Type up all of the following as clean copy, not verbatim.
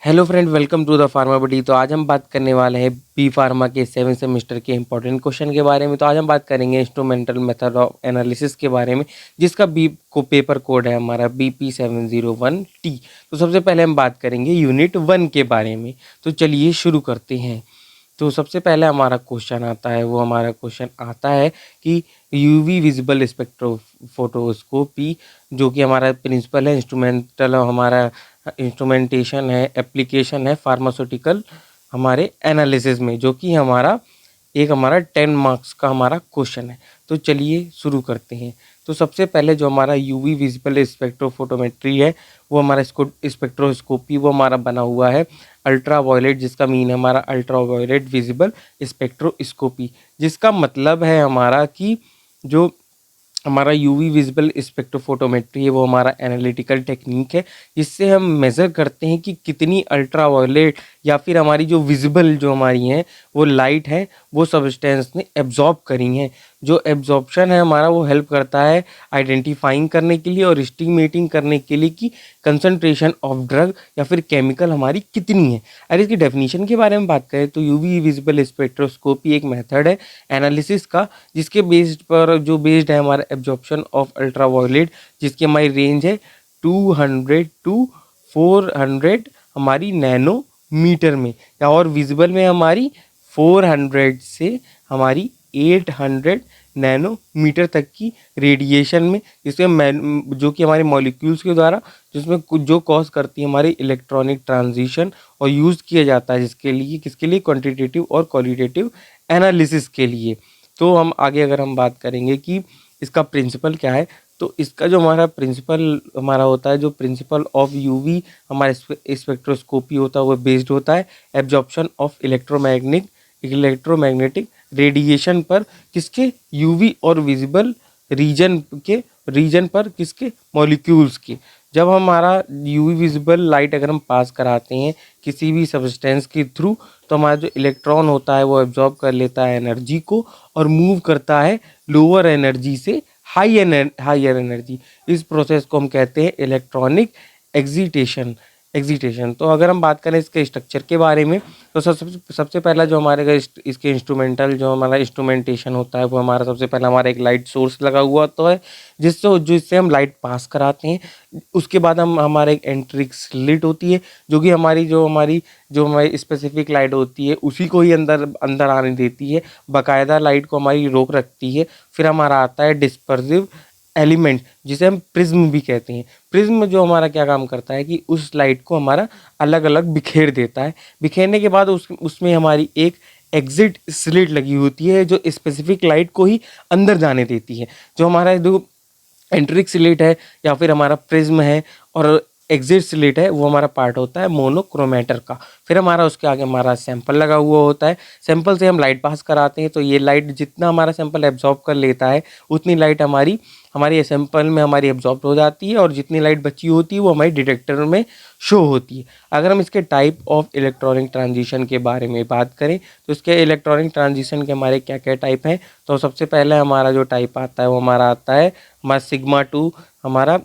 Hello friend, welcome to the pharma buddy. तो आज हम बात करने वाले हैं बी फार्मा के 7 सेमेस्टर के इंपॉर्टेंट क्वेश्चन के बारे में। तो आज हम बात करेंगे इंस्ट्रूमेंटल मेथड ऑफ एनालिसिस के बारे में, जिसका बी को पेपर कोड है हमारा BP701T। तो सबसे पहले हम बात करेंगे यूनिट 1 के बारे में। तो चलिए शुरू करते हैं। तो सबसे पहले हमारा क्वेश्चन आता है, वो हमारा क्वेश्चन आता है कि यूवी विजिबल स्पेक्ट्रोफोटोस्कोपी, जो कि हमारा प्रिंसिपल है, इंस्ट्रूमेंटल हमारा इंस्ट्रूमेंटेशन है, एप्लीकेशन है फार्मास्यूटिकल हमारे एनालिसिस में, जो कि हमारा 10 मार्क्स का हमारा क्वेश्चन है। तो चलिए शुरू करते हैं। तो सबसे पहले जो हमारा यूवी विजिबल स्पेक्ट्रोफोटोमेट्री है, वो हमारा स्पेक्ट्रोस्कोपी वो हमारा बना हुआ है अल्ट्रा वायलेट, जिसका मीन है हमारा अल्ट्रा वायलेट विजिबल स्पेक्ट्रोस्कोपी, जिसका मतलब है हमारा कि जो हमारा यूवी विजिबल स्पेक्ट्रोफोटोमेट्री है वो हमारा एनालिटिकल टेक्निक है, जिससे हम मेज़र करते हैं कि कितनी अल्ट्रा वायलेट या फिर हमारी जो विजिबल जो हमारी हैं वो लाइट है वो सब्सटेंस ने एब्जॉर्ब करी हैं। जो एब्जॉर्प्शन है हमारा वो हेल्प करता है आइडेंटिफाइंग करने के लिए और एस्टिमेटिंग करने के लिए कि कंसंट्रेशन ऑफ ड्रग या फिर केमिकल हमारी कितनी है। अगर इसकी डेफिनेशन के बारे में बात करें तो यूवी विजिबल स्पेक्ट्रोस्कोपी एक मेथड है एनालिसिस का, जिसके बेस्ड है हमारा एब्जॉर्प्शन ऑफ अल्ट्रा वायलेट, जिसकी हमारी रेंज है 200 टू 400 हमारी नैनोमीटर में, या और विजिबल में हमारी 400 से हमारी 800 नैनोमीटर तक की रेडिएशन में, जिसमें जो कि हमारे मॉलिक्यूल्स के द्वारा जिसमें कुछ जो कॉज करती है हमारी इलेक्ट्रॉनिक ट्रांजिशन, और यूज़ किया जाता है किसके लिए क्वांटिटेटिव और क्वालिटेटिव एनालिसिस के लिए। तो हम आगे अगर हम बात करेंगे कि इसका प्रिंसिपल क्या है, तो इसका जो हमारा प्रिंसिपल हमारा होता है, जो प्रिंसिपल ऑफ यूवी हमारा स्पेक्ट्रोस्कोपी होता है, वो बेस्ड होता है एब्जॉर्प्शन ऑफ इलेक्ट्रोमैग्नेटिक रेडिएशन पर, किसके यूवी और विजिबल रीजन पर किसके मॉलिक्यूल्स के। जब हमारा यूवी विजिबल लाइट अगर हम पास कराते हैं किसी भी सब्सटेंस के थ्रू, तो हमारा जो इलेक्ट्रॉन होता है वो एब्जॉर्ब कर लेता है एनर्जी को और मूव करता है लोअर एनर्जी से हायर एनर्जी। इस प्रोसेस को हम कहते हैं इलेक्ट्रॉनिक एग्जिटेशन। तो अगर हम बात करें इसके स्ट्रक्चर के बारे में, तो सबसे पहला जो हमारे इसके इंस्ट्रूमेंटल जो हमारा इंस्ट्रूमेंटेशन होता है, वो हमारा सबसे पहला हमारा एक लाइट सोर्स लगा हुआ तो है, जिससे हम लाइट पास कराते हैं। उसके बाद हम हमारे एक एंट्रिक स्लिट होती है, जो कि हमारी स्पेसिफिक लाइट होती है उसी को ही अंदर आने देती है, बाकायदा लाइट को हमारी रोक रखती है। फिर हमारा आता है डिस्पर्सिव एलिमेंट, जिसे हम प्रिज्म भी कहते हैं। प्रिज्म जो हमारा क्या काम करता है कि उस लाइट को हमारा अलग अलग बिखेर देता है। बिखेरने के बाद उसमें हमारी एक एग्जिट स्लिट लगी होती है, जो स्पेसिफिक लाइट को ही अंदर जाने देती है। जो हमारा जो एंट्रिक स्लिट है या फिर हमारा प्रिज्म है और एग्जिट स्लिट है, वो हमारा पार्ट होता है मोनोक्रोमेटर का। फिर हमारा उसके आगे हमारा सैंपल लगा हुआ होता है। सैंपल से हम लाइट पास कराते हैं, तो ये लाइट जितना हमारा सैंपल एब्जॉर्ब कर लेता है उतनी लाइट हमारी सैंपल में हमारी एब्जॉर्ब हो जाती है, और जितनी लाइट बची होती है वो हमारी डिटेक्टर में शो होती है। अगर हम इसके टाइप ऑफ इलेक्ट्रॉनिक ट्रांजिशन के बारे में बात करें, तो इसके इलेक्ट्रॉनिक ट्रांजिशन के हमारे क्या क्या टाइप हैं, तो सबसे पहले हमारा जो टाइप आता है वो हमारा आता है हमारा सिग्मा टू, हमारा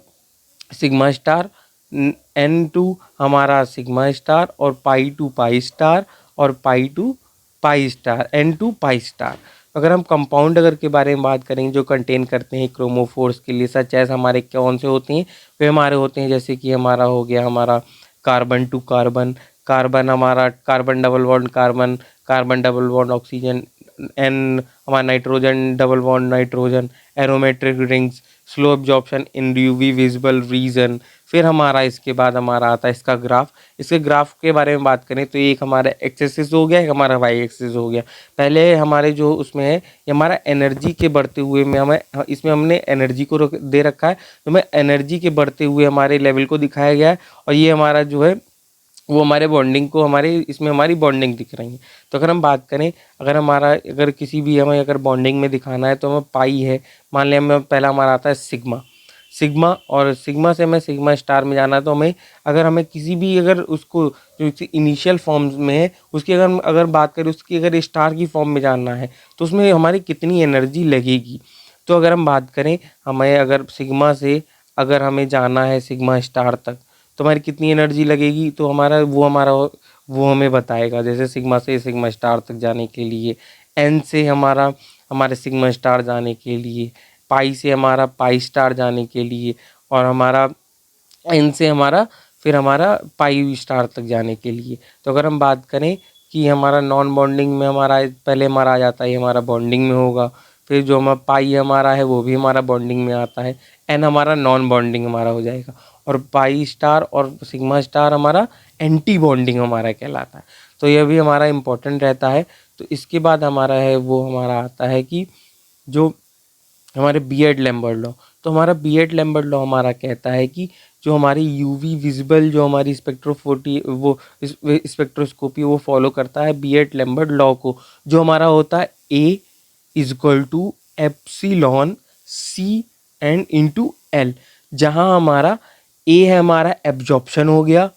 सिग्मा स्टार, N2 हमारा सिग्मा स्टार, और पाई टू पाई स्टार, और pi to pi star, N2 pi star. अगर हम कंपाउंड के बारे में बात करेंगे जो कंटेन करते हैं क्रोमोफोर्स के लिए, सच एज हमारे कौन से होते हैं, वे हमारे होते हैं जैसे कि हमारा हो गया हमारा कार्बन टू कार्बन, कार्बन हमारा carbon double bond carbon, carbon double bond oxygen, N हमारा nitrogen double bond nitrogen, aromatic rings, slow absorption in UV visible region. फिर हमारा इसके बाद हमारा आता है इसका ग्राफ। इसके ग्राफ के बारे में बात करें तो एक हमारा एक्स एक्सिस हो गया, एक हमारा वाई एक्सिस हो गया। पहले हमारे जो उसमें है ये हमारा एनर्जी के बढ़ते हुए में इसमें हमने एनर्जी को दे रखा है, तो हमें एनर्जी के बढ़ते हुए हमारे लेवल को दिखाया गया है, और ये हमारा जो है वो हमारे बॉन्डिंग को इसमें हमारी बॉन्डिंग दिख रही है। तो अगर हम बात करें, अगर किसी भी हमें अगर बॉन्डिंग में दिखाना है तो हमें पाई है, मान लिया हमें पहला हमारा आता है सिग्मा, और सिग्मा से हमें सिग्मा स्टार में जाना है, तो हमें किसी भी अगर उसको जो इनिशियल फॉर्म में है उसकी अगर बात करें उसकी अगर स्टार की फॉर्म में जानना है तो उसमें हमारी कितनी एनर्जी लगेगी। तो अगर हम बात करें हमें अगर सिग्मा से अगर हमें जाना है सिग्मा स्टार तक, तो हमारी कितनी एनर्जी लगेगी, तो वो हमें बताएगा। जैसे सिग्मा से सिग्मा स्टार तक जाने के लिए, एन से हमारे सिग्मा स्टार जाने के लिए, पाई से हमारा पाई स्टार जाने के लिए, और हमारा एन से हमारा पाई स्टार तक जाने के लिए। तो अगर हम बात करें कि हमारा नॉन बॉन्डिंग में पहले हमारा आ जाता है, ये हमारा बॉन्डिंग में होगा। फिर जो हमारा पाई हमारा है वो भी हमारा बॉन्डिंग में आता है। एन हमारा नॉन बॉन्डिंग हमारा हो जाएगा, और पाई स्टार और सिग्मा स्टार हमारा एंटी बॉन्डिंग हमारा कहलाता है। तो यह भी हमारा इम्पोर्टेंट रहता है। तो इसके बाद हमारा आता है कि जो हमारे बीएड लैम्बर्ट लॉ। तो हमारा बीएड लैम्बर्ट लॉ हमारा कहता है कि जो हमारी यूवी विजिबल जो हमारी स्पेक्ट्रोस्कोपी वो फॉलो करता है बीएड लैम्बर्ट लॉ को, जो हमारा होता है A is equal to epsilon C N into L. जहाँ हमारा ए है हमारा एब्जॉर्प्शन हो गया,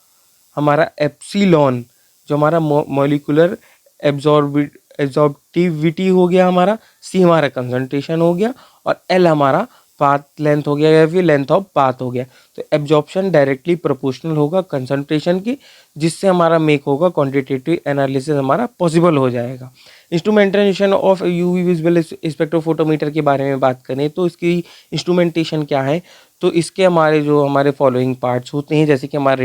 हमारा एप्सिलॉन जो हमारा मॉलिक्यूलर एब्जॉर्बिविटी हो गया, हमारा सी हमारा कंसंट्रेशन हो गया, और एल हमारा पाथ लेंथ हो गया या फिर लेंथ ऑफ पाथ हो गया। तो एब्जॉर्प्शन डायरेक्टली प्रोपोर्शनल होगा कंसंट्रेशन की, जिससे हमारा मेक होगा क्वांटिटेटिव एनालिसिस हमारा पॉसिबल हो जाएगा। Instrumentation of UV visible spectrophotometer के बारे में बात करें तो इसकी इंस्ट्रूमेंटेशन क्या है, तो इसके हमारे फॉलोइंग पार्ट्स होते हैं। जैसे कि हमारा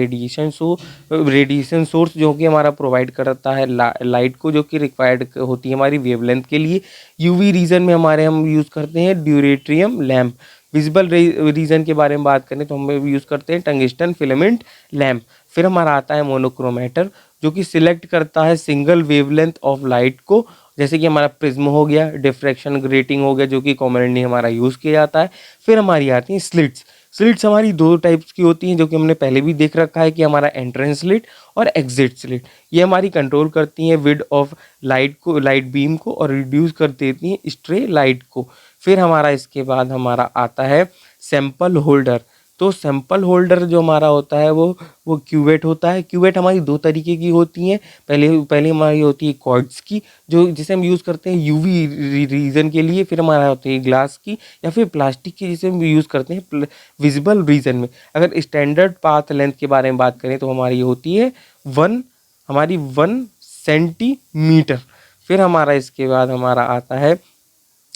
रेडिएशन सोर्स जो कि हमारा प्रोवाइड करता है लाइट को, जो कि रिक्वायर्ड होती है हमारी वेवलेंथ के लिए। यूवी रीजन में हम यूज़ करते हैं ड्यूरेट्रियम लैम्प। विजिबल रीजन के बारे में बात करें तो हम यूज़ करते हैं टंगस्टन फिलामेंट लैम्प। फिर हमारा आता है मोनोक्रोमेटर, जो कि सिलेक्ट करता है सिंगल वेवलेंथ ऑफ लाइट को। जैसे कि हमारा प्रिज्म हो गया, डिफ्रैक्शन ग्रेटिंग हो गया, जो कि कॉमनली हमारा यूज़ किया जाता है। फिर हमारी आती हैं स्लिट्स। स्लिट्स हमारी दो टाइप्स की होती हैं, जो कि हमने पहले भी देख रखा है कि हमारा एंट्रेंस स्लिट और एग्जिट स्लिट। ये हमारी कंट्रोल करती हैं विड ऑफ लाइट बीम को, और रिड्यूस कर देती हैं स्ट्रे लाइट को। फिर हमारा इसके बाद हमारा आता है सैंपल होल्डर। तो सैंपल होल्डर जो हमारा होता है वो क्यूवेट होता है। क्यूवेट हमारी दो तरीके की होती हैं। पहले हमारी होती है क्वार्ट्ज की, जो जिसे हम यूज़ करते हैं यूवी रीजन के लिए। फिर हमारा होती है ग्लास की या फिर प्लास्टिक की, जिसे हम यूज़ करते हैं विजिबल रीजन में। अगर स्टैंडर्ड पाथ लेंथ के बारे में बात करें तो हमारी होती है 1 सेंटीमीटर। फिर हमारा इसके बाद हमारा आता है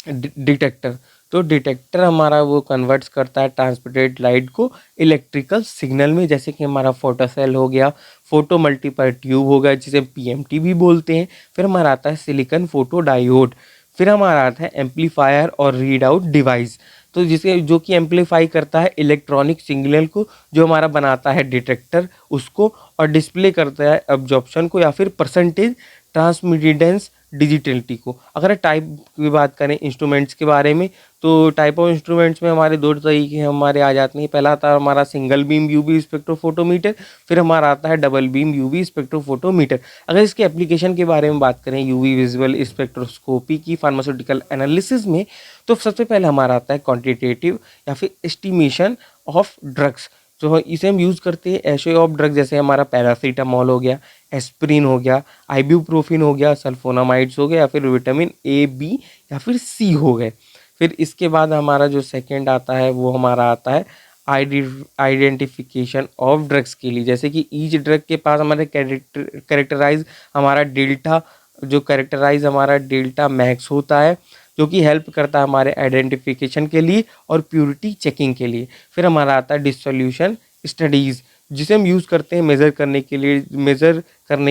डिटेक्टर। तो डिटेक्टर हमारा वो कन्वर्ट्स करता है ट्रांसमिटेड लाइट को इलेक्ट्रिकल सिग्नल में। जैसे कि हमारा फोटो सेल हो गया, फोटो मल्टीपल ट्यूब हो गया, जिसे पीएमटी भी बोलते हैं। फिर हमारा आता है सिलिकॉन फोटो डायोड। फिर हमारा आता है एम्पलीफायर और रीड आउट डिवाइस, तो जो कि एम्पलीफाई करता है इलेक्ट्रॉनिक सिग्नल को, जो हमारा बनाता है डिटेक्टर उसको, और डिस्प्ले करता है एब्जॉर्प्शन को या फिर परसेंटेज ट्रांसमिटेंस डिजिटलिटी को। अगर टाइप की बात करें इंस्ट्रूमेंट्स के बारे में, तो टाइप ऑफ इंस्ट्रूमेंट्स में हमारे दो तरीके हमारे आ जाते हैं। पहला आता है हमारा सिंगल बीम यूवी स्पेक्ट्रोफोटोमीटर। फिर हमारा आता है डबल बीम यूवी स्पेक्ट्रोफोटोमीटर। अगर इसके एप्लीकेशन के बारे में बात करें यूवी विजुअल स्पेक्ट्रोस्कोपी की फार्मास्यूटिकल एनालिसिस में, तो सबसे पहले हमारा आता है क्वांटिटेटिव या फिर एस्टिमेशन ऑफ ड्रग्स। जो इसे हम यूज़ करते हैं एशे ऑफ ड्रग, जैसे हमारा पैरासीटामॉल हो गया, एस्प्रिन हो गया, आइब्यूप्रोफिन हो गया, सल्फोनामाइड्स हो गया, या फिर विटामिन ए बी या फिर सी हो गए। फिर इसके बाद हमारा जो सेकंड आता है वो हमारा आता है आइडेंटिफिकेशन ऑफ ड्रग्स के लिए। जैसे कि ईच ड्रग के पास हमारे कैरेक्टराइज हमारा डेल्टा मैक्स होता है, जो कि हेल्प करता है हमारे आइडेंटिफिकेशन के लिए और प्योरिटी चेकिंग के लिए। फिर हमारा आता है डिसोल्यूशन स्टडीज़, जिसे हम यूज़ करते हैं मेज़र करने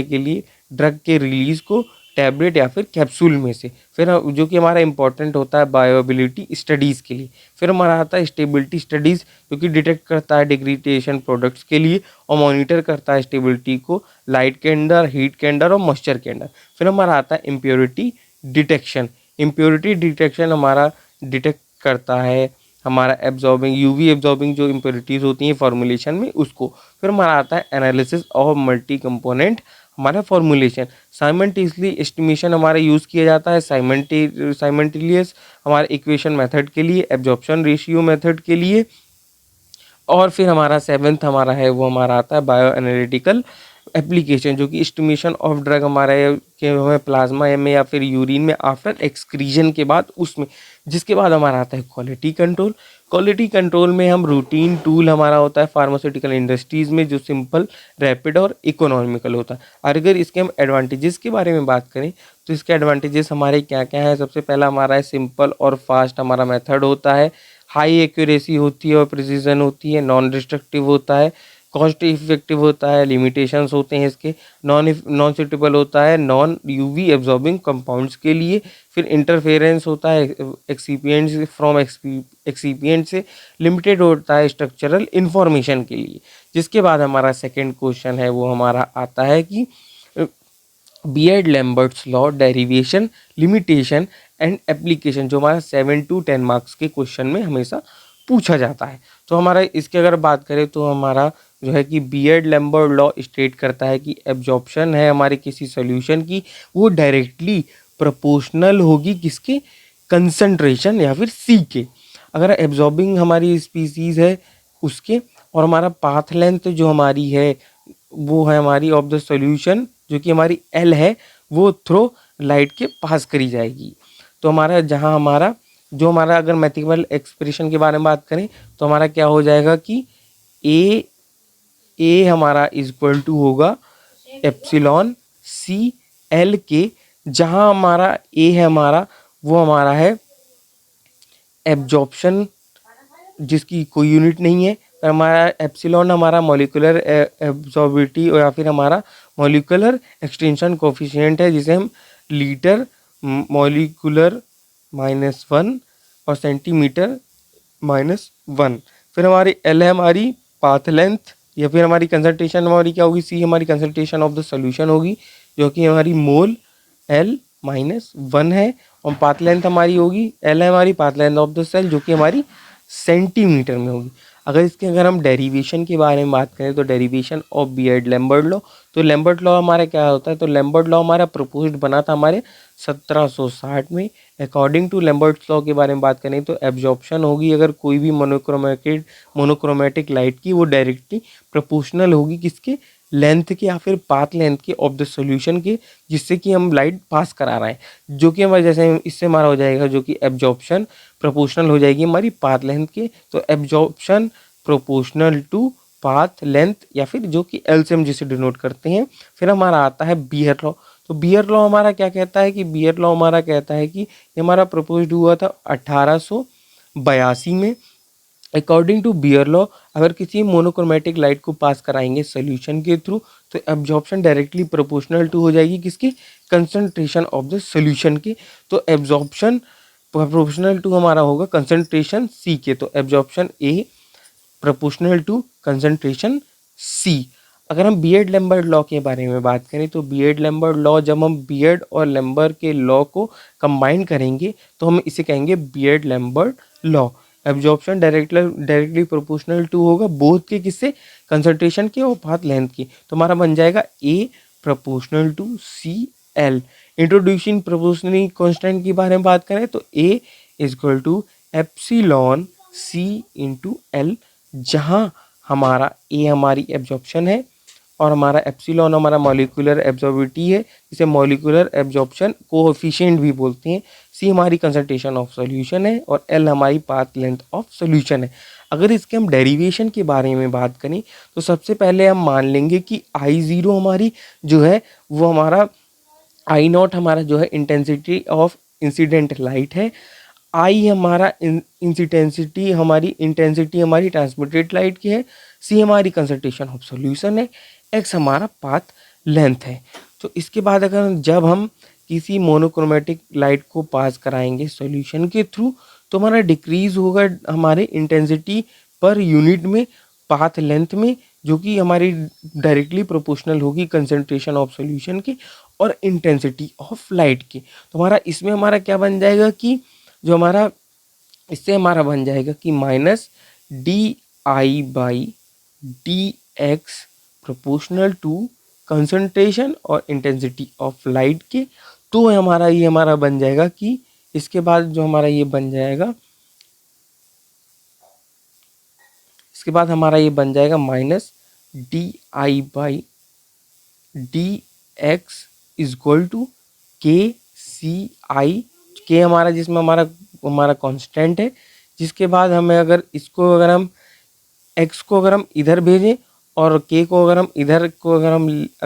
के लिए ड्रग के रिलीज़ को टैबलेट या फिर कैप्सूल में से। फिर जो कि हमारा इंपॉर्टेंट होता है बायोबिलिटी स्टडीज़ के लिए। फिर हमारा आता है स्टेबिलिटी स्टडीज़, जो कि डिटेक्ट करता है डिग्रेडेशन प्रोडक्ट्स के लिए और मॉनिटर करता है स्टेबिलिटी को लाइट के अंदर, हीट के अंदर और मॉइस्चर के अंदर। फिर हमारा आता है इम्प्योरिटी डिटेक्शन। इम्प्योरिटी डिटेक्शन हमारा डिटेक्ट करता है हमारा यूवी एब्जॉर्बिंग जो इम्प्योरिटीज़ होती हैं फॉर्मुलेशन में उसको। फिर हमारा आता है एनालिसिस ऑफ मल्टी कंपोनेंट हमारा फॉर्मुलेशन। साइमल्टेनियसली एस्टिमेशन हमारा यूज़ किया जाता है साइमल्टेनियस हमारे इक्वेशन मेथड के लिए, एब्जॉर्प्शन रेशियो मेथड के लिए। और फिर हमारा सेवेंथ हमारा है वो हमारा आता है बायो एनालिटिकल एप्लीकेशन जो कि एस्टिमेशन ऑफ ड्रग हमारा कि हमें प्लाज्मा में या फिर यूरिन में आफ्टर एक्सक्रीजन के बाद उसमें, जिसके बाद हमारा आता है क्वालिटी कंट्रोल। क्वालिटी कंट्रोल में हम रूटीन टूल हमारा होता है फार्मास्यूटिकल इंडस्ट्रीज़ में, जो सिंपल, रैपिड और इकोनॉमिकल होता है। और अगर इसके हम एडवांटेजेस के बारे में बात करें तो इसके एडवांटेजेस हमारे क्या क्या है। सबसे पहला हमारा है सिंपल और फास्ट हमारा मेथड होता है, हाई एक्यूरेसी होती है और प्रिसीजन होती है, नॉन डिस्ट्रक्टिव होता है, कॉस्ट इफेक्टिव होता है, लिमिटेशंस होते हैं इसके, नॉन सुटेबल होता है नॉन यूवी एब्जॉर्बिंग कंपाउंड्स के लिए, फिर इंटरफेरेंस होता है एक्सीपिएंट्स फ्रॉम एक्सीपिएंट से, लिमिटेड होता है स्ट्रक्चरल इंफॉर्मेशन के लिए। जिसके बाद हमारा सेकंड क्वेश्चन है वो हमारा आता है कि beard Lambert's law, derivation, limitation and application, जो हमारा 7 to 10 मार्क्स के क्वेश्चन में हमेशा पूछा जाता है। तो हमारा इसके अगर बात करें तो हमारा जो है कि बियर्ड लैम्बर्ट लॉ स्टेट करता है कि एब्जॉर्प्शन है हमारे किसी सॉल्यूशन की, वो डायरेक्टली प्रोपोर्शनल होगी किसके, कंसंट्रेशन या फिर सी के। अगर एब्जॉर्बिंग हमारी स्पीसीज है उसके, और हमारा पाथ लेंथ जो हमारी है वो है हमारी ऑफ द सॉल्यूशन जो कि हमारी एल है, वो थ्रो लाइट के पास करी जाएगी। तो हमारा जहाँ हमारा जो हमारा अगर मैथमेटिकल एक्सप्रेशन के बारे में बात करें तो हमारा क्या हो जाएगा कि ए हमारा इज इक्वल टू होगा एप्सिलॉन सी एल के, जहाँ हमारा ए है हमारा वो हमारा है एब्जॉर्प्शन जिसकी कोई यूनिट नहीं है, और हमारा एप्सिलॉन हमारा मॉलिक्यूलर एब्जॉर्बिलिटी या फिर हमारा मॉलिक्यूलर एक्सटेंशन कोफिशिएंट है, जिसे हम लीटर मॉलिक्यूलर -1 और सेंटीमीटर -1। फिर हमारी एल है हमारी पाथ लेंथ, या फिर हमारी कंसंट्रेशन हमारी क्या होगी, सी हमारी कंसंट्रेशन ऑफ द सॉल्यूशन होगी जो कि हमारी मोल एल -1 है, और पाथ लेंथ हमारी होगी एल है हमारी path length of the cell जो कि हमारी सेंटीमीटर में होगी। अगर हम डेरिवेशन के बारे में बात करें तो derivation of beard Lambert law, तो लैम्बर्ट लॉ हमारा क्या होता है, तो लैम्बर्ट लॉ हमारा प्रपोज्ड बना था हमारे 1760 में। अकॉर्डिंग टू लैम्बर्ट लॉ के बारे में बात करें तो एब्जॉर्प्शन होगी अगर कोई भी मोनोक्रोमेटिक लाइट की, वो डायरेक्टली प्रोपोर्शनल होगी किसके, लेंथ के या फिर पाथ लेंथ के ऑफ द सॉल्यूशन के, जिससे कि हम लाइट पास करा रहे हैं, जो कि हमारे जैसे इससे हमारा हो जाएगा जो कि एब्जॉर्प्शन प्रोपोर्शनल हो जाएगी हमारी पाथ लेंथ के। तो absorption proportional to path length, या फिर जो कि एल से हम जिसे डिनोट करते हैं। फिर हमारा आता है बियर लॉ। तो बियर लॉ हमारा क्या कहता है कि बियर लॉ हमारा कहता है कि ये हमारा प्रपोज्ड हुआ था 1882 में। अकॉर्डिंग टू बियर लॉ अगर किसी मोनोक्रोमेटिक लाइट को पास कराएंगे सोल्यूशन के थ्रू तो एब्जॉर्प्शन डायरेक्टली प्रोपोर्शनल टू हो जाएगी किसकी, कंसंट्रेशन ऑफ द सोल्यूशन के। तो एब्जॉर्प्शन प्रोपोर्शनल टू हमारा होगा कंसंट्रेशन सी के, तो absorption A proportional to concentration C. अगर हम बियर्ड लैम्बर्ट लॉ के बारे में बात करें तो बियर्ड लैम्बर्ट लॉ, जब हम बियर्ड और लैम्बर्ट के लॉ को कंबाइन करेंगे तो हम इसे कहेंगे Beer Lambert law. Absorption directly proportional to होगा बोथ के, किससे, कंसंट्रेशन के और पाथ लेंथ की। तो हमारा बन जाएगा A proportional to C L. Introducing proportional constant के बारे में बात करें तो A is equal to epsilon C into L, जहाँ हमारा ए हमारी एब्जॉर्प्शन है और हमारा एप्सिलॉन हमारा मॉलिक्यूलर एब्जॉर्बिलिटी है, जिसे मॉलिक्यूलर एब्जॉर्प्शन कोएफिशिएंट भी बोलते हैं, सी हमारी कंसंट्रेशन ऑफ सॉल्यूशन है और एल हमारी पाथ लेंथ ऑफ सॉल्यूशन है। अगर इसके हम डेरिवेशन के बारे में बात करें तो सबसे पहले हम मान लेंगे कि I0 हमारी जो है वो हमारा I0 हमारा जो है इंटेंसिटी ऑफ इंसिडेंट लाइट है, आई हमारा इंटेंसिटी हमारी ट्रांसमिटेड लाइट की है, सी हमारी कंसंट्रेशन ऑफ सॉल्यूशन है, एक्स हमारा पाथ लेंथ है। तो इसके बाद जब हम किसी मोनोक्रोमेटिक लाइट को पास कराएंगे सॉल्यूशन के थ्रू तो हमारा डिक्रीज होगा हमारे इंटेंसिटी पर यूनिट में पाथ लेंथ में, जो कि हमारी डायरेक्टली प्रोपोर्शनल होगी कंसंट्रेशन ऑफ सॉल्यूशन की और इंटेंसिटी ऑफ लाइट की। तो हमारा इसमें हमारा क्या बन जाएगा कि जो हमारा इससे हमारा बन जाएगा कि -di/dx प्रोपोर्शनल टू कंसंट्रेशन और इंटेंसिटी ऑफ लाइट के। तो हमारा ये हमारा बन जाएगा कि इसके बाद जो हमारा ये बन जाएगा, इसके बाद हमारा ये बन जाएगा -di/dx d x is equal to के सी आई, के हमारा जिसमें हमारा हमारा कांस्टेंट है, जिसके बाद हमें अगर हम x को अगर हम इधर भेजें और k को अगर हम इधर को अगर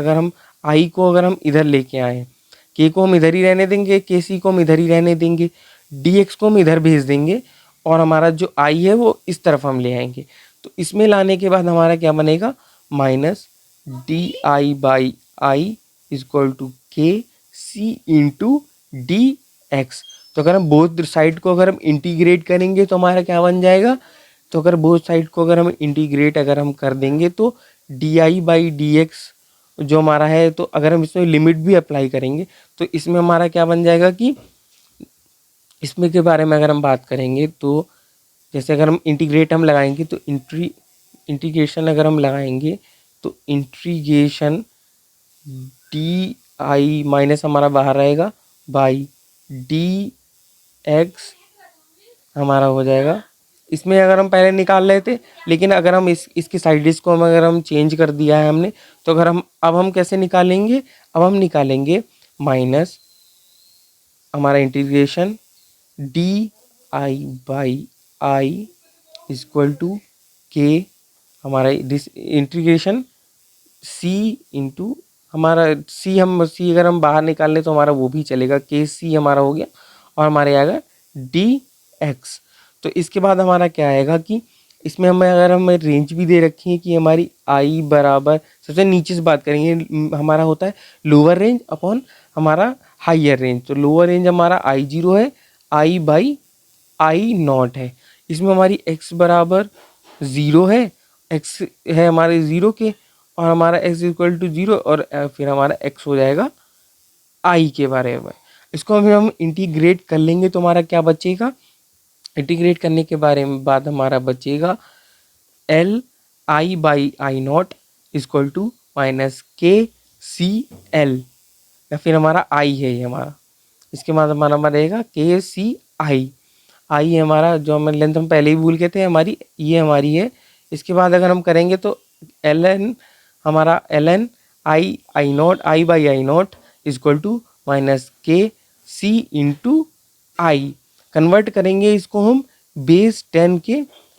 हम i को अगर हम इधर लेके आए, k को हम इधर ही रहने देंगे, के सी को हम इधर ही रहने देंगे, dx को हम इधर भेज देंगे और हमारा जो i है वो इस तरफ हम ले आएंगे। तो इसमें लाने के बाद हमारा क्या बनेगा, minus d i by i is equal to के सी इंटू डी एक्स। तो अगर हम बोथ साइड को अगर हम इंटीग्रेट करेंगे तो हमारा क्या बन जाएगा, तो अगर बोथ साइड को अगर हम इंटीग्रेट अगर हम कर देंगे तो D i by D x जो हमारा है, तो अगर हम इसमें लिमिट भी अप्लाई करेंगे तो इसमें हमारा क्या बन जाएगा कि इसमें के बारे में अगर हम बात करेंगे तो जैसे अगर हम इंटीग्रेट हम लगाएंगे तो इंटीग्रेशन अगर हम लगाएंगे तो इंटीग्रेशन डी आई माइनस हमारा बाहर रहेगा बाई डी एक्स हमारा हो जाएगा। इसमें अगर हम पहले निकाल रहे थे, लेकिन अगर हम इसकी साइड्स को अगर हम चेंज कर दिया है हमने, तो अगर हम अब हम कैसे निकालेंगे, अब हम निकालेंगे माइनस हमारा integration d i by i is equal to k हमारा दिस इंटीग्रेशन सी इंटू हमारा सी अगर हम बाहर निकाल लें तो हमारा वो भी चलेगा, के सी हमारा हो गया और हमारे आएगा डी एक्स। तो इसके बाद हमारा क्या आएगा कि इसमें हमें रेंज भी दे रखी है कि हमारी आई बराबर, सबसे नीचे से बात करेंगे, हमारा होता है लोअर रेंज अपॉन हमारा हाइयर रेंज। तो लोअर रेंज हमारा आई जीरो है, आई बाई आई नॉट है। इसमें हमारी एक्स बराबर ज़ीरो है, एक्स है हमारे ज़ीरो के और हमारा एक्स इक्वल टू ज़ीरो और फिर हमारा एक्स हो जाएगा आई के बारे में। इसको अभी हम इंटीग्रेट कर लेंगे तो हमारा क्या बचेगा, इंटीग्रेट करने के बारे में बाद हमारा बचेगा l i by I not equal to minus के सी एल, या फिर हमारा आई है ये हमारा, इसके बाद हमारा रहेगा के सी आई। आई है हमारा जो हमें लेंथ हम पहले ही भूल गए थे, हमारी ये हमारी है। इसके बाद अगर हम करेंगे तो एल एन हमारा L N I I naught I by I not equal to minus के सी इंटू आई। कन्वर्ट करेंगे इसको हम बेस 10 के,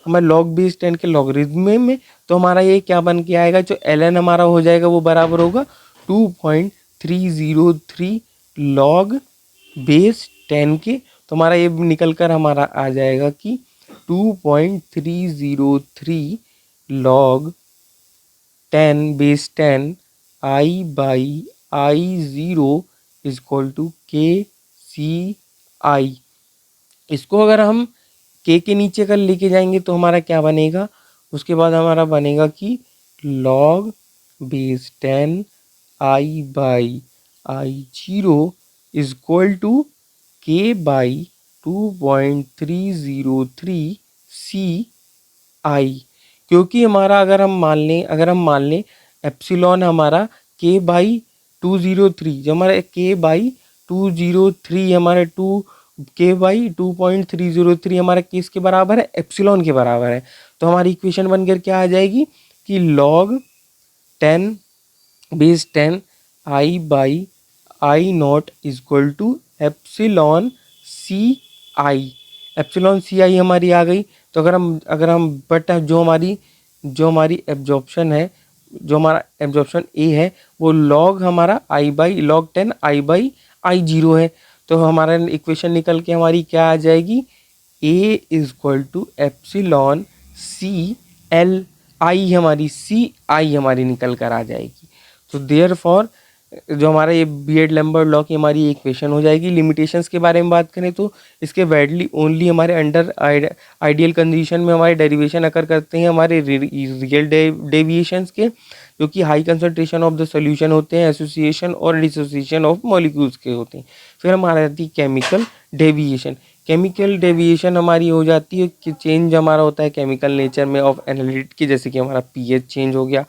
हमारे लॉग बेस 10 के लॉगरिथम में, तो हमारा ये क्या बन के आएगा, जो एल एन हमारा हो जाएगा वो बराबर होगा 2.303 लॉग बेस 10 के। तो हमारा ये निकल कर हमारा आ जाएगा कि 2.303 log 10 base 10 I by I zero is equal to के सी आई। इसको अगर हम के नीचे कर लेके जाएंगे तो हमारा क्या बनेगा, उसके बाद हमारा बनेगा कि log base 10 I by I zero is equal to K by 2.303 C I. क्योंकि हमारा अगर हम मान लें एप्सिलॉन हमारा के बाई 203, जो हमारा के बाई 203 हमारे के बाई 2.303 हमारा केस के बराबर है, एप्सिलॉन के बराबर है। तो हमारी इक्वेशन बनकर क्या आ जाएगी कि log 10 base 10 I by I not is equal to epsilon C I. Epsilon C I हमारी आ गई। तो अगर हम बट जो हमारी एब्जॉर्प्शन है, जो हमारा एब्जॉर्प्शन ए है वो लॉग हमारा I by log 10 I by I zero है। तो हमारा इक्वेशन निकल के हमारी क्या आ जाएगी, A is equal to epsilon C L I, हमारी सी आई हमारी निकल कर आ जाएगी। तो देयरफॉर जो हमारा ये बीएड-लैम्बर्ट लॉ की हमारी इक्वेशन हो जाएगी। लिमिटेशंस के बारे में बात करें तो इसके वैलिडली ओनली हमारे अंडर आइडियल कंडीशन में हमारे डेरिवेशन अकर करते हैं हमारे रियल डेविएशंस के, जो कि high concentration of the solution होते हैं, एसोसिएशन और डिसोसिएशन ऑफ मॉलिक्यूल्स के होते हैं। फिर हमारा आती है केमिकल डेविएशन। केमिकल डेविएशन हमारी हो जाती है कि चेंज हमारा होता है केमिकल नेचर में ऑफ एनालिटिक की, जैसे कि हमारा पीएच चेंज हो गया,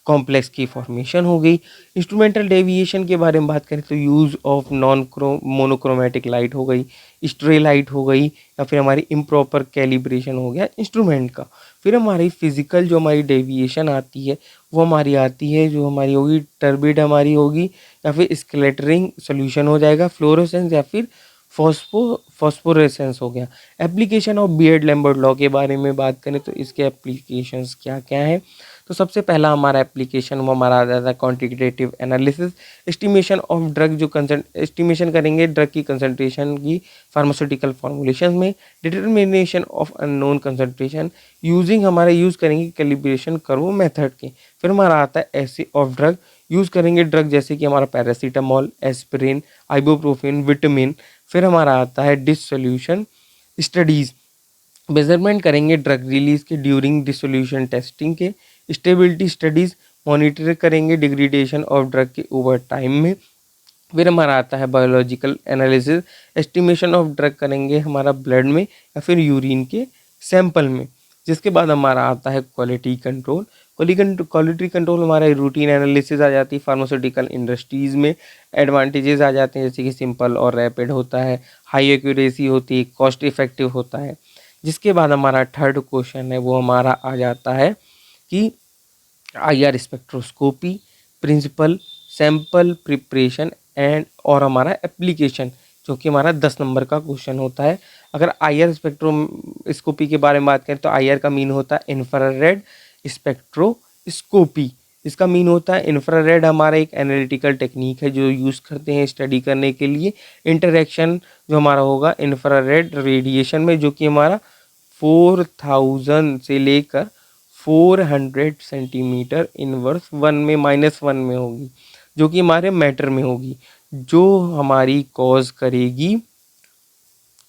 कॉम्प्लेक्स की फॉर्मेशन हो गई। इंस्ट्रूमेंटल डेविएशन के बारे में बात करें तो यूज़ ऑफ मोनोक्रोमेटिक लाइट हो गई, स्ट्रे लाइट हो गई, या फिर हमारी इम्प्रॉपर कैलिब्रेशन हो गया इंस्ट्रूमेंट का। फिर हमारी फिजिकल जो हमारी डेविएशन आती है वो हमारी आती है, जो हमारी होगी टर्बिड हमारी होगी, या फिर स्केलेटरिंग सोल्यूशन हो जाएगा, फ्लोरोसेंस या फिर फॉस्फोरेसेंस हो गया। Application of beard Lambert law के बारे में बात करें तो इसके एप्लीकेशंस क्या क्या हैं। तो सबसे पहला हमारा एप्लीकेशन वो हमारा आ जाता है quantitative analysis, estimation of drug, जो एस्टिमेशन करेंगे ड्रग की कंसंट्रेशन की फार्मास्यूटिकल फॉर्मुलेशन में, determination of unknown concentration using, हमारे यूज़ करेंगे कैलिब्रेशन कर्व मेथड के। फिर हमारा आता है एसे ऑफ ड्रग, यूज़ करेंगे ड्रग जैसे कि हमारा पैरासीटामॉल, एस्पिरिन, आइबुप्रोफेन, विटामिन। फिर हमारा आता है डिसोल्यूशन स्टडीज़, मेजरमेंट करेंगे ड्रग रिलीज के ड्यूरिंग डिसोल्यूशन टेस्टिंग के। स्टेबिलिटी स्टडीज़, मॉनिटर करेंगे डिग्रेडेशन ऑफ ड्रग के ओवर टाइम में। फिर हमारा आता है biological analysis, estimation of drug करेंगे हमारा ब्लड में या फिर यूरिन के सैंपल में। जिसके बाद हमारा आता है क्वालिटी कंट्रोल, क्वालिटी कंट्रोल हमारा रूटीन एनालिसिस आ जाती है फार्मास्यूटिकल इंडस्ट्रीज़ में। एडवांटेजेस आ जाते हैं जैसे कि सिंपल और रैपिड होता है, हाई एक्यूरेसी होती है, कॉस्ट इफेक्टिव होता है। जिसके बाद हमारा थर्ड क्वेश्चन है वो हमारा आ जाता है कि IR spectroscopy, principle, sample preparation and और हमारा एप्लीकेशन, जो कि हमारा 10 नंबर का क्वेश्चन होता है। अगर आईआर स्पेक्ट्रोस्कोपी के बारे में बात करें तो आईआर का मीन होता है इंफ्रारेड स्पेक्ट्रोस्कोपी। इसका मीन होता है इंफ्रारेड हमारा एक एनालिटिकल टेक्निक है जो यूज़ करते हैं स्टडी करने के लिए इंटरेक्शन जो हमारा होगा इंफ्रारेड रेडिएशन में, जो कि हमारा 4000 से लेकर 400 सेंटीमीटर इनवर्स 1 में -1 में होगी, जो कि हमारे मैटर में होगी, जो हमारी कॉज करेगी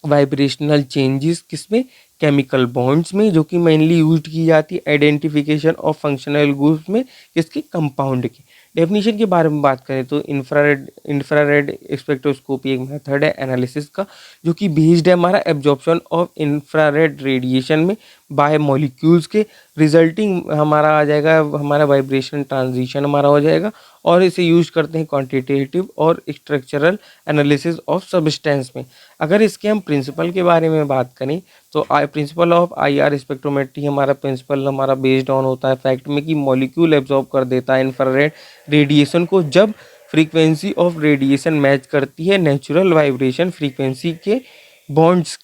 वाइब्रेशनल चेंजेस किसमें, केमिकल बॉन्ड्स में, जो कि मेनली यूज्ड की जाती है आइडेंटिफिकेशन ऑफ फंक्शनल ग्रुप्स में किसके, कंपाउंड के। डेफिनेशन के बारे में बात करें तो इंफ्रारेड स्पेक्ट्रोस्कोपी एक मेथड है एनालिसिस का जो कि बेस्ड है हमारा एब्जॉर्प्शन ऑफ इंफ्रारेड रेडिएशन में बाय मॉलिक्यूल्स के, रिजल्टिंग हमारा आ जाएगा हमारा वाइब्रेशन ट्रांजिशन हमारा हो जाएगा। और इसे यूज करते हैं क्वांटिटेटिव और स्ट्रक्चरल एनालिसिस ऑफ सब्सटेंस में। अगर इसके हम प्रिंसिपल के बारे में बात करें तो प्रिंसिपल ऑफ आईआर स्पेक्ट्रोमेट्री हमारा प्रिंसिपल हमारा बेस्ड ऑन होता है फैक्ट में कि मॉलिक्यूल एब्जॉर्ब कर देता है इंफ्रारेड रेडिएशन को जब फ्रीक्वेंसी ऑफ रेडिएशन मैच करती है नेचुरल वाइब्रेशन फ्रीक्वेंसी के बॉन्ड्स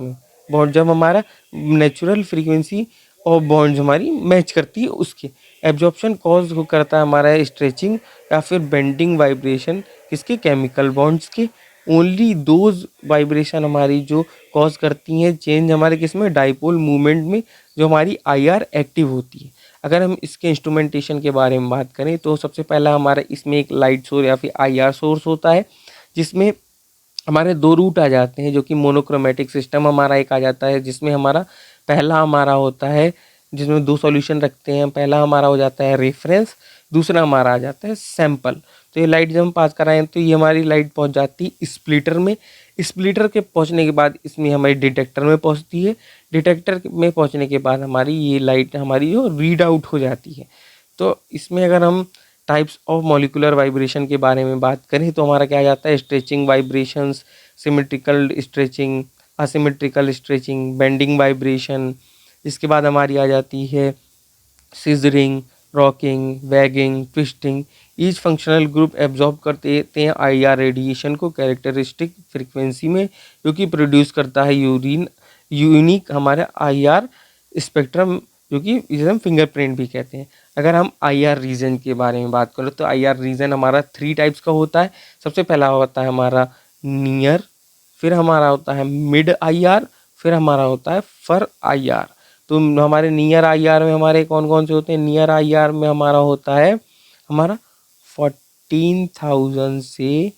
में। बॉन्ड जब हमारा नेचुरल फ्रीक्वेंसी और बॉन्ड्स हमारी मैच करती है उसके एब्जॉर्प्शन कॉज करता है हमारा स्ट्रेचिंग या फिर बेंडिंग वाइब्रेशन किसके, केमिकल बॉन्ड्स के। ओनली दोज वाइब्रेशन हमारी जो कॉज करती हैं चेंज हमारे किसमें, डाइपोल मूवमेंट में, जो हमारी आईआर एक्टिव होती है। अगर हम इसके इंस्ट्रूमेंटेशन के बारे में बात करें तो सबसे पहला हमारा इसमें एक लाइट सोर्स या फिर आईआर सोर्स होता है, जिसमें हमारे दो रूट आ जाते हैं, जो कि मोनोक्रोमेटिक सिस्टम हमारा एक आ जाता है, जिसमें हमारा पहला हमारा होता है, जिसमें दो सॉल्यूशन रखते हैं। पहला हमारा हो जाता है रेफरेंस, दूसरा हमारा आ जाता है सैंपल। तो ये लाइट जब हम पास कराएं तो ये हमारी लाइट पहुंच जाती है स्प्लिटर में। स्प्लिटर के पहुंचने के बाद इसमें हमारी डिटेक्टर में पहुंचती है। डिटेक्टर में पहुंचने के बाद हमारी ये लाइट हमारी जो रीड आउट हो जाती है। तो इसमें अगर हम टाइप्स ऑफ मॉलिक्यूलर वाइब्रेशन के बारे में बात करें तो हमारा क्या आ जाता है, stretching vibrations, symmetrical stretching, asymmetrical stretching, bending vibration. इसके बाद हमारी आ जाती है scissoring, rocking, waging, twisting. Each functional group absorb करते हैं आईआर रेडिएशन को कैरेक्टरिस्टिक फ्रीक्वेंसी में, जो कि प्रोड्यूस करता है यूनिक हमारा आईआर स्पेक्ट्रम, जो कि इसे हम फिंगरप्रिंट भी कहते हैं। अगर हम आईआर रीजन के बारे में बात करें तो आईआर रीजन हमारा 3 टाइप्स का होता है। सबसे पहला होता है हमारा नियर, फिर हमारा होता है मिड आईआर, फिर हमारा होता है फर आईआर। तो हमारे नियर आईआर में हमारे कौन कौन से होते हैं, नियर आईआर में हमारा होता है हमारा 14,000 से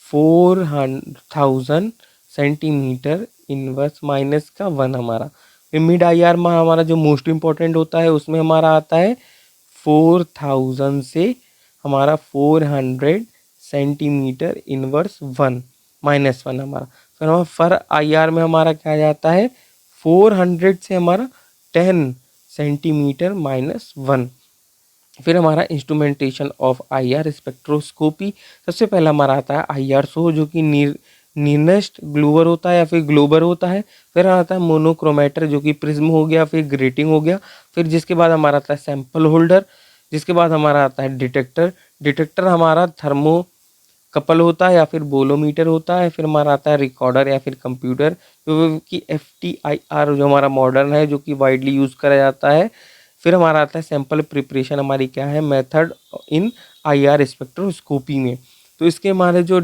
4,000 सेंटीमीटर इनवर्स -1 हमारा। फिर मिड आईआर में हमारा जो मोस्ट इम्पोर्टेंट होता है उसमें हमारा आता है 4,000 से हमारा 400 सेंटीमीटर इनवर्स 1 -1 हमारा। फिर हमारा फर आईआर में हमारा क्या जाता है 400 से हमारा 10 सेंटीमीटर -1। फिर हमारा इंस्ट्रूमेंटेशन ऑफ आईआर स्पेक्ट्रोस्कोपी, सबसे पहला हमारा आता है आईआर सो, जो कि नीनेस्ट ग्लूवर होता है या फिर ग्लोबर होता है। फिर आता है मोनोक्रोमेटर जो कि प्रिज्म हो गया, फिर ग्रेटिंग हो गया। फिर जिसके बाद हमारा आता है सैंपल होल्डर। जिसके बाद हमारा आता है डिटेक्टर। डिटेक्टर हमारा थर्मो कपल होता है या फिर बोलोमीटर होता है। फिर हमारा आता है रिकॉर्डर या फिर कंप्यूटर जो कि FTIR जो हमारा मॉडर्न है, जो कि वाइडली यूज़ करा जाता है। फिर हमारा आता है सैंपल प्रिपरेशन, हमारी क्या है मेथड इन IR स्पेक्ट्रोस्कोपी में। तो इसके हमारे जो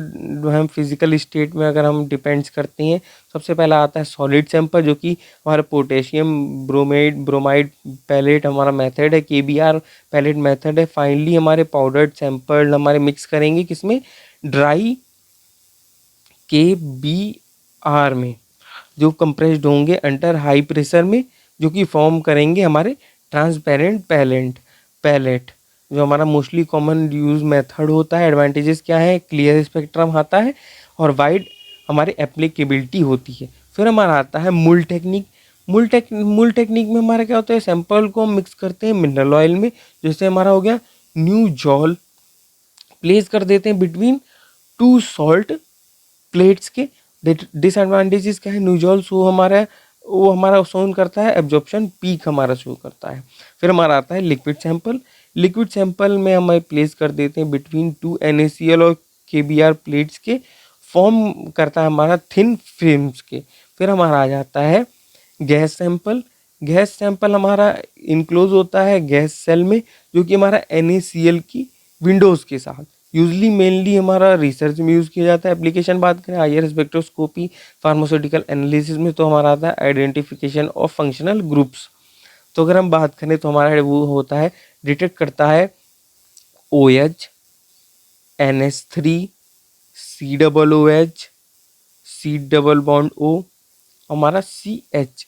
हम फिजिकल स्टेट में अगर हम डिपेंड्स करते हैं, सबसे पहला आता है सॉलिड सैंपल जो कि हमारा पोटेशियम ब्रोमाइड पैलेट हमारा मेथड है, KBR पैलेट मेथड है। फाइनली हमारे पाउडर्ड सैंपल हमारे मिक्स करेंगे किसमें, ड्राई KBR में, जो कंप्रेस्ड होंगे अंडर हाई प्रेशर में, जो कि फॉर्म करेंगे हमारे ट्रांसपेरेंट पैलेट जो हमारा मोस्टली कॉमन यूज मेथड होता है। एडवांटेजेस क्या है, क्लियर स्पेक्ट्रम आता है और वाइड हमारी एप्लीकेबिलिटी होती है। फिर हमारा आता है मूल टेक्निक। मूल टेक्निक में हमारा क्या होता है, सैंपल को हम मिक्स करते हैं मिनरल ऑयल में, जैसे हमारा हो गया न्यू जॉल, प्लेस कर देते हैं बिटवीन 2 सॉल्ट प्लेट्स के। डिसएडवांटेजेस क्या है, न्यूजॉल शो हमारा वो हमारा शोन करता है एब्जॉर्प्शन पीक हमारा शो करता है। फिर हमारा आता है लिक्विड सैंपल। लिक्विड सैंपल में हम प्लेस कर देते हैं बिटवीन 2 NaCl और KBR प्लेट्स के, फॉर्म करता है हमारा थिन फिल्म्स के। फिर हमारा आ जाता है गैस सैंपल। गैस सैंपल हमारा इनक्लोज होता है गैस सेल में, जो कि हमारा NaCl की विंडोज़ के साथ यूजली मेनली हमारा रिसर्च में यूज़ किया जाता है। एप्लीकेशन बात करें IR स्पेक्ट्रोस्कोपी फार्मास्यूटिकल एनालिसिस में, तो हमारा आता है आइडेंटिफिकेशन ऑफ फंक्शनल ग्रुप्स। तो अगर हम बात करें तो हमारा वो होता है डिटेक्ट करता है OH, NH3, COOH, C double bond O, हमारा CH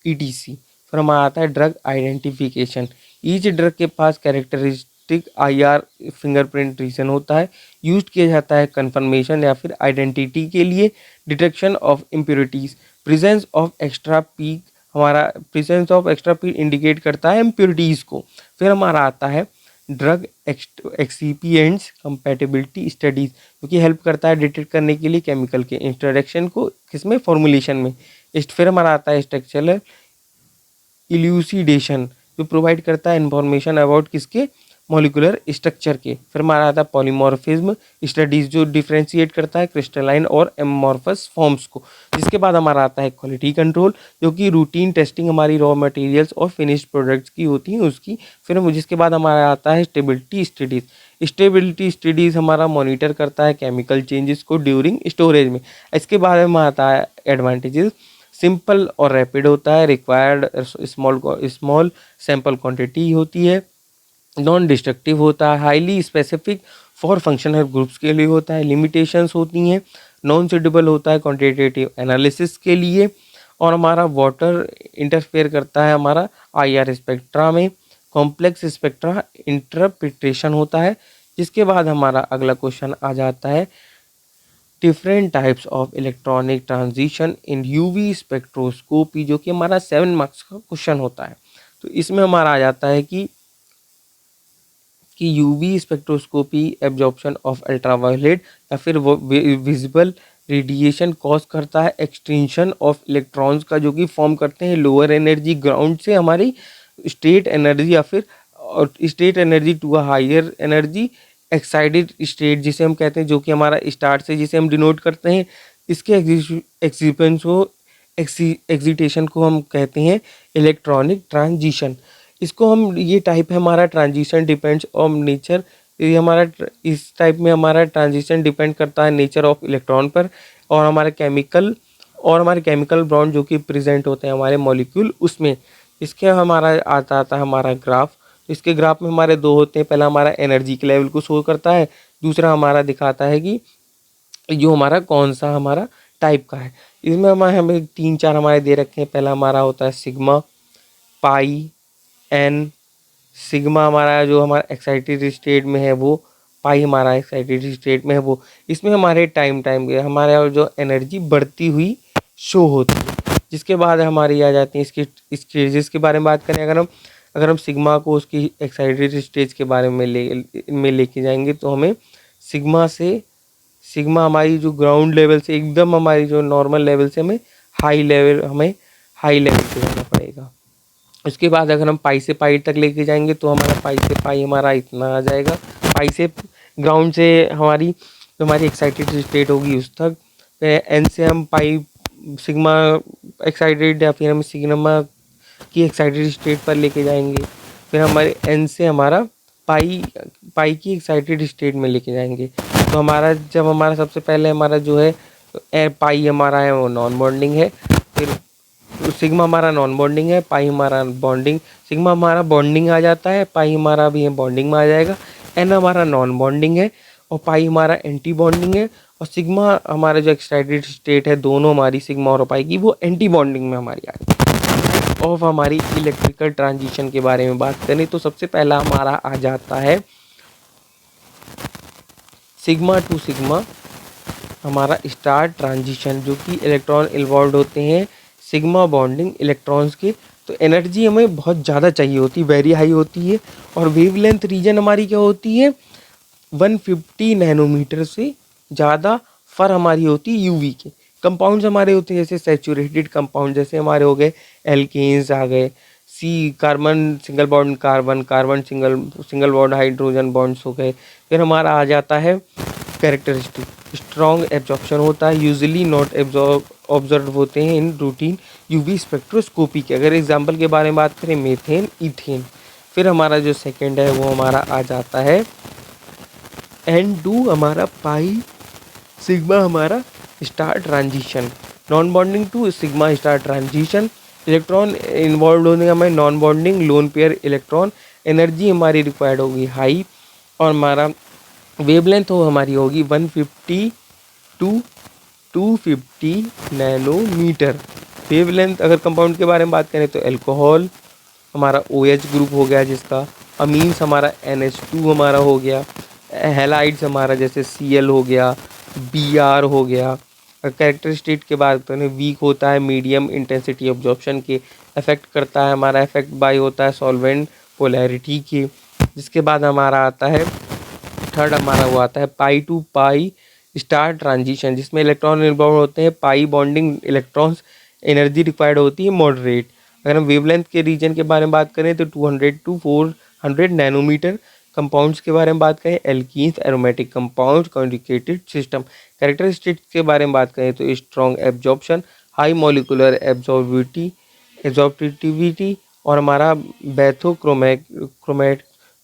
ETC। फिर हमारा आता है ड्रग आइडेंटिफिकेशन। ईच ड्रग के पास कैरेक्टरिस्टिक IR फिंगरप्रिंट रीजन होता है, यूज किया जाता है कंफर्मेशन या फिर आइडेंटिटी के लिए। Detection of impurities, presence of extra peak, हमारा presence of extra peak indicate करता है इम्प्योरिटीज़ को। फिर हमारा आता है ड्रग एक्सिपिएंट्स कंपैटिबिलिटी स्टडीज, जो कि हेल्प करता है डिटेक्ट करने के लिए केमिकल के इंट्रोडक्शन को किसमें, फॉर्मुलेशन में। फिर हमारा आता है स्ट्रक्चरल इल्यूसिडेशन, जो प्रोवाइड करता है इंफॉर्मेशन अबाउट किसके, मॉलिक्यूलर स्ट्रक्चर के। फिर हमारा आता है पॉलीमॉर्फिज्म स्टडीज, जो डिफ्रेंशिएट करता है क्रिस्टलाइन और एमॉर्फस फॉर्म्स को। जिसके बाद हमारा आता है क्वालिटी कंट्रोल, जो कि रूटीन टेस्टिंग हमारी रॉ मटेरियल्स और फिनिश्ड प्रोडक्ट्स की होती हैं उसकी। फिर जिसके बाद हमारा आता है स्टेबिलिटी स्टडीज। स्टेबिलिटी स्टडीज हमारा मॉनिटर करता है केमिकल चेंजेस को ड्यूरिंग स्टोरेज में। इसके बाद में आता है एडवांटेजेस, सिंपल और रैपिड होता है, रिक्वायर्ड स्मॉल सैंपल क्वांटिटी होती है, नॉन डिस्ट्रक्टिव होता है, highly specific for functional groups के लिए होता है, लिमिटेशंस होती हैं, नॉन सुटेबल होता है क्वांटिटेटिव एनालिसिस के लिए, और हमारा वाटर इंटरफेयर करता है हमारा IR स्पेक्ट्रा में, कॉम्प्लेक्स स्पेक्ट्रा इंटरप्रिटेशन होता है। जिसके बाद हमारा अगला क्वेश्चन आ जाता है different types of electronic transition in UV spectroscopy, जो कि हमारा 7 मार्क्स का क्वेश्चन होता है। तो इसमें हमारा आ जाता है कि UV spectroscopy absorption of ultraviolet या फिर विजिबल रेडिएशन कॉज करता है एक्सटेंशन ऑफ इलेक्ट्रॉन्स का, जो कि फॉर्म करते हैं लोअर एनर्जी ग्राउंड से हमारी स्टेट एनर्जी या फिर state energy to a higher energy excited state, जिसे हम कहते हैं, जो कि हमारा स्टार्ट से जिसे हम डिनोट करते हैं। इसके एक्सिटेशन को हम कहते हैं इलेक्ट्रॉनिक ट्रांजिशन। इसको हम ये टाइप है हमारा ट्रांजिशन डिपेंड्स ऑन नेचर। ये हमारा इस टाइप में हमारा ट्रांजिशन डिपेंड करता है नेचर ऑफ इलेक्ट्रॉन पर और हमारे केमिकल बॉन्ड जो कि प्रेजेंट होते हैं हमारे मॉलिक्यूल उसमें। इसके हमारा आता है हमारा ग्राफ। इसके ग्राफ में हमारे दो होते हैं, पहला हमारा एनर्जी के लेवल को शो करता है, दूसरा हमारा दिखाता है कि जो हमारा कौन सा हमारा टाइप का है। इसमें हमें 3-4 हमारे दे रखे हैं। पहला हमारा होता है सिग्मा, पाई, एन। सिग्मा हमारा जो हमारा एक्साइटेड स्टेट में है वो, पाई हमारा एक्साइटेड स्टेट में है वो। इसमें हमारे टाइम के हमारे जो एनर्जी बढ़ती हुई शो होती है। जिसके बाद हमारी आ जाती है इसकी स्टेजेस के बारे में बात करें। अगर हम सिग्मा को उसकी एक्साइटेड स्टेज के बारे में लेके जाएंगे तो हमें सिग्मा से सिग्मा हमारी जो ग्राउंड लेवल से एकदम हमारी जो नॉर्मल लेवल से हमें हाई लेवल पे जाना पड़ेगा। उसके बाद अगर हम पाई से पाई तक लेके जाएंगे तो हमारा पाई से पाई हमारा इतना आ जाएगा। पाई से ग्राउंड से हमारी एक्साइटेड स्टेट होगी उस तक। एन से हम पाई सिग्मा एक्साइटेड या फिर हम सिग्मा की एक्साइटेड स्टेट पर लेके जाएंगे। फिर हमारे एन से हमारा पाई की एक्साइटेड स्टेट में लेके जाएंगे। तो हमारा सबसे पहले हमारा जो है पाई हमारा है वो नॉन बॉन्डिंग है। फिर सिग्मा हमारा नॉन बॉन्डिंग है, पाई हमारा बॉन्डिंग, सिग्मा हमारा बॉन्डिंग आ जाता है, पाई हमारा भी बॉन्डिंग में आ जाएगा। एन हमारा नॉन बॉन्डिंग है और पाई हमारा एंटी बॉन्डिंग है। और सिग्मा हमारा जो एक्साइटेड स्टेट है दोनों हमारी सिग्मा और पाई की वो एंटी बॉन्डिंग में हमारी आ जाएगी। और हमारी इलेक्ट्रिकल ट्रांजिशन के बारे में बात करें तो सबसे पहला हमारा आ जाता है सिग्मा टू सिग्मा हमारा स्टार ट्रांजिशन, जो कि इलेक्ट्रॉन इन्वॉल्व होते हैं सिग्मा बॉन्डिंग इलेक्ट्रॉन्स के। तो एनर्जी हमें बहुत ज़्यादा चाहिए होती है, वेरी हाई होती है। और वेवलेंथ रीजन हमारी क्या होती है 150 नैनोमीटर से ज़्यादा फर हमारी होती है यूवी के। कंपाउंड्स हमारे होते हैं जैसे सैचुरेटेड कंपाउंड, जैसे हमारे हो गए एल्केन्स आ गए, C carbon single bond carbon, carbon single bond hydrogen bonds हो गए। फिर हमारा आ जाता है कैरेक्टरिस्टिक, स्ट्रॉन्ग एब्जॉर्प्शन होता है, यूजुअली नॉट ऑब्जर्व होते हैं इन रूटीन यूवी स्पेक्ट्रोस्कोपी के। अगर एग्जांपल के बारे में बात करें मीथेन, इथेन। फिर हमारा जो सेकंड है वो हमारा आ जाता है N2 हमारा पाई सिग्मा हमारा star transition, non bonding to sigma star transition. Electron involve होने का हमें non bonding lone pair electron. Energy हमारी रिक्वायर्ड होगी हाई और हमारा वेवलेंथ हो हमारी होगी 150 टू 250 नैनोमीटर वेवलेंथ। अगर कंपाउंड के बारे में बात करें तो अल्कोहल हमारा OH ग्रुप हो गया जिसका, अमीन्स हमारा NH2 हमारा हो गया, हैलाइड्स हमारा जैसे Cl हो गया, Br हो गया। कैरेक्टरिस्टिक के बात करें वीक होता है, मीडियम इंटेंसिटी ऑब्जॉर्प्शन के, अफेक्ट करता है हमारा इफेक्ट बाय होता है सॉल्वेंट पोलैरिटी के। जिसके बाद हमारा आता है थर्ड हमारा वो आता है पाई टू पाई स्टार ट्रांजिशन, जिसमें इलेक्ट्रॉन इन्वॉल्व होते हैं, pi bonding electrons, energy required होती है मॉडरेट। अगर हम वेवलेंथ के रीजन के बारे में बात करें तो 200 टू 400 नैनोमीटर। कंपाउंड्स के बारे में बात करें alkenes, aromatic compounds, conjugated system. Characteristics के बारे में बात करें तो स्ट्रॉन्ग एब्जॉर्प्शन, हाई मॉलिकुलर एब्जॉर्बिविटी और हमारा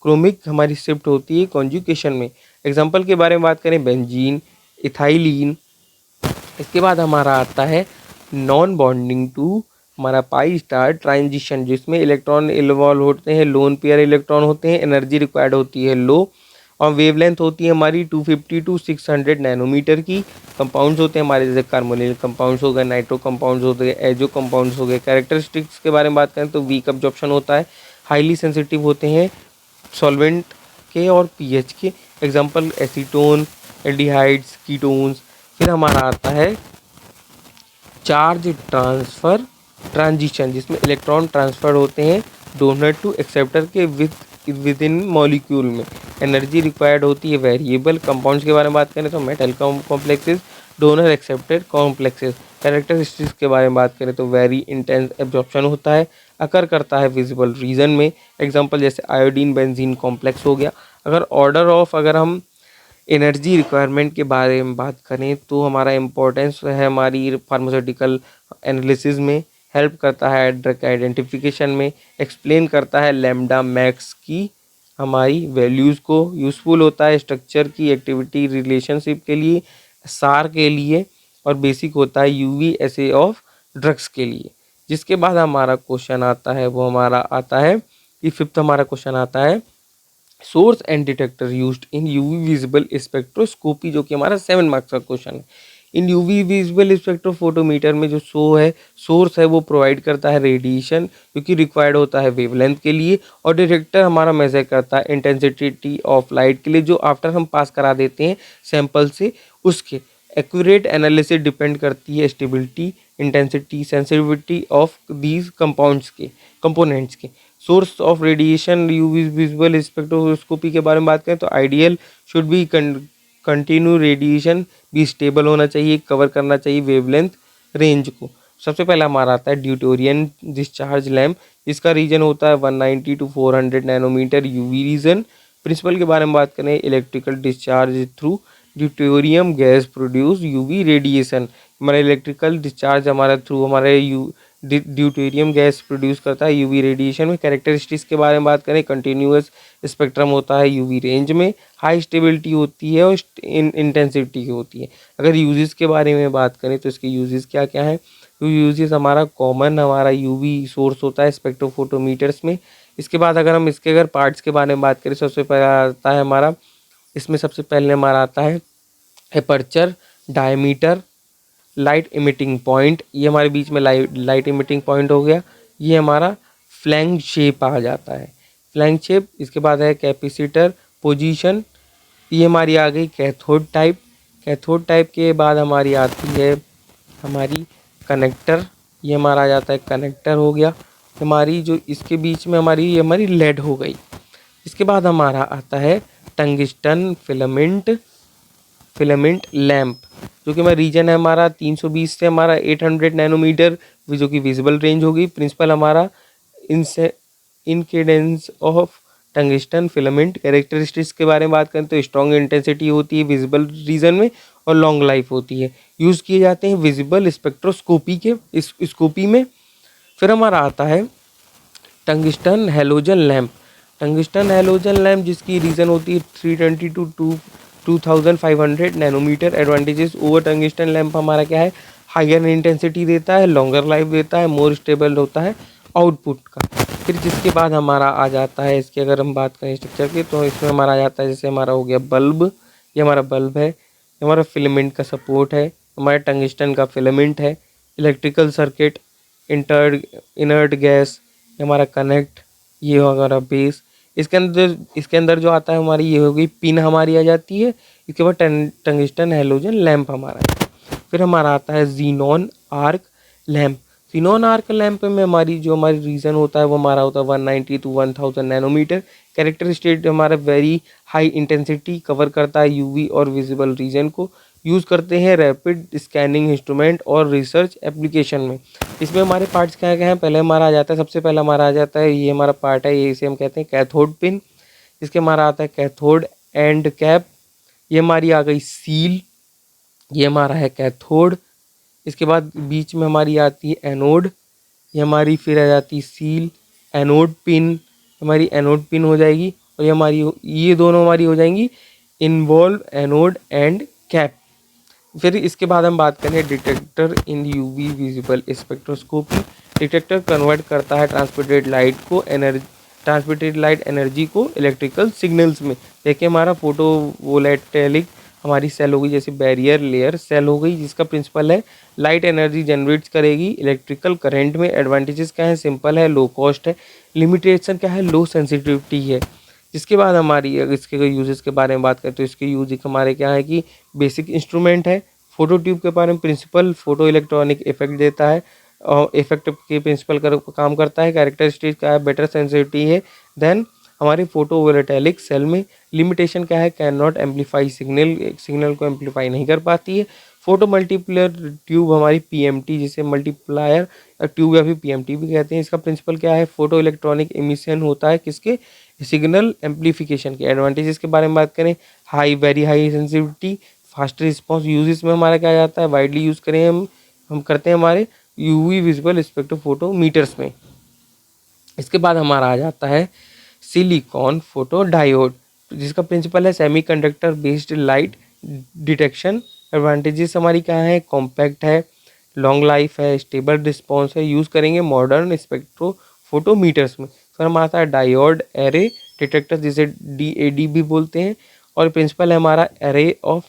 क्रोमिक हमारी शिफ्ट होती है कॉन्जुगेशन में। एग्जाम्पल के बारे में बात करें बेंजीन, इथाइलिन। इसके बाद हमारा आता है नॉन बॉन्डिंग टू हमारा पाई स्टार ट्रांजिशन, जिसमें इलेक्ट्रॉन इन्वॉल्व होते हैं, लोन पेयर इलेक्ट्रॉन होते हैं, एनर्जी रिक्वायर्ड होती है लो और वेवलेंथ होती है हमारी 250 टू 600 नैनोमीटर की। कंपाउंड्स होते हैं हमारे जैसे कार्बोनिल कंपाउंड्स हो गए, नाइट्रो कंपाउंड्स हो गए, एजो कंपाउंड्स हो गए। कैरेक्टरिस्टिक्स के बारे में बात करें तो वीक अब्जॉर्प्शन होता है, हाईली सेंसिटिव होते हैं सॉल्वेंट के और पीएच के। Example acetone, aldehydes, ketones. फिर हमारा आता है चार्ज ट्रांसफ़र ट्रांजिशन, जिसमें इलेक्ट्रॉन ट्रांसफ़र होते हैं डोनर टू एक्सेप्टर के विद इन मॉलिक्यूल में। एनर्जी रिक्वायर्ड होती है वेरिएबल। कंपाउंड्स के बारे में बात करें तो metal complexes, donor accepted complexes. Characteristics के बारे में बात करें तो वेरी इंटेंस एब्जॉर्प्शन होता है, अकर करता है विजिबल रीजन में। एग्जांपल जैसे आयोडीन बेंजीन कॉम्प्लेक्स हो गया। अगर हम एनर्जी रिक्वायरमेंट के बारे में बात करें तो हमारा इम्पोर्टेंस है हमारी फार्मास्यूटिकल एनालिसिस में, हेल्प करता है ड्रग आइडेंटिफिकेशन में, एक्सप्लेन करता है लैम्डा मैक्स की हमारी वैल्यूज़ को, यूज़फुल होता है स्ट्रक्चर की एक्टिविटी रिलेशनशिप के लिए, सार के लिए, और बेसिक होता है यूवी एसे ऑफ ड्रग्स के लिए। जिसके बाद हमारा क्वेश्चन आता है वो हमारा आता है कि फिफ्थ हमारा क्वेश्चन आता है source and detector used in UV visible spectroscopy, जो कि हमारा 7 मार्क्स का क्वेश्चन है। इन यूवी विजिबल स्पेक्ट्रोफोटोमीटर में जो सोर्स है वो प्रोवाइड करता है रेडिएशन, क्योंकि रिक्वायर्ड होता है वेवलेंथ के लिए, और डिटेक्टर हमारा मेजर करता है इंटेंसिटी ऑफ लाइट के लिए, जो आफ्टर हम पास करा देते हैं सैंपल से उसके। एक्यूरेट एनालिसिस डिपेंड करती है stability, intensity, sensitivity of these components के। Source of radiation UV visual spectroscopy के बारे में बात करें तो ideal should be continue radiation भी स्टेबल होना चाहिए, कवर करना चाहिए वेवलेंथ रेंज को। सबसे पहला हमारा आता है ड्यूटेरियम डिस्चार्ज लैम्प, इसका रीजन होता है 190 to 400 nanometer UV region. Principle के बारे में बात करें, electrical discharge through deuterium gas produce UV radiation. हमारा इलेक्ट्रिकल डिस्चार्ज हमारा थ्रू हमारे ड्यूटेरियम गैस प्रोड्यूस करता है यूवी रेडिएशन में। कैरेक्टरिस्टिक्स के बारे में बात करें, कंटिन्यूअस स्पेक्ट्रम होता है यूवी रेंज में, हाई स्टेबिलिटी होती है और इंटेंसिटी की होती है। अगर यूजेस के बारे में बात करें तो इसके यूजेस क्या क्या हैं, तो यूजेस हमारा कॉमन हमारा यूवी सोर्स होता है स्पेक्ट्रोफोटोमीटर्स में। इसके बाद अगर हम इसके पार्ट्स के बारे में बात करें, सबसे पहले आता है हमारा, इसमें सबसे पहले हमारा आता है aperture, diameter, light emitting point, ये हमारे बीच में लाइट इमिटिंग पॉइंट हो गया। ये हमारा फ्लैंक शेप आ जाता है, फ्लैंक शेप। इसके बाद है कैपेसिटर, पोजीशन, ये हमारी आ गई कैथोड टाइप। कैथोड टाइप के बाद हमारी आती है हमारी कनेक्टर, ये हमारा आ जाता है कनेक्टर हो गया हमारी, जो इसके बीच में हमारी ये हमारी लेड हो गई। इसके बाद हमारा आता है टंगस्टन फिलामेंट लैम्प, जो कि हमारा रीजन है हमारा 320 से हमारा 800 नैनोमीटर, जो कि विजिबल रेंज होगी। प्रिंसिपल हमारा incidence of tungsten filament. Characteristics के बारे में बात करें तो स्ट्रॉन्ग इंटेंसिटी होती है विजिबल रीजन में और लॉन्ग लाइफ होती है। यूज़ किए जाते हैं विजिबल स्पेक्ट्रोस्कोपी के स्कोपी में। फिर हमारा आता है tungsten halogen lamp. Tungsten halogen lamp जिसकी रीजन होती है 320 to 2500 nanometer. Advantages over tungsten lamp हमारा क्या है, हायर इंटेंसिटी देता है, लॉन्गर लाइफ देता है, मोर स्टेबल होता है आउटपुट का। फिर जिसके बाद हमारा आ जाता है, इसकी अगर हम बात करें स्ट्रक्चर की, तो इसमें हमारा आ जाता है, जैसे हमारा हो गया बल्ब, ये हमारा बल्ब है, ये हमारा फिलामेंट का सपोर्ट है, हमारा टंगस्टन का फिलामेंट है, इलेक्ट्रिकल सर्किट, इनर्ट गैस, ये हमारा कनेक्ट, ये हमारा बेस। इसके अंदर जो आता है हमारी ये हो गई पिन हमारी आ जाती है। इसके बाद टंगस्टन हैलोजन लैम्प हमारा है। फिर हमारा आता है xenon arc lamp. Xenon arc lamp में हमारी जो हमारी रीजन होता है वो हमारा होता है 190 टू 1000 नैनोमीटर। कैरेक्टरिस्टिक हमारा वेरी हाई इंटेंसिटी, कवर करता है यूवी और विजिबल रीजन को। यूज़ करते हैं रैपिड स्कैनिंग इंस्ट्रूमेंट और रिसर्च एप्लीकेशन में। इसमें हमारे पार्ट्स क्या क्या हैं, पहले हमारा आ जाता है, सबसे पहला हमारा आ जाता है, ये हमारा पार्ट है, ये इसे हम कहते हैं कैथोड पिन। इसके हमारा आता है कैथोड एंड कैप, ये हमारी आ गई सील, ये हमारा है कैथोड। इसके बाद बीच में हमारी आती है एनोड, ये हमारी फिर आ जाती है सील, एनोड पिन, हमारी एनोड पिन हो जाएगी। और ये हमारी ये दोनों हमारी हो जाएंगी इन्वॉल्व एनोड एंड कैप। फिर इसके बाद हम बात करें डिटेक्टर इन UV visible spectroscopy. Detector convert करता है ट्रांसमिटेड लाइट एनर्जी को इलेक्ट्रिकल सिग्नल्स में। देखिए हमारा फोटो वोलेटिक हमारी सेल हो गई, जैसे बैरियर लेयर सेल हो गई, जिसका प्रिंसिपल है लाइट एनर्जी जनरेट करेगी इलेक्ट्रिकल करंट में। एडवांटेजेस क्या है, सिंपल है, लो कॉस्ट है। लिमिटेशन क्या है, लो सेंसिटिविटी है। जिसके बाद हमारी इसके यूजेस के बारे में बात करें तो इसके यूज हमारे क्या है कि बेसिक इंस्ट्रूमेंट है। फोटो ट्यूब के बारे में प्रिंसिपल फोटो इलेक्ट्रॉनिक इफेक्ट देता है और इफेक्ट के प्रिंसिपल काम करता है। कैरेक्टरिस्टिक का है बेटर सेंसिटिविटी है देन हमारे फोटो वोलेटिक सेल में। लिमिटेशन क्या है, कैन नॉट एम्पलीफाई सिग्नल को एम्पलीफाई नहीं कर पाती है। फोटो मल्टीप्लेयर ट्यूब हमारी पीएमटी, जिसे मल्टीप्लायर ट्यूब या फिर पीएमटी भी कहते हैं। इसका प्रिंसिपल क्या है, फोटो इलेक्ट्रॉनिक एमिशन होता है किसके, सिग्नल एम्पलीफिकेशन के। एडवांटेजेस के बारे में बात करें, very high sensitivity, fast response. Uses में हमारा क्या जाता है, वाइडली यूज़ करें हम करते हैं हमारे यूवी विजिबल स्पेक्ट्रोफोटोमीटर्स में। इसके बाद हमारा आ जाता है सिलिकॉन फोटो डायोड, जिसका प्रिंसिपल है semiconductor based light detection. Advantages हमारी क्या है, कॉम्पैक्ट है, लॉन्ग लाइफ है, स्टेबल रिस्पॉन्स है। यूज़ करेंगे मॉडर्न स्पेक्ट्रोफोटोमीटर्स में। फिर हमारा आता है डायोड एरे डिटेक्टर, जिसे DAD भी बोलते हैं। और प्रिंसिपल है हमारा array of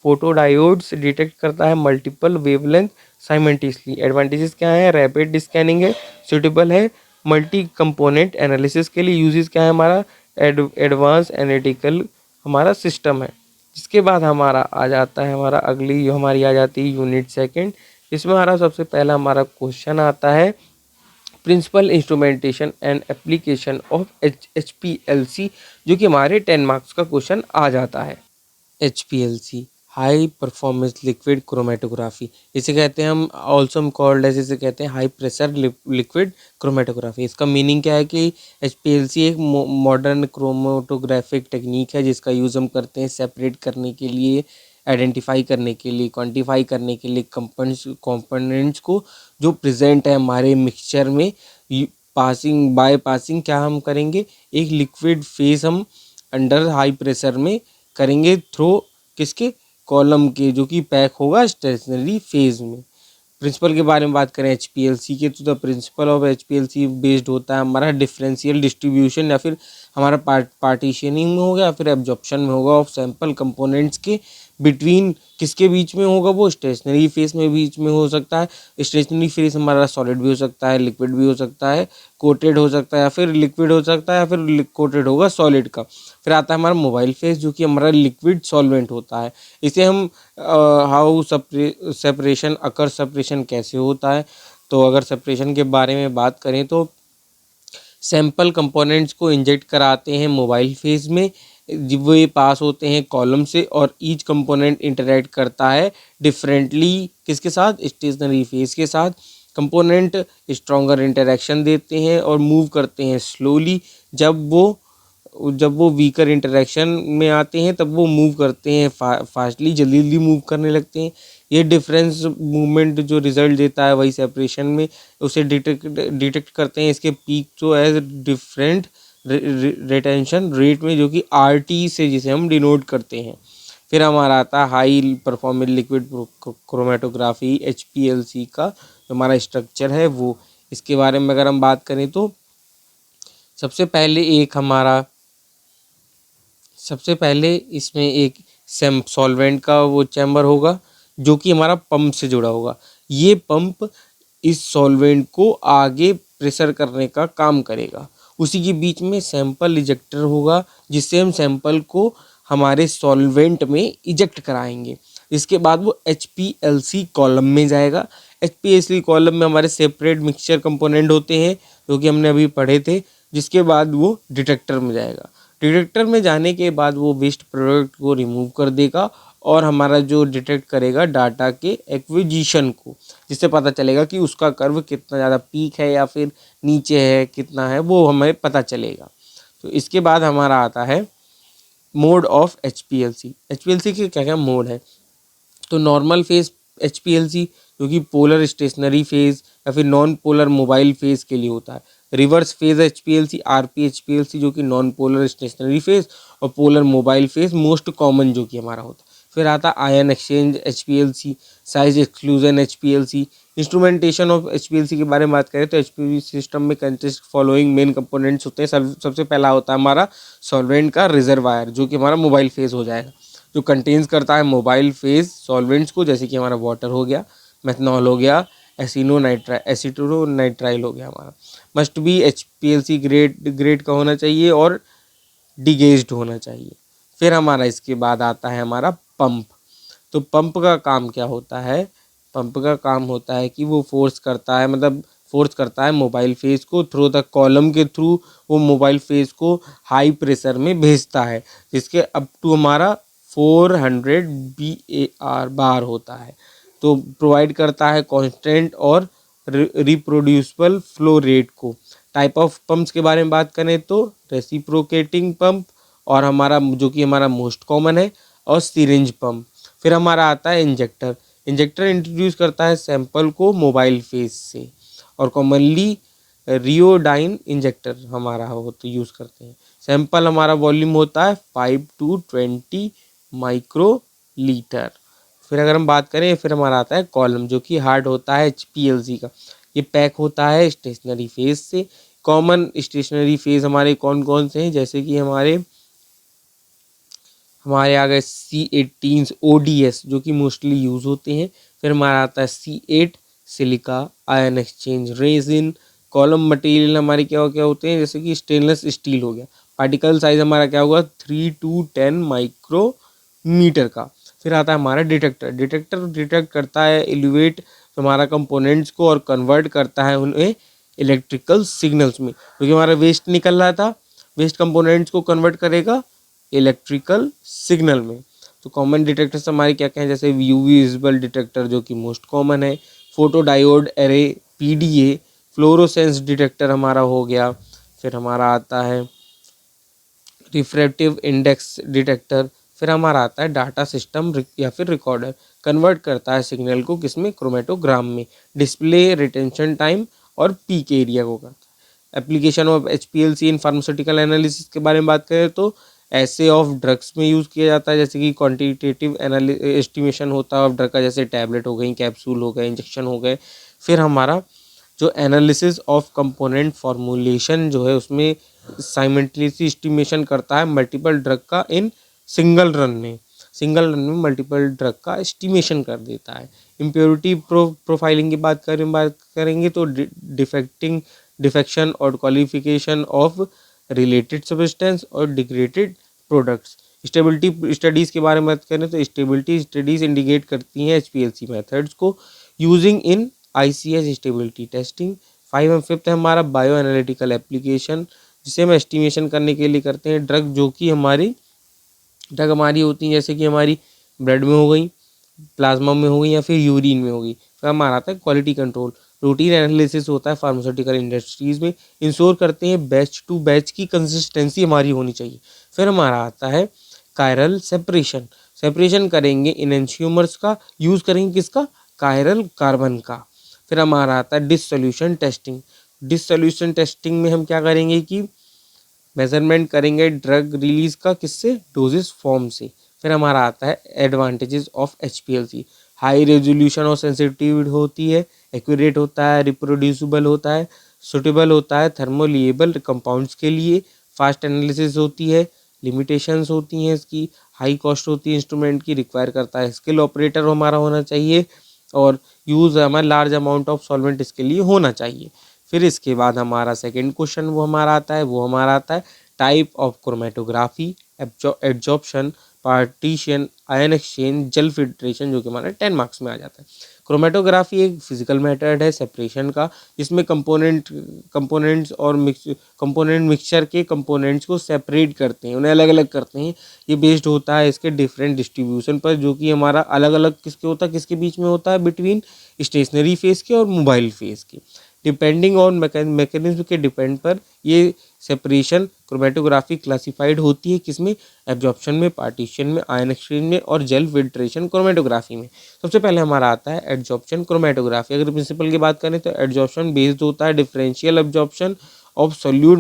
photo diodes detect करता है मल्टीपल वेवलेंथ साइमल्टेनियसली। एडवांटेजेस क्या है, रैपिड स्कैनिंग है, सुटेबल है मल्टी कंपोनेंट एनालिसिस के लिए। यूजेस क्या है हमारा, एडवांस एनालिटिकल हमारा सिस्टम है। जिसके बाद हमारा आ जाता है हमारा अगली जो हमारी आ जाती है यूनिट सेकंड। इसमें हमारा सबसे पहला हमारा क्वेश्चन आता है principle instrumentation and application of HPLC, जो कि हमारे 10 मार्क्स का क्वेश्चन आ जाता है। HPLC high performance liquid chromatography, इसे कहते हैं हम ऑल्सो हम कॉल्ड एज, इसे कहते हैं हाई प्रेशर लिक्विड क्रोमेटोग्राफी। इसका मीनिंग क्या है कि HPLC एक मॉडर्न क्रोमेटोग्राफिक टेक्निक है जिसका यूज़ हम करते हैं सेपरेट करने के लिए, आइडेंटिफाई करने के लिए, क्वांटिफाई करने के लिए कंपोनेंट्स को जो प्रेजेंट है हमारे मिक्सचर में। पासिंग बाय पासिंग क्या हम करेंगे, एक लिक्विड फेज हम अंडर हाई प्रेशर में करेंगे थ्रो किसके, कॉलम के, जो कि पैक होगा स्टेशनरी फेज में। प्रिंसिपल के बारे में बात करें HPLC के, तो the principle of HPLC based होता है हमारा डिफरेंशियल डिस्ट्रीब्यूशन, या फिर हमारा पार्टीशनिंग में होगा या फिर एब्जॉर्प्शन में होगा ऑफ सैंपल कंपोनेंट्स के बिटवीन, किसके बीच में होगा, वो स्टेशनरी फेज में बीच में हो सकता है। स्टेशनरी फेज हमारा सॉलिड भी हो सकता है, लिक्विड भी हो सकता है, कोटेड हो सकता है, या फिर लिक्विड हो सकता है, या फिर कोटेड होगा सॉलिड का। फिर आता है हमारा मोबाइल फेज जो कि हमारा लिक्विड सॉल्वेंट होता है। इसे हम हाउ सेपरेशन अकर, सेपरेशन कैसे होता है, तो अगर सेपरेशन के बारे में बात करें तो सैंपल कंपोनेंट्स को इंजेक्ट कराते हैं मोबाइल फेज में, जब वो ये पास होते हैं कॉलम से, और ईच कंपोनेंट इंटरेक्ट करता है डिफरेंटली किसके साथ, स्टेशनरी फेज के साथ। कंपोनेंट स्ट्रॉन्गर इंटरेक्शन देते हैं और मूव करते हैं स्लोली, जब वो वीकर इंटरेक्शन में आते हैं तब वो मूव करते हैं फास्टली, जल्दी जल्दी मूव करने लगते हैं। ये डिफरेंस मूवमेंट जो रिजल्ट देता है वही सेपरेशन में, उसे डिटेक्ट करते हैं इसके पीक जो एज डिफरेंट रिटेंशन रेट में, जो कि RT से जिसे हम डिनोट करते हैं। फिर हमारा आता है high performance liquid chromatography HPLC का जो हमारा स्ट्रक्चर है वो। इसके बारे में अगर हम बात करें तो सबसे पहले इसमें एक सॉल्वेंट का वो चैम्बर होगा जो कि हमारा पंप से जुड़ा होगा। ये पंप इस सॉल्वेंट को आगे प्रेशर करने का काम करेगा। उसी के बीच में सैंपल इजेक्टर होगा जिससे हम सैंपल को हमारे सॉल्वेंट में इजेक्ट कराएंगे। इसके बाद वो HPLC कॉलम में जाएगा। HPLC कॉलम में हमारे सेपरेट मिक्सचर कंपोनेंट होते हैं जो कि हमने अभी पढ़े थे, जिसके बाद वो डिटेक्टर में जाएगा। डिटेक्टर में जाने के बाद वो वेस्ट प्रोडक्ट को रिमूव कर देगा और हमारा जो डिटेक्ट करेगा डाटा के एक्विजिशन को, जिससे पता चलेगा कि उसका कर्व कितना ज़्यादा पीक है या फिर नीचे है, कितना है, वो हमें पता चलेगा। तो इसके बाद हमारा आता है मोड ऑफ HPLC। HPLC के क्या क्या मोड है, तो नॉर्मल फेज HPLC जो कि पोलर स्टेशनरी फेज या फिर नॉन पोलर मोबाइल फेज के लिए होता है। Reverse phase HPLC RP HPLC जो कि नॉन पोलर स्टेशनरी फेज, और polar mobile phase most common जो कि हमारा होता है। फिर आता है ion exchange HPLC, size exclusion HPLC। Instrumentation of HPLC के बारे में बात करें तो HPLC सिस्टम में कंसिस्ट फॉलोइंग मेन कंपोनेंट्स होते हैं। सबसे पहला होता है हमारा सॉल्वेंट का रिजर्वायर जो कि हमारा मोबाइल फेज हो जाएगा, जो कंटेन्स करता है मोबाइल फेज सॉल्वेंट्स को, जैसे कि हमारा वाटर हो गया, मेथनॉल हो गया, एसीटोनाइट्राइल हो गया हमारा। मस्ट बी HPLC ग्रेड का होना चाहिए और डिगेज्ड होना चाहिए। फिर हमारा इसके बाद आता है हमारा पंप। तो पंप का काम क्या होता है, पंप का काम होता है कि वो फोर्स करता है मोबाइल फेज को थ्रू द कॉलम के थ्रू, वो मोबाइल फेज को हाई प्रेशर में भेजता है, जिसके अप टू हमारा 400 BAR बार होता है। तो प्रोवाइड करता है कांस्टेंट और रिप्रोड्यूसिबल फ्लो रेट को। टाइप ऑफ पंप्स के बारे में बात करें तो रेसिप्रोकेटिंग पंप, और हमारा जो कि हमारा मोस्ट कॉमन है, और सिरिंज पंप। फिर हमारा आता है इंजेक्टर। इंजेक्टर इंट्रोड्यूस करता है सैंपल को मोबाइल फेज से, और कॉमनली रियोडाइन इंजेक्टर हमारा हो तो यूज़ करते हैं। सैंपल हमारा वॉल्यूम होता है 5 to 20 माइक्रोलीटर। फिर अगर हम बात करें, फिर हमारा आता है कॉलम जो कि हार्ड होता है HPLC का। ये पैक होता है स्टेशनरी फेज से। कॉमन स्टेशनरी फेज हमारे कौन कौन से हैं, जैसे कि हमारे आ गए C18 ODS जो कि मोस्टली यूज़ होते हैं। फिर हमारा आता है C8 silica, ion exchange resin. Column material हमारे क्या क्या होते हैं, जैसे कि स्टेनलेस स्टील हो गया। पार्टिकल साइज हमारा क्या होगा 3 to 10 माइक्रोमीटर का। फिर आता है हमारा डिटेक्टर। डिटेक्टर डिटेक्ट करता है एलिवेट हमारा कंपोनेंट्स को और कन्वर्ट करता है उन्हें इलेक्ट्रिकल सिग्नल्स में, क्योंकि हमारा वेस्ट निकल रहा था, वेस्ट कंपोनेंट्स को कन्वर्ट करेगा इलेक्ट्रिकल सिग्नल में। तो कॉमन डिटेक्टर्स हमारे क्या क्या हैं, जैसे यूवी विजिबल डिटेक्टर जो कि मोस्ट कॉमन है, photo diode array PDA, fluorescence detector हमारा हो गया, फिर हमारा आता है रिफ्रैक्टिव इंडेक्स डिटेक्टर, फिर हमारा आता है डाटा सिस्टम या फिर रिकॉर्डर, कन्वर्ट करता है सिग्नल को किसमें, क्रोमेटोग्राम में, डिस्प्ले रिटेंशन टाइम और पीक एरिया को करता है। Application of HPLC in pharmaceutical analysis के बारे में बात करें तो ऐसे ऑफ ड्रग्स में यूज़ किया जाता है, जैसे कि क्वांटिटेटिव एस्टिमेशन होता है ऑफ ड्रग का, जैसे टैबलेट हो गई, कैप्सूल हो गए, इंजेक्शन हो गए। फिर हमारा जो एनालिसिस ऑफ कंपोनेंट फॉर्मुलेशन जो है उसमें साइमल्टेनियसली एस्टिमेशन करता है मल्टीपल ड्रग का इन सिंगल रन में मल्टीपल ड्रग का एस्टिमेशन कर देता है। इम्प्योरिटी प्रोफाइलिंग की बात करेंगे तो डिफेक्शन और क्वालिफिकेशन ऑफ रिलेटेड सब्सटेंस और डिग्रेडेड प्रोडक्ट्स। स्टेबिलिटी स्टडीज़ के बारे में बात करें तो स्टेबिलिटी स्टडीज़ इंडिकेट करती हैं एचपीएलसी मेथड्स को using in ICS stability testing. 5 and 5 है हमारा बायो एनालिटिकल एप्लीकेशन, जिसे हम एस्टिमेशन करने के लिए करते हैं ड्रग जो कि ड्रग हमारी होती हैं, जैसे कि हमारी ब्लड में हो गई, प्लाज्मा में हो गई या फिर यूरिन में होगी। फिर हमारा आता है क्वालिटी कंट्रोल, रूटीन एनालिसिस होता है फार्मास्यूटिकल इंडस्ट्रीज़ में, इंश्योर करते हैं बैच टू बैच की कंसिस्टेंसी हमारी होनी चाहिए। फिर हमारा आता है कायरल सेपरेशन करेंगे इनएंशियोमर्स का, यूज़ करेंगे किसका, कायरल कार्बन का। फिर हमारा आता है डिसोल्यूशन टेस्टिंग में हम क्या करेंगे कि मेजरमेंट करेंगे ड्रग रिलीज का, किससे, डोजेस फॉर्म से। फिर हमारा आता है advantages of HPLC, high resolution और सेंसिटिविटी होती है, एक्यूरेट होता है, रिप्रोड्यूसिबल होता है, सुटेबल होता है थर्मोलिएबल कंपाउंड्स के लिए, फास्ट एनालिसिस होती है, लिमिटेशंस होती हैं इसकी, हाई कॉस्ट होती है इंस्ट्रूमेंट की, रिक्वायर करता है स्किल ऑपरेटर हमारा होना चाहिए, और यूज़ हमारा लार्ज अमाउंट ऑफ सॉल्वेंट इसके लिए होना चाहिए। फिर इसके बाद हमारा सेकंड क्वेश्चन वो हमारा आता है type of chromatography, absorption, partition, ion exchange, gel filtration, जो कि हमारा 10 मार्क्स में आ जाता है। क्रोमेटोग्राफी एक फिजिकल मेथड है सेपरेशन का, जिसमें कंपोनेंट्स और कंपोनेंट मिक्सचर के कंपोनेंट्स को सेपरेट करते हैं, उन्हें अलग अलग करते हैं। ये बेस्ड होता है इसके डिफरेंट डिस्ट्रीब्यूशन पर, जो कि हमारा अलग अलग किसके बीच में होता है, बिटवीन स्टेशनरी फेज के और मोबाइल फेज के। डिपेंडिंग ऑन मैकेनिज्म के डिपेंड पर ये सेपरेशन क्रोमेटोग्राफी क्लासिफाइड होती है, किसमें, एब्जॉर्प्शन में, पार्टीशन में, आयन एक्सचेंज में और जेल फिल्ट्रेशन क्रोमेटोग्राफी में। सबसे पहले हमारा आता है एब्जॉर्प्शन क्रोमेटोग्राफी। अगर प्रिंसिपल की बात करें तो एब्जॉर्प्शन बेस्ड होता है डिफरेंशियल एब्जॉर्प्शन ऑफ सोल्यूट,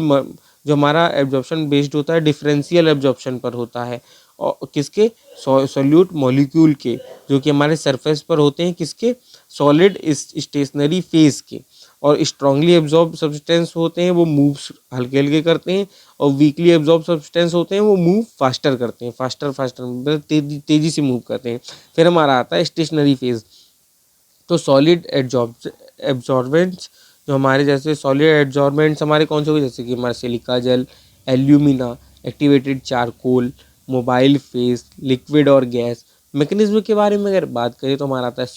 जो हमारा एब्जॉर्प्शन बेस्ड होता है डिफरेंशियल एब्जॉर्प्शन पर होता है, और किसके, सोल्यूट मॉलिक्यूल के, जो कि हमारे सरफेस पर होते हैं, किसके, सॉलिड स्टेशनरी फेज के। और स्ट्रांगली एब्जॉर्ब सब्सटेंस होते हैं वो मूव हल्के हल्के करते हैं, और वीकली एब्जॉर्ब सब्सटेंस होते हैं वो मूव फास्टर करते हैं, फास्टर मतलब तेजी से मूव करते हैं। फिर हमारा आता है स्टेशनरी फेज। तो सॉलिड एब्जॉर्बेंट्स, जो हमारे जैसे सॉलिड एब्जॉर्बेंट्स हमारे कौन से हो गए, जैसे कि हमारा silica gel, alumina, activated charcoal, mobile phase, liquid और गैस। मैकेनिज्म के बारे में अगर बात करें तो हमारा आता है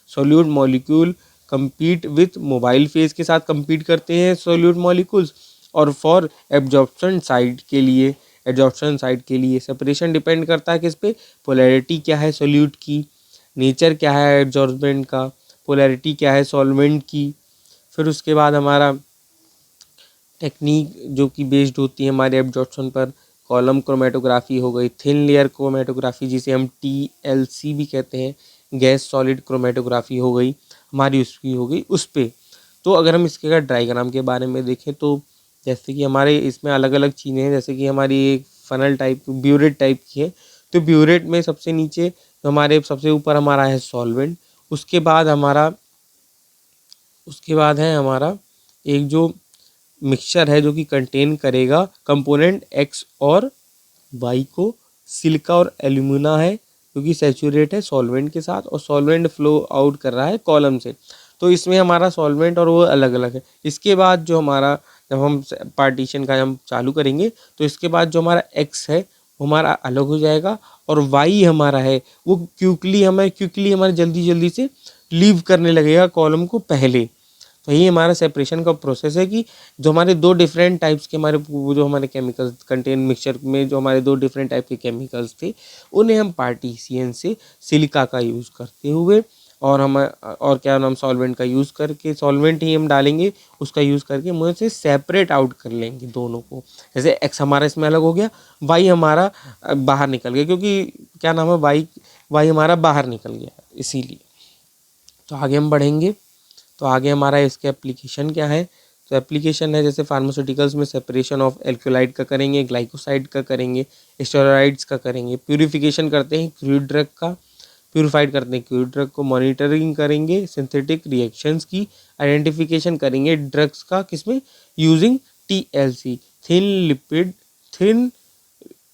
solute molecule compete with mobile phase के साथ compete करते हैं सोल्यूट मॉलिक्यूल्स, और फॉर एब्जॉर्प्शन साइड के लिए सेपरेशन डिपेंड करता है किस पे, पोलैरिटी क्या है सोल्यूट की, नेचर क्या है एब्जॉर्बेंट का, पोलैरिटी क्या है सॉल्वेंट की। फिर उसके बाद हमारा टेक्निक जो कि बेस्ड होती है हमारे एब्जॉर्प्शन पर, कॉलम क्रोमेटोग्राफी हो गई, थिन लेयर क्रोमेटोग्राफी जिसे हम TLC भी कहते हैं, गैस सॉलिड क्रोमेटोग्राफी हो गई हमारी, उसकी हो गई उस पर। तो अगर हम इसके अगर डायग्राम के बारे में देखें तो जैसे कि हमारे इसमें अलग अलग चीज़ें हैं, जैसे कि हमारी एक फनल टाइप ब्यूरेट टाइप की है। तो ब्यूरेट में सबसे नीचे हमारे सबसे ऊपर हमारा है सॉल्वेंट, उसके बाद है हमारा एक जो मिक्सचर है जो कि कंटेन करेगा कंपोनेंट एक्स और वाई को, सिलिका और एल्यूमिना है क्योंकि सैचुरेट है सॉल्वेंट के साथ, और सॉल्वेंट फ्लो आउट कर रहा है कॉलम से। तो इसमें हमारा सॉल्वेंट और वो अलग अलग है। इसके बाद जो हमारा, जब हम पार्टीशन का हम चालू करेंगे तो इसके बाद जो हमारा एक्स है वो हमारा अलग हो जाएगा, और वाई हमारा है वो क्विकली हमारे जल्दी से लीव करने लगेगा कॉलम को पहले। तो यही हमारा सेपरेशन का प्रोसेस है कि जो हमारे दो डिफरेंट टाइप्स के जो हमारे केमिकल्स कंटेन मिक्सचर में जो हमारे दो डिफरेंट टाइप के केमिकल्स थे, उन्हें हम पार्टीशियन से सिलिका का यूज़ करते हुए और क्या नाम सॉल्वेंट का यूज़ करके, सॉल्वेंट ही हम डालेंगे, उसका यूज़ करके हम उसे सेपरेट आउट कर लेंगे दोनों को। जैसे एक्स हमारा इसमें अलग हो गया, वाई हमारा बाहर निकल गया, क्योंकि क्या नाम है वाई हमारा बाहर निकल गया इसीलिए। तो आगे हम बढ़ेंगे, तो आगे हमारा इसके एप्लीकेशन क्या है। तो एप्लीकेशन है जैसे फार्मास्यूटिकल्स में सेपरेशन ऑफ एल्कोलाइड का करेंगे, ग्लाइकोसाइड का करेंगे, स्टेरॉइड्स का करेंगे, प्यूरिफिकेशन करते हैं क्रूड ड्रग का, प्यूरिफाइड करते हैं क्रूड ड्रग को, मॉनिटरिंग करेंगे सिंथेटिक रिएक्शंस की, आइडेंटिफिकेशन करेंगे ड्रग्स का किसमें, using TLC thin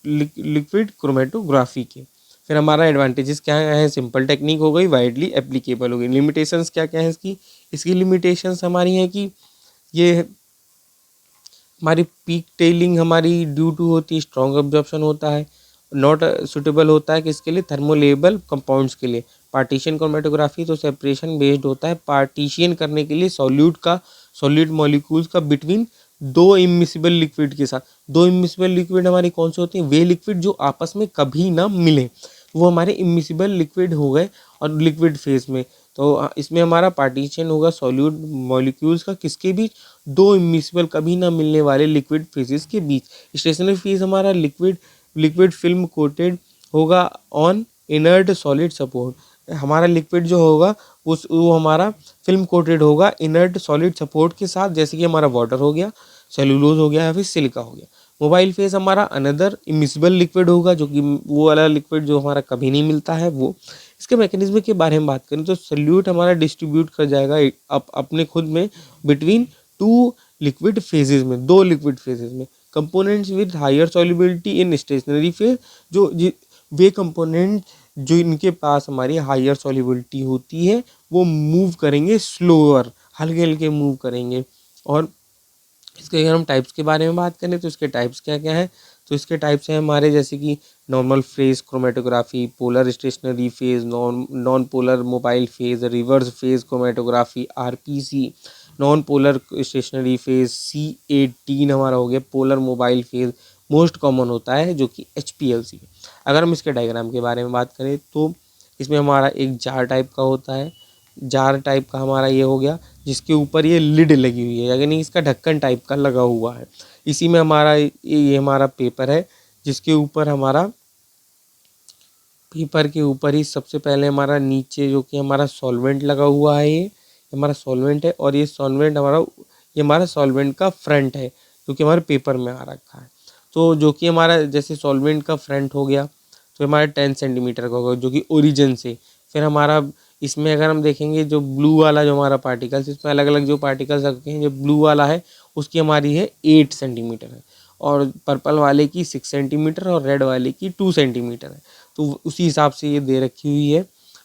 liquid chromatography के। फिर हमारा एडवांटेजेस क्या है, सिंपल टेक्निक हो गई, वाइडली एप्लीकेबल हो गई। लिमिटेशंस क्या क्या है इसकी लिमिटेशंस हमारी हैं कि ये हमारी पीक टेलिंग हमारी ड्यू टू होती है, स्ट्रॉन्ग ऑब्जॉर्प्शन होता है, नॉट सुटेबल होता है किसके लिए, थर्मोलेबल कंपाउंड्स के लिए। पार्टीशन क्रोमेटोग्राफी तो सेपरेशन बेस्ड होता है, पार्टीशन करने के लिए सॉल्यूट मॉलिक्यूल्स का बिटवीन दो इमिसिबल लिक्विड के साथ। दो इमिसिबल लिक्विड हमारी कौन से होते हैं, वे लिक्विड जो आपस में कभी ना मिले, वो हमारे इमिसिबल लिक्विड हो गए और लिक्विड फेज में। तो इसमें हमारा पार्टीशन होगा सॉल्यूट मॉलिक्यूल्स का किसके बीच, दो इमिसिबल कभी ना मिलने वाले लिक्विड फेजेस के बीच। स्टेशनरी फेज हमारा लिक्विड फिल्म कोटेड होगा ऑन इनर्ट सॉलिड सपोर्ट। हमारा लिक्विड जो होगा वो हमारा फिल्म कोटेड होगा इनर्ट सॉलिड सपोर्ट के साथ, जैसे कि हमारा वाटर हो गया, सेलुलोज हो गया या फिर सिलिका हो गया। मोबाइल फेज हमारा अनदर इमिसिबल लिक्विड होगा, जो कि वो वाला लिक्विड जो हमारा कभी नहीं मिलता है वो। इसके मैकेनिज्म के बारे में बात करें तो सॉल्यूट हमारा डिस्ट्रीब्यूट कर जाएगा अपने खुद में बिटवीन टू लिक्विड फेजेस में, दो लिक्विड फेजेस में। Components with higher solubility in stationary phase, वे कंपोनेंट जो इनके पास हमारी हायर सॉल्युबिलिटी होती है वो मूव करेंगे स्लोअर, हल्के हल्के मूव करेंगे। और इसके अगर हम टाइप्स के बारे में बात करें तो इसके टाइप्स क्या क्या है, तो इसके टाइप्स हैं हमारे जैसे कि normal phase chromatography, polar stationary phase, non polar mobile phase, reverse phase chromatography RPC, non polar stationary phase C18 हमारा हो गया, polar mobile phase most common होता है जो कि HPLC। अगर हम इसके डायग्राम के बारे में बात करें तो इसमें हमारा एक जार टाइप का होता है, जार टाइप का हमारा ये हो गया जिसके ऊपर ये लिड लगी हुई है, यानी इसका ढक्कन टाइप का लगा हुआ है। इसी में हमारा ये हमारा पेपर है, जिसके ऊपर हमारा पेपर के ऊपर ही सबसे पहले हमारा नीचे जो कि हमारा सॉल्वेंट लगा हुआ है, ये हमारा सॉल्वेंट है। और ये हमारा सॉल्वेंट का फ्रंट है जो कि हमारे पेपर में आ रखा है। तो जो कि हमारा जैसे सॉल्वेंट का फ्रंट हो गया तो हमारा 10 सेंटीमीटर का होगा जो कि ओरिजिन से। फिर हमारा इसमें अगर हम देखेंगे जो ब्लू वाला जो हमारा पार्टिकल्स, इसमें अलग अलग जो पार्टिकल्स रखे हैं, जो ब्लू वाला है उसकी हमारी है 8 सेंटीमीटर है, और पर्पल वाले की 6 सेंटीमीटर और रेड वाले की 2 सेंटीमीटर है। तो उसी हिसाब से ये दे रखी हुई है।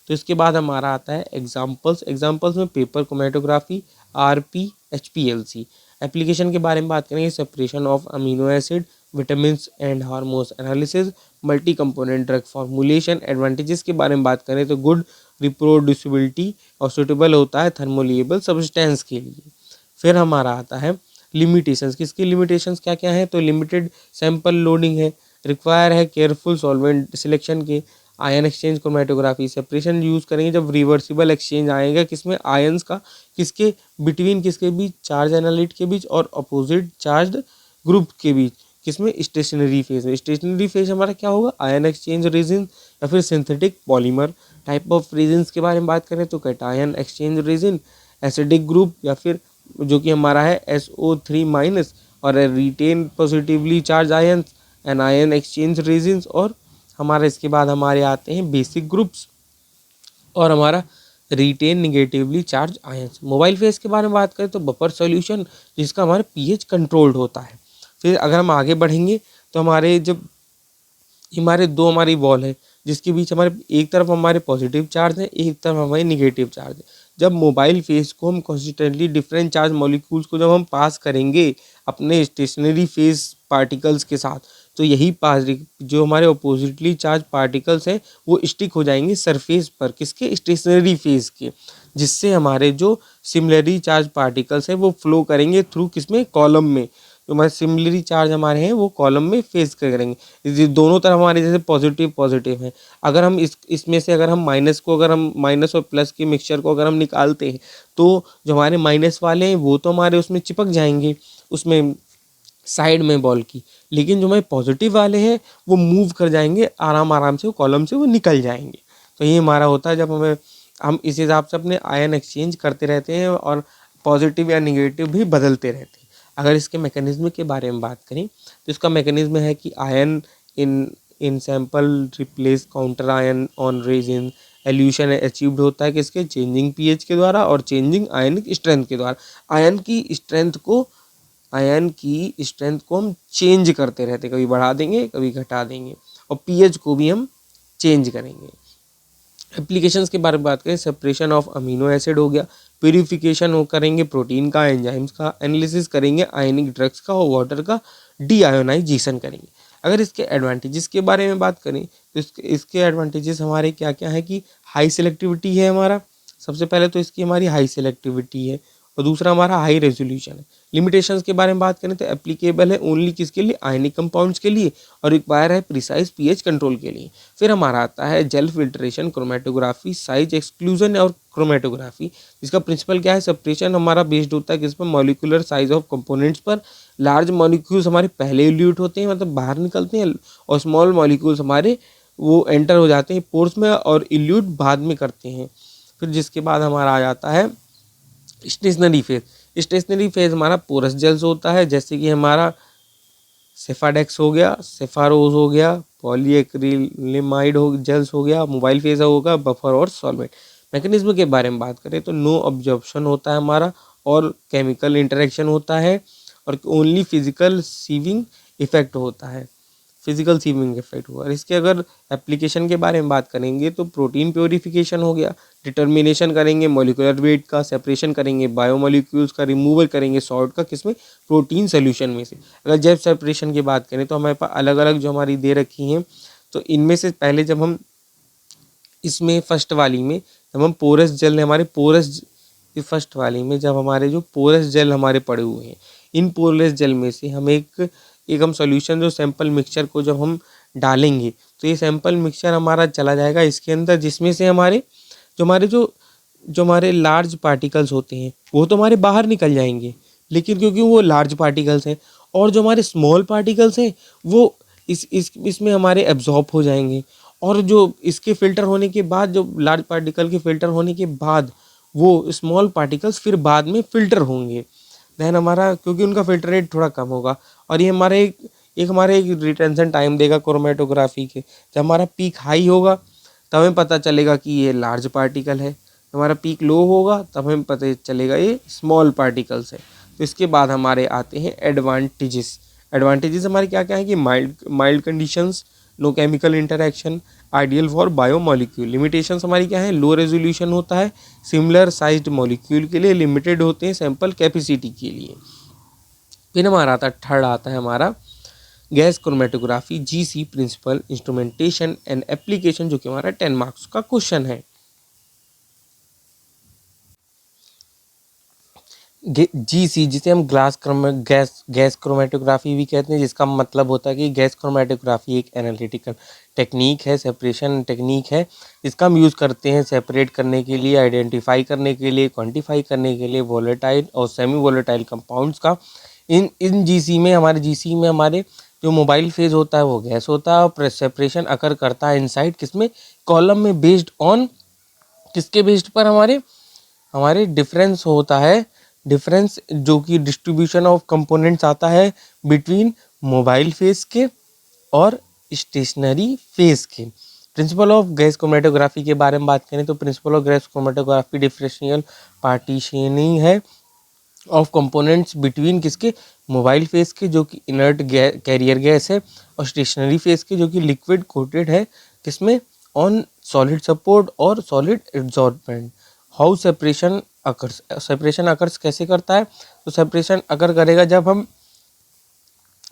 तो इसके बाद हमारा आता है एग्जाम्पल्स में paper chromatography, RP, HPLC। Application के बारे में बात करेंगे, separation of amino acid, vitamin and hormones analysis, multi component drug formulation. Advantages के बारे में बात करें तो गुड रिप्रोड्यूसिबिलिटी और सुटेबल होता है थर्मोलिएबल सब्सटेंस के लिए। फिर हमारा आता है लिमिटेशंस। किसकी लिमिटेशंस क्या क्या है, तो लिमिटेड सैंपल लोडिंग है, रिक्वायर है केयरफुल सॉल्वेंट सिलेक्शन के, ion exchange chromatography, separation use करेंगे जब रिवर्सिबल एक्सचेंज आएगा किसमें, आयंस का, किसके बिटवीन, किसके बीच, चार्ज एनालिट के बीच और अपोजिट चार्ज ग्रुप के बीच, किसमें, स्टेशनरी फेज में। स्टेशनरी फेज हमारा क्या होगा, आयन एक्सचेंज रेजिन या फिर synthetic polymer. Type of resins के बारे में बात करें तो cation exchange resin, acidic group या फिर जो कि हमारा है SO3- और retain positively charge ions and ion exchange resins. और हमारा इसके बाद हमारे आते हैं बेसिक ग्रुप्स और हमारा retain negatively charge ions. Mobile phase के बारे में बात करें तो बफर सॉल्यूशन जिसका हमारा pH कंट्रोल्ड होता है। फिर अगर हम आगे बढ़ेंगे तो हमारे दो हमारी वॉल है जिसके बीच हमारे एक तरफ हमारे पॉजिटिव चार्ज है, एक तरफ हमारे निगेटिव चार्ज है। जब मोबाइल फेज को हम कॉन्स्टेंटली डिफरेंट चार्ज मॉलिक्यूल्स को जब हम पास करेंगे अपने स्टेशनरी फेज पार्टिकल्स के साथ, तो यही जो हमारे अपोजिटली चार्ज पार्टिकल्स हैं वो स्टिक हो जाएंगे सरफेस पर, किसके, स्टेशनरी फेज के, जिससे हमारे जो सिमिलरली चार्ज पार्टिकल्स हैं वो फ्लो करेंगे थ्रू किसमें, कॉलम में। जो हमारे सिमिलरली चार्ज हमारे हैं वो कॉलम में फेज करेंगे। ये दोनों तरफ हमारे जैसे पॉजिटिव पॉजिटिव हैं। अगर हम इसमें से अगर हम माइनस और प्लस के मिक्सचर को अगर हम निकालते हैं तो जो हमारे माइनस वाले हैं वो तो हमारे उसमें चिपक जाएंगे, उसमें साइड में बॉल की, लेकिन जो हमारे पॉजिटिव वाले हैं वो मूव कर जाएंगे आराम आराम से, वो कॉलम से वो निकल जाएंगे। तो ये हमारा होता है जब हम इस हिसाब से अपने आयन एक्सचेंज करते रहते हैं और पॉजिटिव या निगेटिव भी बदलते रहते हैं। अगर इसके मैकेनिज्म के बारे में बात करें तो इसका मैकेनिज्म है कि ion in sample replace counter ion on resin elution achieved होता है किसके, चेंजिंग पीएच के द्वारा और चेंजिंग आयनिक स्ट्रेंथ के द्वारा। आयन की स्ट्रेंथ को हम चेंज करते रहते, कभी बढ़ा देंगे कभी घटा देंगे, और पीएच को भी हम चेंज करेंगे। एप्लीकेशंस के बारे में बात करें, सेपरेशन ऑफ अमीनो एसिड हो गया, प्यूरिफिकेशन हो करेंगे प्रोटीन का, एंजाइम्स का, एनालिसिस करेंगे आयनिक ड्रग्स का और वाटर का डीआयोनाइजेशन करेंगे। अगर इसके एडवांटेजेस के बारे में बात करें तो इसके एडवांटेजेस हमारे क्या क्या है कि हाई सिलेक्टिविटी है हमारा, सबसे पहले तो इसकी हमारी हाई सिलेक्टिविटी है, और दूसरा हमारा हाई रेजोल्यूशन है। लिमिटेशंस के बारे में बात करें तो एप्लीकेबल है ओनली किसके लिए, आयनिक कंपाउंड्स के लिए, और रिक्वायर है प्रिसाइज पीएच कंट्रोल के लिए। फिर हमारा आता है gel filtration, chromatography, size exclusion और क्रोमेटोग्राफी। इसका प्रिंसिपल क्या है, सेपरेशन हमारा बेस्ड होता है किस पर, मॉलिक्यूलर साइज ऑफ कंपोनेंट्स पर। लार्ज मॉलिक्यूल्स हमारे पहले इल्यूट होते हैं, मतलब बाहर निकलते हैं, और स्मॉल मॉलिक्यूल्स हमारे वो एंटर हो जाते हैं पोर्स में और इल्यूट बाद में करते हैं। फिर जिसके बाद हमारा आ जाता है स्टेशनरी फेज। स्टेशनरी फेज हमारा पोरस जेल्स होता है, जैसे कि हमारा सेफाडेक्स हो गया, सेफारोज हो गया, पॉलीएक्रिलेमाइड जेल्स हो गया, मोबाइल फेज होगा, बफर और सॉल्वेंट। मैकेनिज्म के बारे में बात करें तो नो ऑब्जॉर्प्शन होता है हमारा, और केमिकल इंटरेक्शन होता है, और ओनली फिजिकल सीविंग इफेक्ट होता है, फिजिकल सीविंग इफेक्ट हुआ। और इसके अगर एप्लीकेशन के बारे में बात करेंगे तो प्रोटीन प्योरिफिकेशन हो गया, डिटर्मिनेशन करेंगे मॉलिक्यूलर वेट का, सेपरेशन करेंगे बायोमोलिक्यूल्स का, रिमूवल करेंगे सॉल्ट का, किसमें, प्रोटीन सोल्यूशन में से। अगर जैव सेपरेशन की बात करें तो हमारे पास अलग अलग जो हमारी दे रखी हैं, तो इनमें से पहले जब हम इसमें फर्स्ट वाली में जब हम पोरस जेल हमारे पोरस फर्स्ट वाली में जब हमारे जो पोरस जेल हमारे पड़े हुए हैं, इन पोरस जेल में से हम एक हम सॉल्यूशन जो सैंपल मिक्सचर को जब हम डालेंगे तो ये सैंपल मिक्सचर हमारा चला जाएगा इसके अंदर, जिसमें से जो हमारे लार्ज पार्टिकल्स होते हैं वो तो हमारे बाहर निकल जाएंगे, लेकिन क्योंकि वो लार्ज पार्टिकल्स हैं, और जो हमारे स्मॉल पार्टिकल्स हैं वो इसमें हमारे एब्जॉर्ब हो जाएंगे, और जो इसके फिल्टर होने के बाद, जो लार्ज पार्टिकल के फिल्टर होने के बाद वो स्मॉल पार्टिकल्स फिर बाद में फिल्टर होंगे। देन हमारा क्योंकि उनका फिल्टर रेट थोड़ा कम होगा, और ये हमारे एक रिटेंशन टाइम देगा क्रोमेटोग्राफी के। जब हमारा पीक हाई होगा तब हमें पता चलेगा कि ये लार्ज पार्टिकल है, हमारा पीक लो होगा तब हमें पता चलेगा ये स्मॉल पार्टिकल्स है। तो इसके बाद हमारे आते हैं एडवांटेजेस। हमारे क्या क्या है कि mild conditions, no chemical interaction, ideal for biomolecule. Limitations हमारी क्या है, लो रेजोल्यूशन होता है, सिमिलर साइज्ड मॉलिक्यूल के लिए, लिमिटेड होते हैं सैंपल कैपेसिटी के लिए। फिर हमारा आता है थर्ड आता है हमारा gas chromatography, GC principle, instrumentation and application, जो कि हमारा 10 मार्क्स का क्वेश्चन है। जीसी जिसे हम गैस क्रोमेटोग्राफी भी कहते हैं, जिसका मतलब होता है कि गैस क्रोमेटोग्राफी एक एनालिटिकल टेक्निक है, सेपरेशन टेक्निक है, जिसका हम यूज़ करते हैं सेपरेट करने के लिए, आइडेंटिफाई करने के लिए, क्वांटिफाई करने के लिए वोलेटाइल और सेमी वोलेटाइल कंपाउंड्स का। इन जीसी में हमारे जो मोबाइल फेज होता है वो गैस होता है, और सेपरेशन अकर करता है इनसाइड किसमें, कॉलम में, बेस्ड ऑन किसके बेस्ड पर, हमारे डिफरेंस होता है, डिफरेंस जो कि डिस्ट्रीब्यूशन ऑफ कंपोनेंट्स आता है बिटवीन मोबाइल फेज के और स्टेशनरी फेज के। प्रिंसिपल ऑफ गैस क्रोमेटोग्राफी के बारे में बात करें तो principle of gas chromatography differential partitioning है ऑफ कंपोनेंट्स बिटवीन किसके, मोबाइल फेज के जो कि इनर्ट कैरियर गैस है, और स्टेशनरी फेज के जो कि लिक्विड कोटेड है किसमें, ऑन सॉलिड सपोर्ट और सॉलिड एब्जॉर्बमेंट। हाउ सेपरेशन अकर्स कैसे करता है, तो सेपरेशन अकर करेगा जब हम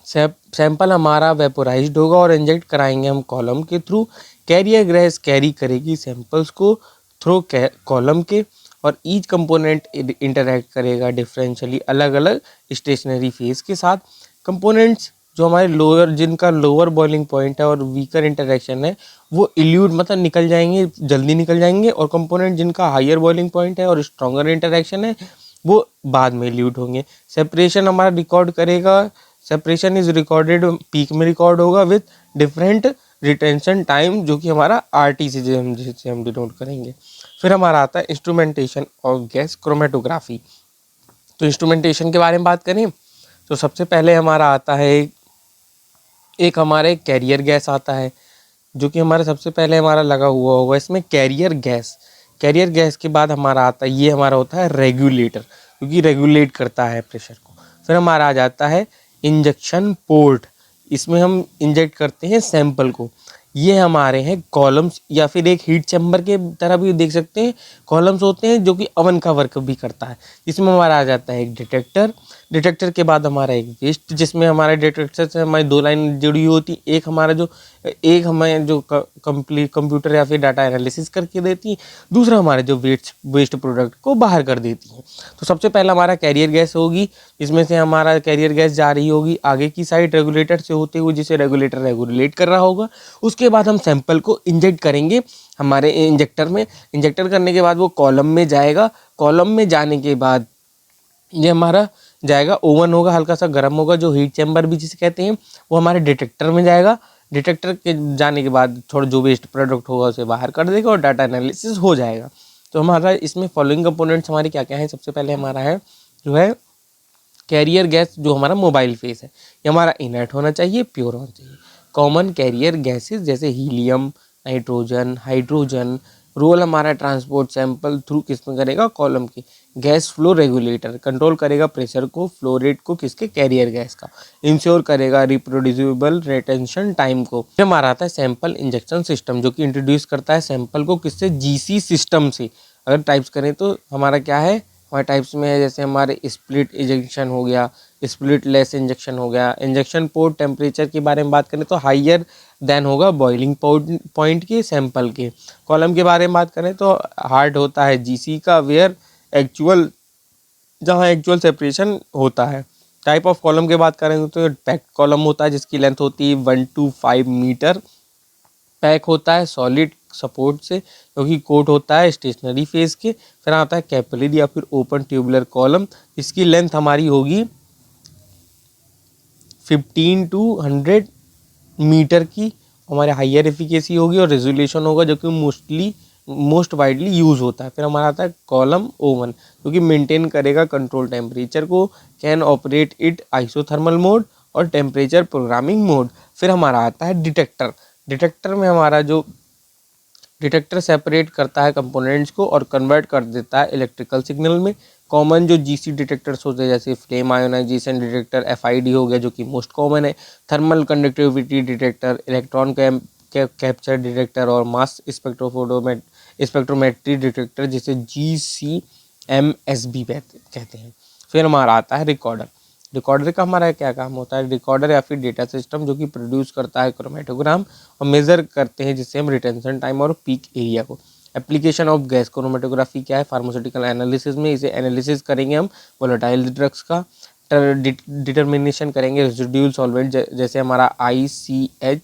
सैंपल हमारा वेपोराइज्ड होगा और इंजेक्ट कराएंगे हम कॉलम के थ्रू। कैरियर गैस कैरी करेगी सैंपल्स को थ्रू कॉलम के, और ईच कंपोनेंट इंटरैक्ट करेगा डिफरेंशियली अलग अलग स्टेशनरी फेज के साथ। कंपोनेंट्स जो हमारे लोअर, जिनका लोअर बॉइलिंग पॉइंट है और वीकर इंटरेक्शन है, वो इल्यूट मतलब निकल जाएंगे, जल्दी निकल जाएंगे, और कंपोनेंट जिनका हायर बॉइलिंग पॉइंट है और स्ट्रॉन्गर इंटरेक्शन है वो बाद में इल्यूट होंगे। सेपरेशन हमारा रिकॉर्ड करेगा, सेपरेशन इज रिकॉर्डेड, पीक में रिकॉर्ड होगा विथ डिफरेंट रिटेंशन टाइम, जो कि हमारा RT से जिसे हम डिनोट करेंगे। फिर हमारा आता है इंस्ट्रूमेंटेशन ऑफ गैस क्रोमेटोग्राफी। तो इंस्ट्रूमेंटेशन के बारे में बात करें तो सबसे पहले हमारा आता है एक हमारे कैरियर गैस आता है, जो कि हमारा सबसे पहले हमारा लगा हुआ होगा इसमें कैरियर गैस। कैरियर गैस के बाद हमारा आता है, ये हमारा होता है रेगुलेटर, क्योंकि रेगुलेट करता है प्रेशर को। फिर हमारा आ जाता है इंजेक्शन पोर्ट, इसमें हम इंजेक्ट करते हैं सैंपल को। ये हमारे हैं कॉलम्स, या फिर एक हीट चैम्बर के तरह भी देख सकते हैं। कॉलम्स होते हैं जो कि ओवन का वर्क भी करता है। इसमें हमारा आ जाता है एक डिटेक्टर। डिटेक्टर के बाद हमारा एक वेस्ट, जिसमें हमारे डिटेक्टर से हमारी दो लाइन जुड़ी होती, एक हमारा जो एक हमें जो कंप्लीट कंप्यूटर या फिर डाटा एनालिसिस करके देती है, दूसरा हमारे जो वेस्ट प्रोडक्ट को बाहर कर देती है। तो सबसे पहला हमारा कैरियर गैस होगी, इसमें से हमारा कैरियर गैस जा रही होगी आगे की साइड रेगुलेटर से होते हुए, जिसे रेगुलेटर रेगुलेट कर रहा होगा। उसके बाद हम सैंपल को इंजेक्ट करेंगे हमारे इंजेक्टर में। इंजेक्टर करने के बाद वो कॉलम में जाएगा। कॉलम में जाने के बाद ये हमारा जाएगा, ओवन होगा, हल्का सा गर्म होगा, जो हीट चैम्बर भी जिसे कहते हैं, वो हमारे डिटेक्टर में जाएगा। डिटेक्टर के जाने के बाद थोड़ा जो वेस्ट प्रोडक्ट होगा उसे बाहर कर देगा और डाटा एनालिसिस हो जाएगा। तो हमारा इसमें फॉलोइंग कंपोनेंट्स हमारे क्या क्या हैं। सबसे पहले हमारा है जो है कैरियर गैस, जो हमारा मोबाइल फेस है, ये हमारा इनर्ट होना चाहिए, प्योर होना चाहिए। कॉमन कैरियर गैसेस जैसे हीलियम, नाइट्रोजन, हाइड्रोजन। रोल हमारा ट्रांसपोर्ट सैंपल थ्रू किस में करेगा, कॉलम की। गैस फ्लो रेगुलेटर कंट्रोल करेगा प्रेशर को, फ्लो रेट को, किसके, कैरियर गैस का। इंश्योर करेगा रिप्रोड्यूसिबल रिटेंशन टाइम को। फिर हमारा आता है सैंपल इंजेक्शन सिस्टम, जो कि इंट्रोड्यूस करता है सैंपल को किससे, GC सिस्टम से। अगर टाइप्स करें तो हमारा क्या है, हमारे टाइप्स में है जैसे हमारे स्प्लिट इंजेक्शन हो गया, स्प्लिट लेस इंजेक्शन हो गया। इंजेक्शन पोर्ट टेम्परेचर के बारे में बात करें तो हाइयर देन होगा बॉइलिंग पॉइंट के सैंपल के। कॉलम के बारे में बात करें तो हार्ड होता है GC का, वेयर एक्चुअल, जहाँ एक्चुअल सेपरेशन होता है। टाइप ऑफ कॉलम की बात करें तो पैक्ड कॉलम होता है, जिसकी लेंथ होती है 1 to 5 मीटर। पैक होता है सॉलिड सपोर्ट से, क्योंकि कोट होता है स्टेशनरी फेज के। फिर आता है कैपिलरी या फिर ओपन ट्यूबुलर कॉलम, इसकी लेंथ हमारी होगी 15 to 100 मीटर की। हमारे हाइयर एफिकेसी होगी और रेजोल्यूशन होगा, जो कि मोस्ट वाइडली यूज होता है। फिर हमारा आता है कॉलम ओवन, जो कि मेंटेन करेगा कंट्रोल टेम्परेचर को, can operate it isothermal mode और टेम्परेचर प्रोग्रामिंग मोड। फिर हमारा आता है डिटेक्टर। डिटेक्टर में हमारा जो डिटेक्टर सेपरेट करता है कंपोनेंट्स को और कन्वर्ट कर देता है इलेक्ट्रिकल सिग्नल में। कॉमन जो GC डिटेक्टर्स होते हैं जैसे फ्लेम आयोनाइजेशन डिटेक्टर, FID हो गया जो कि मोस्ट कॉमन है, thermal conductivity detector, electron capture detector और मास स्पेक्ट्रोमेट्री डिटेक्टर जिसे GCMS भी कहते हैं। फिर हमारा आता है रिकॉर्डर। रिकॉर्डर का हमारा क्या काम होता है, रिकॉर्डर या फिर डेटा सिस्टम जो कि प्रोड्यूस करता है क्रोमेटोग्राम और मेजर करते हैं जिससे हम रिटेंशन टाइम और पीक एरिया को। एप्लीकेशन ऑफ गैस क्रोमेटोग्राफी क्या है, फार्मास्यूटिकल एनालिसिस में इसे एनालिसिस करेंगे हम वोलेटाइल ड्रग्स का। डिटर्मिनेशन करेंगे रेसिड्यूल सॉल्वेंट जैसे हमारा ICH-Q3C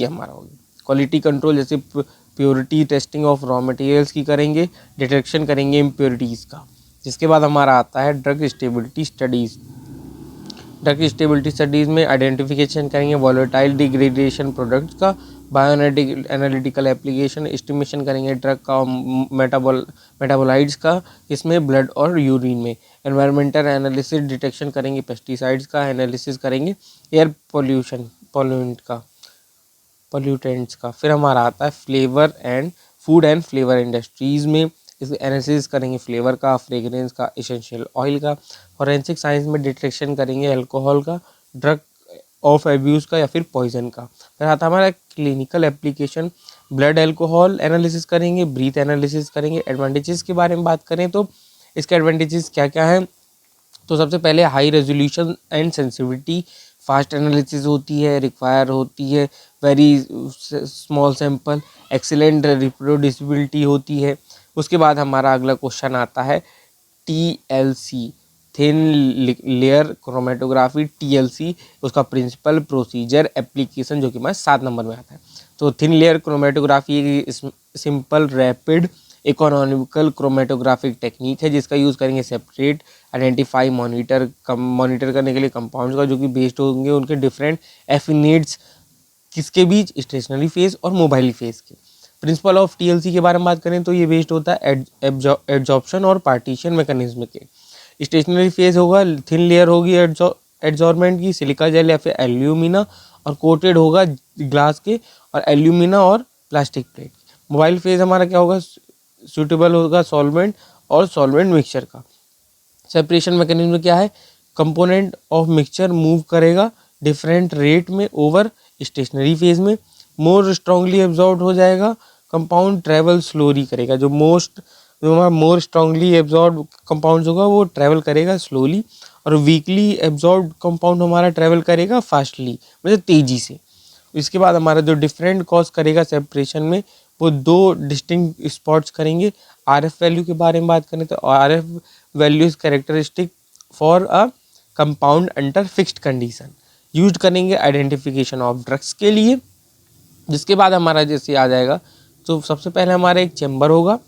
हमारा होगी। क्वालिटी कंट्रोल जैसे purity testing of raw materials की करेंगे। डिटेक्शन करेंगे इम्प्योरिटीज़ का। जिसके बाद हमारा आता है drug stability studies. Drug stability studies में आइडेंटिफिकेशन करेंगे वॉलेटाइल डिग्रेडेशन प्रोडक्ट्स का। बायो एनालिटिकल एप्लीकेशन एस्टिमेशन करेंगे ड्रग का मेटाबोलाइट्स का, इसमें ब्लड और यूरिन में। एनवायरमेंटल एनालिसिस डिटेक्शन करेंगे पेस्टिसाइड्स का, एनालिसिस करेंगे एयर पोल्यूटेंट्स का। फिर हमारा आता है flavour and food and flavour industries में इसका एनालिसिस करेंगे फ्लेवर का, फ्रेगरेंस का, एसेंशियल ऑयल का। फॉरेंसिक साइंस में डिटेक्शन करेंगे अल्कोहल का, ड्रग ऑफ एब्यूज़ का या फिर पॉइजन का। फिर आता हमारा clinical application, blood alcohol analysis करेंगे, ब्रीथ एनालिसिस करेंगे। एडवांटेजेस के बारे में बात करें तो इसके एडवांटेजेस क्या क्या हैं, तो सबसे पहले high resolution and sensitivity, fast analysis होती है, रिक्वायर होती है very small sample, excellent reproducibility होती है। उसके बाद हमारा अगला क्वेश्चन आता है TLC, thin layer chromatography, TLC उसका प्रिंसिपल, प्रोसीजर, एप्लीकेशन, जो कि हमारे 7 नंबर में आता है। तो thin layer chromatography simple, rapid, economical chromatographic technique है जिसका यूज़ करेंगे सेपरेट, आइडेंटिफाई, मॉनिटर करने के लिए कंपाउंड्स का जो कि बेस्ड होंगे उनके डिफरेंट एफिनेट्स किसके बीच, स्टेशनरी फेज और मोबाइल फेज के। प्रिंसिपल ऑफ TLC के बारे में बात करें तो ये बेस्ड होता है एड्जॉर्प्शन और पार्टीशन मैकेनिज्म के। स्टेशनरी फेज होगा, थिन लेयर होगी एड्जॉर्बमेंट की, सिलिका जेल या फिर एल्यूमिना, और कोटेड होगा ग्लास के और एल्यूमिना और प्लास्टिक प्लेट। मोबाइल फेज हमारा क्या होगा, सूटेबल होगा सॉल्वेंट और सॉल्वेंट मिक्सचर का। सेपरेशन मैकेनिज्म क्या है, कंपोनेंट ऑफ मिक्सचर मूव करेगा डिफरेंट रेट में ओवर स्टेशनरी फेज में, मोर स्ट्रांगली एब्जॉर्ब हो जाएगा, कंपाउंड ट्रेवल स्लोली करेगा, जो हमारा मोर स्ट्रांगली एब्जॉर्ब कंपाउंड होगा वो ट्रेवल करेगा स्लोली, और वीकली एब्जॉर्ब कंपाउंड हमारा ट्रेवल करेगा फास्टली, मतलब तेजी से। इसके बाद हमारा जो डिफरेंट कॉज करेगा सेपरेशन में वो 2 डिस्टिंक्ट स्पॉट्स करेंगे। RF वैल्यू के बारे में बात करें तो RF value is characteristic for a compound under fixed condition, use करेंगे आइडेंटिफिकेशन ऑफ ड्रग्स के लिए। जिसके बाद हमारा जैसे आ जाएगा तो सबसे पहले हमारा एक चैम्बर होगा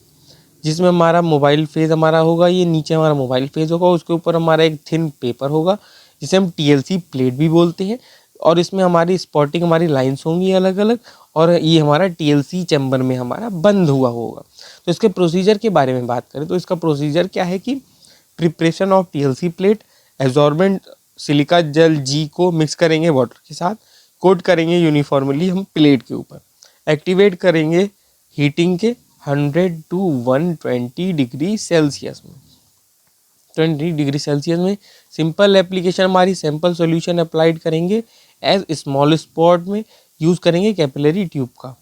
जिसमें हमारा मोबाइल फेज हमारा होगा, ये नीचे हमारा मोबाइल फेज होगा, उसके ऊपर हमारा एक थिन पेपर होगा जिसे हम TLC प्लेट भी बोलते हैं, और इसमें हमारी स्पॉटिंग हमारी लाइंस होंगी अलग अलग, और ये हमारा TLC चैम्बर में हमारा बंद हुआ होगा। तो इसके प्रोसीजर के बारे में बात करें तो इसका प्रोसीजर क्या है कि preparation of TLC plate, absorbent silica gel G को मिक्स करेंगे वाटर के साथ, कोट करेंगे यूनिफॉर्मली हम प्लेट के ऊपर, एक्टिवेट करेंगे हीटिंग के 100 to 120 डिग्री सेल्सियस में, 20 डिग्री सेल्सियस में। सिंपल एप्लीकेशन हमारी सैंपल सॉल्यूशन अप्लाइड करेंगे एज स्मॉल स्पॉट में, यूज़ करेंगे कैपिलरी ट्यूब का।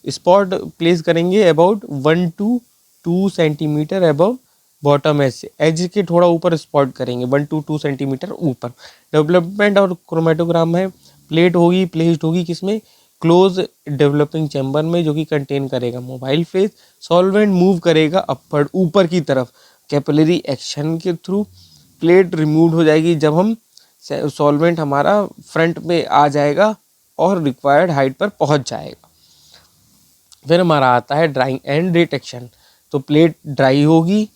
स्पॉट प्लेस करेंगे about 1 to 2 centimeter above bottom edge से, एज के थोड़ा ऊपर स्पॉट करेंगे 1 to 2 सेंटीमीटर ऊपर। डेवलपमेंट और क्रोमेटोग्राम है, प्लेट होगी प्लेस्ड होगी किसमें, क्लोज डेवलपिंग चैम्बर में जो कि कंटेन करेगा मोबाइल फेज। सॉल्वेंट मूव करेगा अपवर्ड ऊपर की तरफ कैपिलरी एक्शन के थ्रू। प्लेट रिमूव हो जाएगी जब हम सॉल्वेंट हमारा फ्रंट में आ जाएगा और रिक्वायर्ड हाइट पर पहुंच जाएगा। फिर हमारा आता है ड्राइंग एंड डिटेक्शन, तो प्लेट ड्राई होगी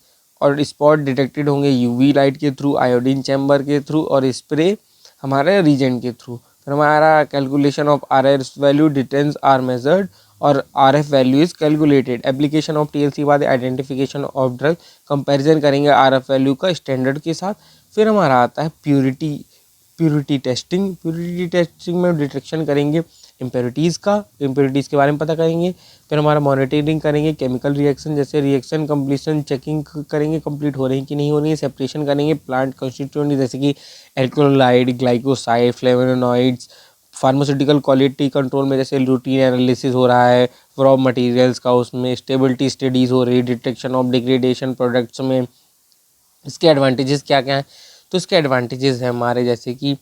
और स्पॉट डिटेक्टेड होंगे UV लाइट के थ्रू, आयोडीन चैम्बर के थ्रू और स्प्रे हमारे रीजेंट के थ्रू। फिर हमारा calculation of RF value, distance are measured और RF value is calculated. Application of TLC बाद आइडेंटिफिकेशन ऑफ ड्रग, कंपैरिजन करेंगे RF वैल्यू का स्टैंडर्ड के साथ। फिर हमारा आता है प्यूरिटी टेस्टिंग में डिटेक्शन करेंगे इम्प्योरिटीज़ का, इम्प्योरिटीज़ के बारे में पता करेंगे। फिर हमारा मॉनिटरिंग करेंगे केमिकल रिएक्शन, जैसे रिएक्शन कंप्लीशन चेकिंग करेंगे कंप्लीट हो रही है कि नहीं हो रही है। सेपरेशन करेंगे प्लांट कंस्टिट्यूएंट जैसे कि alkaloid, glycoside, flavonoids. Pharmaceutical quality control में जैसे रूटीन एनालिसिस हो रहा है रॉ मटेरियल्स का, उसमें स्टेबिलिटी स्टडीज़ हो रही है, डिटेक्शन ऑफ डिग्रेडेशन प्रोडक्ट्स में। इसके एडवांटेजेस क्या क्या हैं, तो इसके एडवांटेजेस हैं हमारे जैसे कि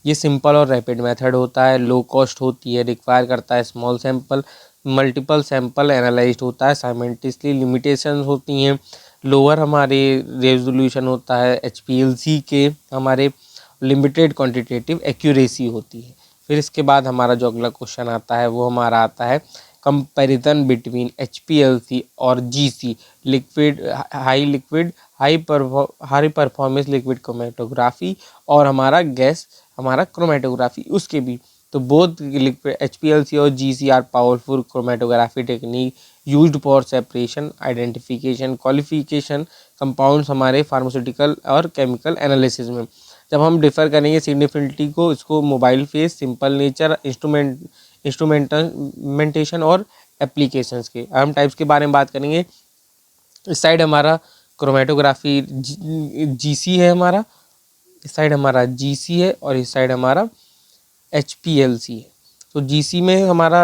ये सिंपल और रैपिड मेथड होता है, लो कॉस्ट होती है, रिक्वायर करता है small sample, multiple sample analysed होता है साइमल्टेनियसली, लिमिटेशंस होती हैं, लोअर हमारे रेजोल्यूशन होता है, HPLC के हमारे लिमिटेड क्वांटिटेटिव एक्यूरेसी होती है। फिर इसके बाद हमारा जो अगला क्वेश्चन आता है वो हमारा आता है कंपैरिजन बिटवीन HPLC और GC, liquid high performance liquid chromatography, और हमारा गैस हमारा क्रोमेटोग्राफी उसके भी। तो बोथ लिक्विड HPLC और GC are powerful chromatography technique used for separation, identification, qualification compounds हमारे फार्मास्यूटिकल और केमिकल एनालिसिस में। जब हम डिफर करेंगे सिग्निफिकेंटली को, इसको mobile phase, simple nature, instrumentation और एप्लीकेशंस के अहम टाइप्स के बारे में बात करेंगे। इस साइड हमारा क्रोमेटोग्राफी GC है हमारा, इस साइड हमारा GC है और इस साइड हमारा HPLC है। तो जीसी में हमारा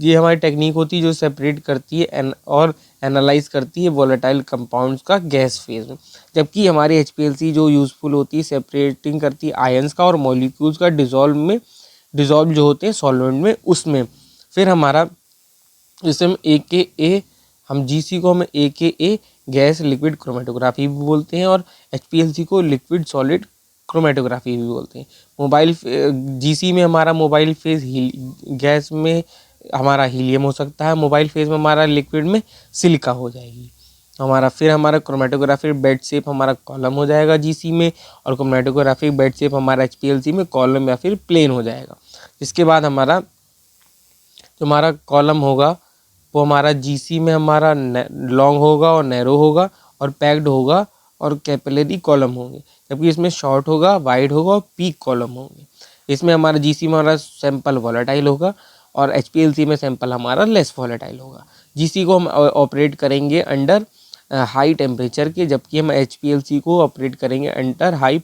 ये हमारी टेक्निक होती है जो सेपरेट करती है और एनालाइज करती है वोलेटाइल कंपाउंड्स का गैस फेज में, जबकि हमारी एचपीएलसी जो यूज़फुल होती है सेपरेटिंग करती है आयंस का और मॉलिक्यूल्स का डिजॉल्व जो होते हैं सॉल्वेंट में उसमें। फिर हमारा जैसे हम जीसी को हम ए गैस लिक्विड क्रोमेटोग्राफी भी बोलते हैं और एचपीएलसी को लिक्विड सॉलिड क्रोमेटोग्राफी भी बोलते हैं। जीसी में हमारा मोबाइल फेज गैस में हमारा हीलियम हो सकता है, मोबाइल फेज में हमारा लिक्विड में सिलिका हो जाएगी फिर हमारा क्रोमेटोग्राफी बेड शेप हमारा कॉलम हो जाएगा जीसी में, और क्रोमेटोग्राफी बेड शेप हमारा एचपीएलसी में कॉलम या फिर प्लेन हो जाएगा। इसके बाद हमारा कॉलम होगा वो हमारा जीसी में हमारा लॉन्ग होगा और नैरो होगा और पैक्ड होगा और कैपिलरी कॉलम होंगे, जबकि इसमें शॉर्ट होगा, वाइड होगा और पीक कॉलम होंगे। इसमें हमारा जीसी में हमारा सैंपल वॉलेटाइल होगा और एचपीएलसी में सैंपल हमारा लेस वॉलेटाइल होगा। जीसी को हम ऑपरेट करेंगे अंडर हाई टेम्परेचर के, जबकि हम एचपीएलसी को ऑपरेट करेंगे अंडर हाई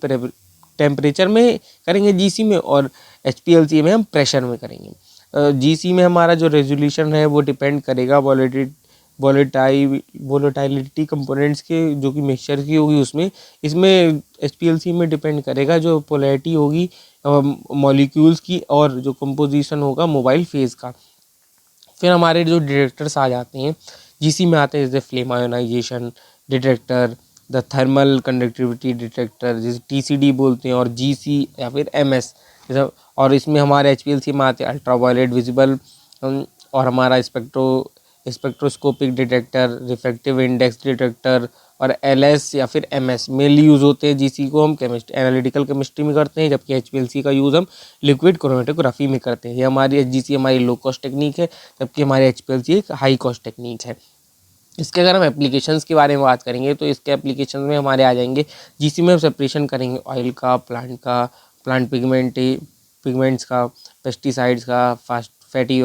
टेम्परेचर में करेंगे जीसी में, और एचपीएलसी में हम प्रेशर में करेंगे। जीसी में हमारा जो रेजोल्यूशन है वो डिपेंड करेगा वोलेटाइलिटी कंपोनेंट्स के जो कि मिक्सचर की होगी उसमें। इसमें एचपीएलसी में डिपेंड करेगा जो पोलैरिटी होगी मॉलिक्यूल्स की और जो कंपोजिशन होगा मोबाइल फेज का। फिर हमारे जो डिटेक्टर्स आ जाते हैं जीसी में आते हैं, जैसे flame ionization detector, the thermal conductivity detector जिसे टीसीडी बोलते हैं, और जीसी या फिर एमएस जैसे। और इसमें हमारे एचपीएलसी में आते हैं अल्ट्रावायलेट विजिबल और हमारा spectroscopic detector, refractive index detector और एलएस या फिर एमएस मेनली यूज़ होते हैं। जीसी को हम एनालिटिकल केमिस्ट्री में करते हैं, जबकि एचपीएलसी का यूज़ हम लिक्विड क्रोमेटोग्राफी में करते हैं। ये हमारी जीसी हमारी लो कॉस्ट टेक्निक है, जबकि हमारी एचपीएलसी एक हाई कॉस्ट टेक्निक है। इसके अगर हम एप्लीकेशंस के बारे में बात करेंगे तो इसके एप्लीकेशन में हमारे आ जाएंगे, जीसी में हम सेपरेशन करेंगे ऑयल का, प्लांट पिगमेंट्स का, पेस्टिसाइड्स का, फैटी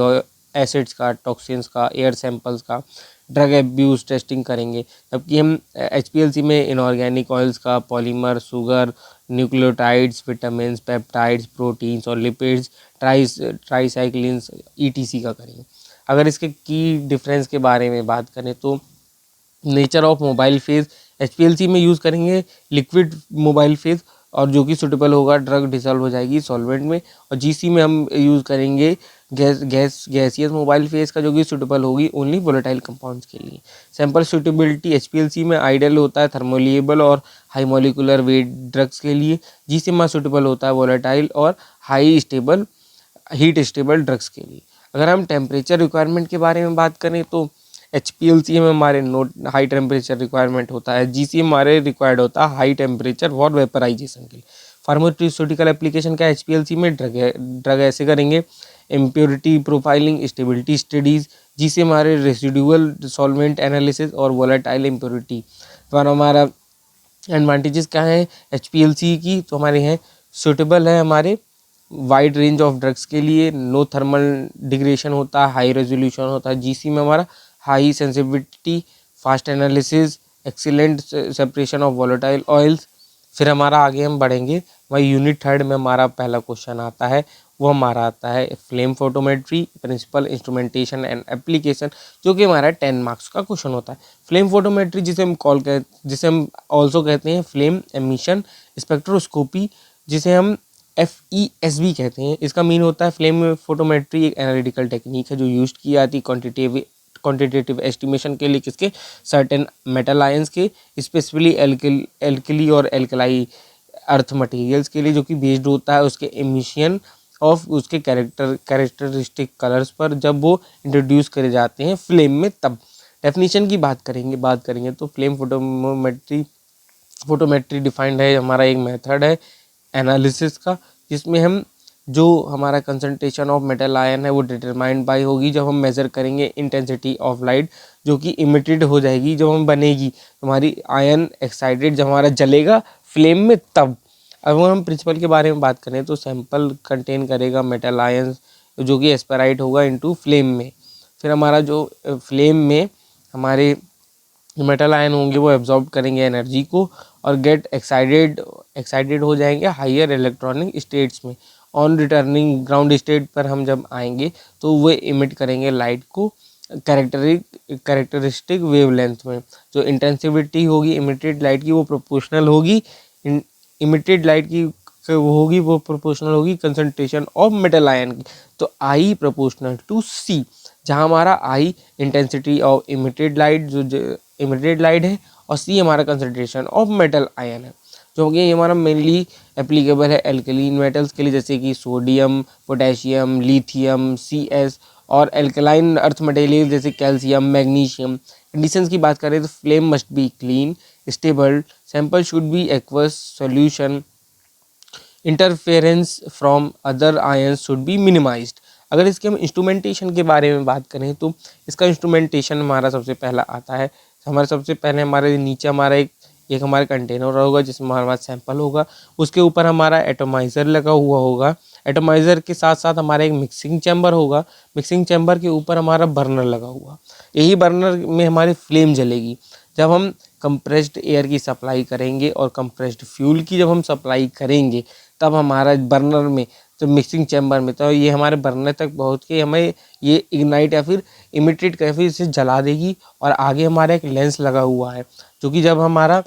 एसिड्स का, टॉक्सिन्स का, एयर सैंपल्स का, ड्रग एब्यूज़ टेस्टिंग करेंगे। जबकि हम एचपीएलसी में इनऑर्गेनिक ऑयल्स का, polymer, sugar, nucleotides, vitamins, peptides, proteins और लिपिड्स, ट्राईसाइक्लिन्स ईटीसी का करेंगे। अगर इसके की डिफरेंस के बारे में बात करें तो nature of mobile phase, HPLC में यूज़ करेंगे लिक्विड मोबाइल फेज और जो कि सुटेबल होगा, ड्रग डिसॉल्व हो जाएगी सॉल्वेंट में, और जीसी में हम यूज़ करेंगे गैसियस मोबाइल फेज का जो कि सुटेबल होगी ओनली वोलेटाइल कंपाउंड्स के लिए। सैंपल सुटेबिलिटी एचपीएलसी में आइडियल होता है थर्मोलिएबल और हाई मॉलिकुलर वेट ड्रग्स के लिए, जीसी में सुटेबल होता है वोलेटाइल और हीट स्टेबल ड्रग्स के लिए। अगर हम टेम्परेचर रिक्वायरमेंट के बारे में बात करें तो एचपीएलसी में हमारे हाई टेम्परेचर रिक्वायरमेंट होता है, जीसी हमारे रिक्वायर्ड होता है हाई टेम्परेचर फॉर वेपराइजेशन के लिए। फार्मास्यूटिकल एप्लीकेशन का एचपीएलसी में ड्रग ऐसे करेंगे impurity profiling, stability studies, GC हमारे रेसिडुअल सॉल्वेंट एनालिसिस और वोलेटाइल इम्प्योरिटी। और हमारा एडवांटेजेस क्या है एचपीएलसी की, तो हमारे हैं सूटेबल है हमारे वाइड रेंज ऑफ ड्रग्स के लिए, नो थर्मल डिग्रेडेशन होता है, हाई रेजोल्यूशन होता है। जीसी में हमारा high sensitivity, fast analysis, excellent separation of volatile oils. फिर हमारा आगे हम बढ़ेंगे, वही यूनिट थर्ड में हमारा पहला क्वेश्चन आता है, वो हमारा आता है flame photometry principle instrumentation and application, जो कि हमारा 10 मार्क्स का क्वेश्चन होता है। फ्लेम फोटोमेट्री जिसे हम ऑल्सो कहते हैं फ्लेम एमिशन स्पेक्ट्रोस्कोपी, जिसे हम FESB कहते हैं। इसका मीन होता है फ्लेम फोटोमेट्री एक एनालिटिकल टेक्निक है जो यूज की जाती है क्वांटिटेटिव एस्टिमेशन के लिए, किसके सर्टेन मेटल आयंस के, स्पेसिफिकली एल्कली और एल्कलाई अर्थ मटेरियल्स के लिए, जो कि बेस्ड होता है उसके एमिशन ऑफ उसके कैरेक्टरिस्टिक कलर्स पर जब वो इंट्रोड्यूस करे जाते हैं फ्लेम में। तब डेफिनेशन की बात करेंगे तो फ्लेम फोटोमेट्री डिफाइंड है हमारा एक मेथड है एनालिसिस का, जिसमें हम जो हमारा कंसंट्रेशन ऑफ मेटल आयन है वो डिटरमाइंड बाय होगी जब हम मेज़र करेंगे इंटेंसिटी ऑफ लाइट जो कि इमिटेड हो जाएगी जब हम बनेगी हमारी आयन एक्साइटेड, जब हमारा जलेगा फ्लेम में तब। अब हम प्रिंसिपल के बारे में बात करें तो सैंपल कंटेन करेगा मेटल आयन जो कि एस्पेराइट होगा इनटू फ्लेम में। फिर हमारा जो फ्लेम में हमारे मेटल आयन होंगे वो एब्जॉर्ब करेंगे एनर्जी को और गेट एक्साइटेड हो जाएंगे हायर इलेक्ट्रॉनिक स्टेट्स में, ऑन रिटर्निंग ग्राउंड स्टेट पर हम जब आएंगे तो वो इमिट करेंगे लाइट को कैरेक्टरिस्टिक वेवलेंथ में। जो इंटेंसिविटी होगी इमिटेड लाइट की वो प्रोपोर्शनल होगी, इमिटेड लाइट की वो होगी वो प्रोपोर्शनल होगी कंसंट्रेशन ऑफ मेटल आयन की। तो आई प्रोपोर्शनल टू सी, जहाँ हमारा आई इंटेंसिटी ऑफ इमिटेड लाइट जो इमिटेड लाइट है और सी हमारा कंसंट्रेशन ऑफ मेटल आयन है, जो कि ये हमारा मेनली एप्लीकेबल है एल्कलीन मेटल्स के लिए, जैसे कि सोडियम, पोटेशियम, लिथियम, CS, और एल्कलाइन अर्थ मटेरियल जैसे कैल्शियम, मैग्नीशियम। कंडीशंस की बात करें तो flame must be clean, stable, sample should be aqueous solution, interference from other ions should be minimised. अगर इसके हम इंस्ट्रूमेंटेशन के बारे में बात करें तो इसका इंस्ट्रूमेंटेशन हमारा सबसे पहला आता है, हमारे सबसे पहले हमारे नीचे हमारा एक हमारा कंटेनर होगा जिसमें हमारे पास सैंपल होगा, उसके ऊपर हमारा एटोमाइज़र लगा हुआ होगा, एटोमाइज़र के साथ साथ हमारा एक मिक्सिंग चैम्बर होगा, मिक्सिंग चैम्बर के ऊपर हमारा बर्नर लगा हुआ, यही बर्नर में हमारी फ्लेम जलेगी। जब हम कंप्रेस्ड एयर की सप्लाई करेंगे और कंप्रेस्ड फ्यूल की जब हम सप्लाई करेंगे तब हमारा बर्नर में तो मिक्सिंग चैम्बर में तो ये हमारे बर्नर तक पहुंच के हमें ये इग्नाइट या फिर इमिटेट कर फिर इसे जला देगी। और आगे हमारा एक लेंस लगा हुआ है जो कि जब हमारा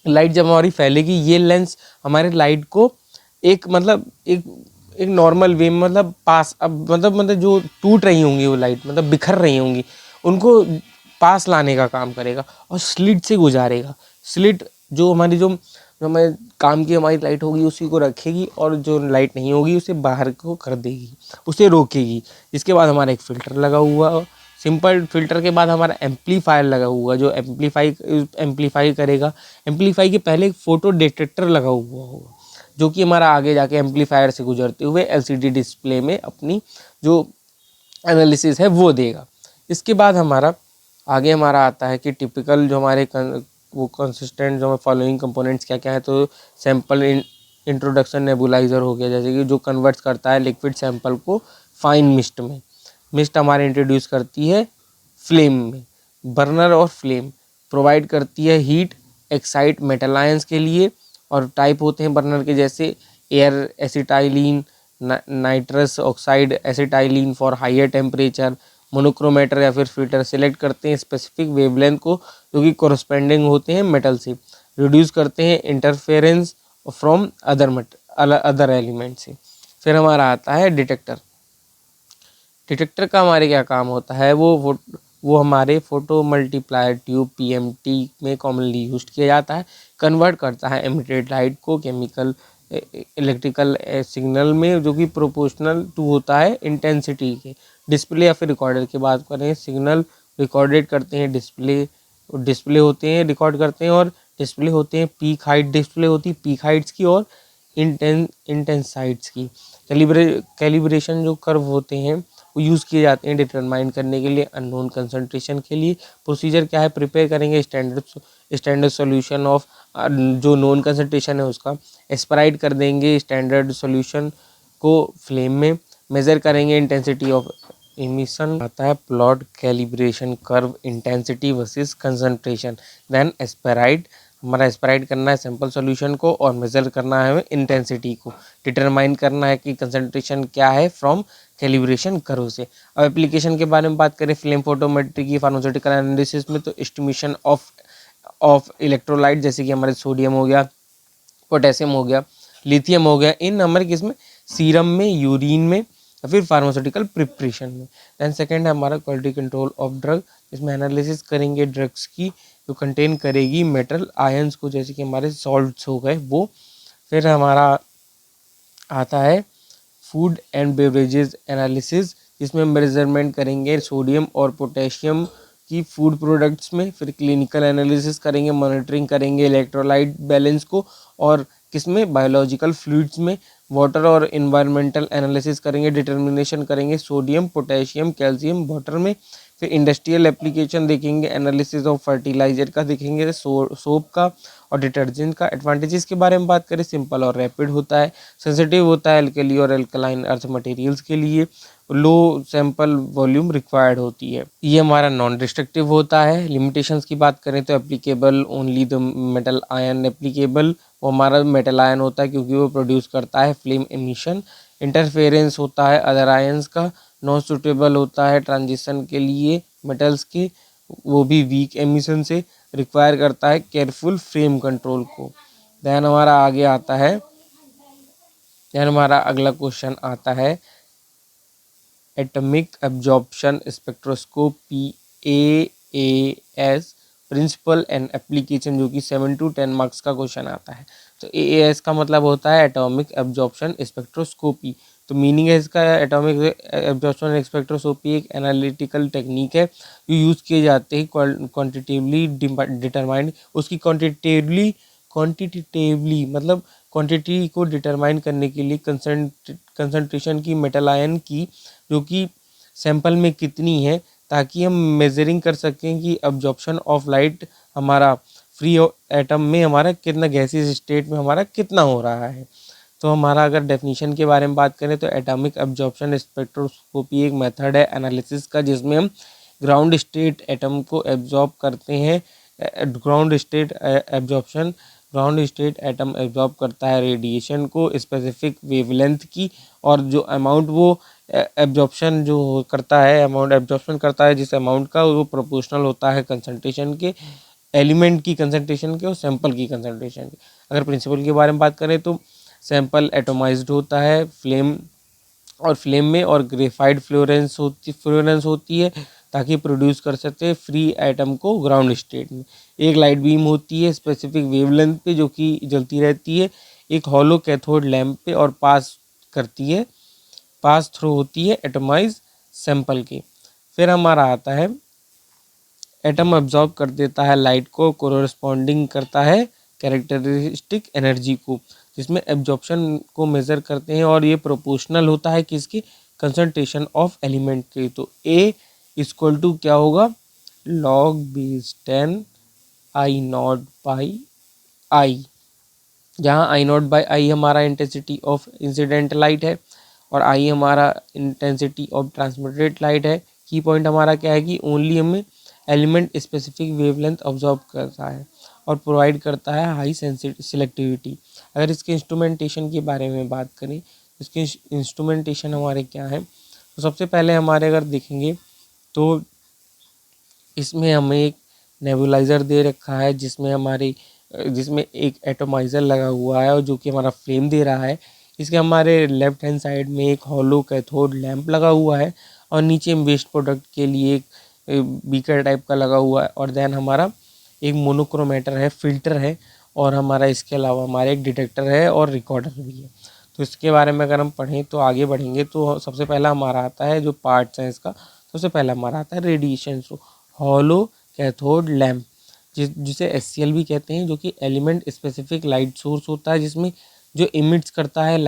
लाइट जब हमारी फैलेगी ये लेंस हमारे लाइट को एक एक नॉर्मल वे में पास अब जो टूट रही होंगी वो लाइट बिखर रही होंगी उनको पास लाने का काम करेगा और स्लिट से गुजारेगा। स्लिट जो हमारे काम की हमारी लाइट होगी उसी को रखेगी और जो लाइट नहीं होगी उसे बाहर को कर देगी, उसे रोकेगी। इसके बाद हमारा एक फ़िल्टर लगा हुआ, सिंपल फिल्टर के बाद हमारा एम्पलीफायर लगा हुआ जो एम्पलीफाई करेगा। एम्पलीफाई के पहले एक फ़ोटो डिटेक्टर लगा हुआ होगा जो कि हमारा आगे जाके एम्पलीफायर से गुजरते हुए LCD डिस्प्ले में अपनी जो एनालिसिस है वो देगा। इसके बाद हमारा आगे हमारा आता है कि टिपिकल जो हमारे वो कंसिस्टेंट जो फॉलोइंग कंपोनेंट्स क्या क्या है। तो सैंपल इंट्रोडक्शन नेबुलाइज़र हो गया, जैसे कि जो कन्वर्ट्स करता है लिक्विड सैंपल को फाइन मिस्ट में। मिस्ट हमारे इंट्रोड्यूस करती है फ्लेम में। बर्नर और फ्लेम प्रोवाइड करती है हीट एक्साइट मेटल आयंस के लिए, और टाइप होते हैं बर्नर के जैसे air acetylene, nitrous oxide acetylene for higher temperature, monochromator या फिर फिल्टर सेलेक्ट करते हैं स्पेसिफिक वेवलेंथ को जो कि कोरस्पेंडिंग होते हैं मेटल से, रिड्यूस करते हैं इंटरफेरेंस फ्रॉम अदर एलिमेंट से। फिर हमारा आता है डिटेक्टर। डिटेक्टर का हमारे क्या काम होता है, वो हमारे फोटो मल्टीप्लायर ट्यूब PMT में कॉमनली यूज किया जाता है। कन्वर्ट करता है एमिटेड लाइट को केमिकल इलेक्ट्रिकल सिग्नल में जो कि प्रोपोर्शनल टू होता है इंटेंसिटी के। डिस्प्ले या फिर रिकॉर्डर की बात करें, सिग्नल रिकॉर्डेड करते हैं डिस्प्ले होते हैं रिकॉर्ड करते हैं, और डिस्प्ले होते हैं पीक हाइट डिस्प्ले होती है पीक हाइट्स की और इंटेंसाइट्स की। कैलिब्रेशन जो कर्व होते हैं वो यूज़ किए जाते हैं डिटरमाइन करने के लिए अननोन कंसंट्रेशन के लिए। प्रोसीजर क्या है, प्रिपेयर करेंगे स्टैंडर्ड सॉल्यूशन ऑफ जो नोन कंसंट्रेशन है उसका, एस्पराइड कर देंगे स्टैंडर्ड सॉल्यूशन को फ्लेम में, मेज़र करेंगे इंटेंसिटी ऑफ इमिशन। आता है plot calibration curve intensity versus concentration, then aspirate. हमारा एस्पराइड करना है सैंपल सॉल्यूशन को और मेज़र करना है हमें इंटेंसिटी को, डिटरमाइन करना है कि कंसंट्रेशन क्या है फ्रॉम कैलिब्रेशन कर्व से। अब एप्लीकेशन के बारे में बात करें फ्लेम फोटोमेट्री की फार्मास्यूटिकल एनालिसिस में, तो एस्टिमेशन ऑफ इलेक्ट्रोलाइट जैसे कि हमारे सोडियम हो गया, पोटेशियम हो गया, लिथियम हो गया, इन हमारे किसमें सीरम में, यूरिन में या फिर फार्मास्यूटिकल प्रिपरेशन में। दैन सेकेंड है हमारा क्वालिटी कंट्रोल ऑफ ड्रग, इसमें एनालिसिस करेंगे ड्रग्स की जो कंटेन करेगी मेटल आयंस को, जैसे कि हमारे सॉल्ट्स हो गए वो। फिर हमारा आता है फूड एंड बेवरेजेस एनालिसिस, जिसमें हम मेजरमेंट करेंगे सोडियम और पोटेशियम की फूड प्रोडक्ट्स में। फिर क्लिनिकल एनालिसिस करेंगे, मॉनिटरिंग करेंगे इलेक्ट्रोलाइट बैलेंस को, और किसमें बायोलॉजिकल फ्लूइड्स में। वाटर और इन्वायरमेंटल एनालिसिस करेंगे, डिटर्मिनेशन करेंगे सोडियम, पोटेशियम, कैल्शियम वाटर में। फिर इंडस्ट्रियल एप्लीकेशन देखेंगे, एनालिसिस ऑफ फर्टिलाइजर का देखेंगे, सोप का और डिटर्जेंट का। एडवांटेजेस के बारे में बात करें, सिंपल और रैपिड होता है, सेंसिटिव होता है एल्कली और एल्कलाइन अर्थ मटेरियल्स के लिए, लो सैंपल वॉल्यूम रिक्वायर्ड होती है। ये हमारा नॉन डिस्ट्रक्टिव होता है। लिमिटेशंस की बात करें तो applicable only the metal ion applicable, वो हमारा मेटल आयन होता है क्योंकि वो प्रोड्यूस करता है फ्लेम एमिशन इंटरफेरेंस होता है अदर आयंस का, नॉन सुटेबल होता है ट्रांजिशन के लिए मेटल्स के, वो भी वीक एमिशन से, रिक्वायर करता है केयरफुल फ्रेम कंट्रोल को। देन हमारा आगे आता है, देन हमारा अगला क्वेश्चन आता है atomic absorption spectroscope AAS principle and application, जो कि 7 to 10 मार्क्स का क्वेश्चन आता है। तो AAS का मतलब होता है एटॉमिक एब्जॉर्प्शन स्पेक्ट्रोस्कोपी। तो मीनिंग है इसका, एटॉमिक एब्जॉर्प्शन स्पेक्ट्रोस्कोपी एक एनालिटिकल टेक्निक है जो यूज़ किए जाते हैं क्वांटिटेटिवली डिटरमाइंड, उसकी क्वांटिटेटिवली मतलब क्वांटिटी को डिटरमाइन करने के लिए कंसंट्रेशन की मेटल आयन की, जो कि सैंपल में कितनी है, ताकि हम मेजरिंग कर सकें कि अब्जॉर्प्शन ऑफ लाइट हमारा फ्री एटम में हमारा कितना, गैसीय स्टेट में हमारा कितना हो रहा है। तो हमारा अगर डेफिनेशन के बारे में बात करें तो एटॉमिक एब्जॉर्प्शन स्पेक्ट्रोस्कोपी एक मेथड है एनालिसिस का, जिसमें हम ग्राउंड स्टेट एटम को एब्जॉर्ब करते हैं। Ground state absorption, ground state atom absorb करता है रेडिएशन को स्पेसिफिक वेवलेंथ की, और जो अमाउंट वो एब्जॉर्प्शन जो करता है, अमाउंट एब्जॉर्प्शन करता है जिस अमाउंट का, वो प्रोपोर्शनल होता है कंसंट्रेशन के, एलिमेंट की कंसंट्रेशन के और सैंपल की कंसंट्रेशन की। अगर प्रिंसिपल के बारे में बात करें तो सैंपल एटोमाइज्ड होता है फ्लेम में, और ग्रेफाइड फ्लोरेंस होती है ताकि प्रोड्यूस कर सकते फ्री एटम को ग्राउंड स्टेट में। एक लाइट बीम होती है स्पेसिफिक वेवलेंथ पे जो कि जलती रहती है एक हॉलो कैथोड लैंप पे, और पास थ्रू होती है एटोमाइज सैंपल के। फिर हमारा आता है एटम अब्जॉर्ब कर देता है लाइट को, कोरोस्पॉन्डिंग करता है कैरेक्टरिस्टिक एनर्जी को, जिसमें एब्जॉर्प्शन को मेज़र करते हैं, और ये प्रोपोर्शनल होता है किसकी, कंसंट्रेशन ऑफ एलिमेंट के। तो A इक्वल टू क्या होगा, log base 10 I not by I, जहाँ I नॉट बाई आई हमारा इंटेंसिटी ऑफ इंसिडेंट लाइट है और I हमारा इंटेंसिटी ऑफ ट्रांसमिटेड लाइट है। की पॉइंट हमारा क्या है कि ओनली हमें एलिमेंट स्पेसिफिक वेवलेंथ ऑब्जॉर्व करता है और प्रोवाइड करता है हाई सिलेक्टिविटी। अगर इसके इंस्ट्रूमेंटेशन के बारे में बात करें, इसके इंस्ट्रूमेंटेशन हमारे क्या है, तो सबसे पहले हमारे अगर देखेंगे तो इसमें हमें एक नेबुलाइज़र दे रखा है, जिसमें एक एटोमाइज़र लगा हुआ है और जो कि हमारा फ्लेम दे रहा है। इसके हमारे लेफ्ट हैंड साइड में एक हॉलो कैथोड लैंप लगा हुआ है, और नीचे वेस्ट प्रोडक्ट के लिए एक बीकर टाइप का लगा हुआ है, और देन हमारा एक मोनोक्रोमेटर है, फिल्टर है, और हमारा इसके अलावा हमारा एक डिटेक्टर है और रिकॉर्डर भी है। तो इसके बारे में अगर हम पढ़ें तो आगे बढ़ेंगे तो सबसे पहला हमारा आता है जो पार्ट्स हैं इसका, सबसे पहला हमारा आता है रेडिएशन। सो हॉलो कैथोड लैम्प जिसे SCL भी कहते हैं, जो कि एलिमेंट स्पेसिफिक लाइट सोर्स होता है, जिसमें जो इमिट करता है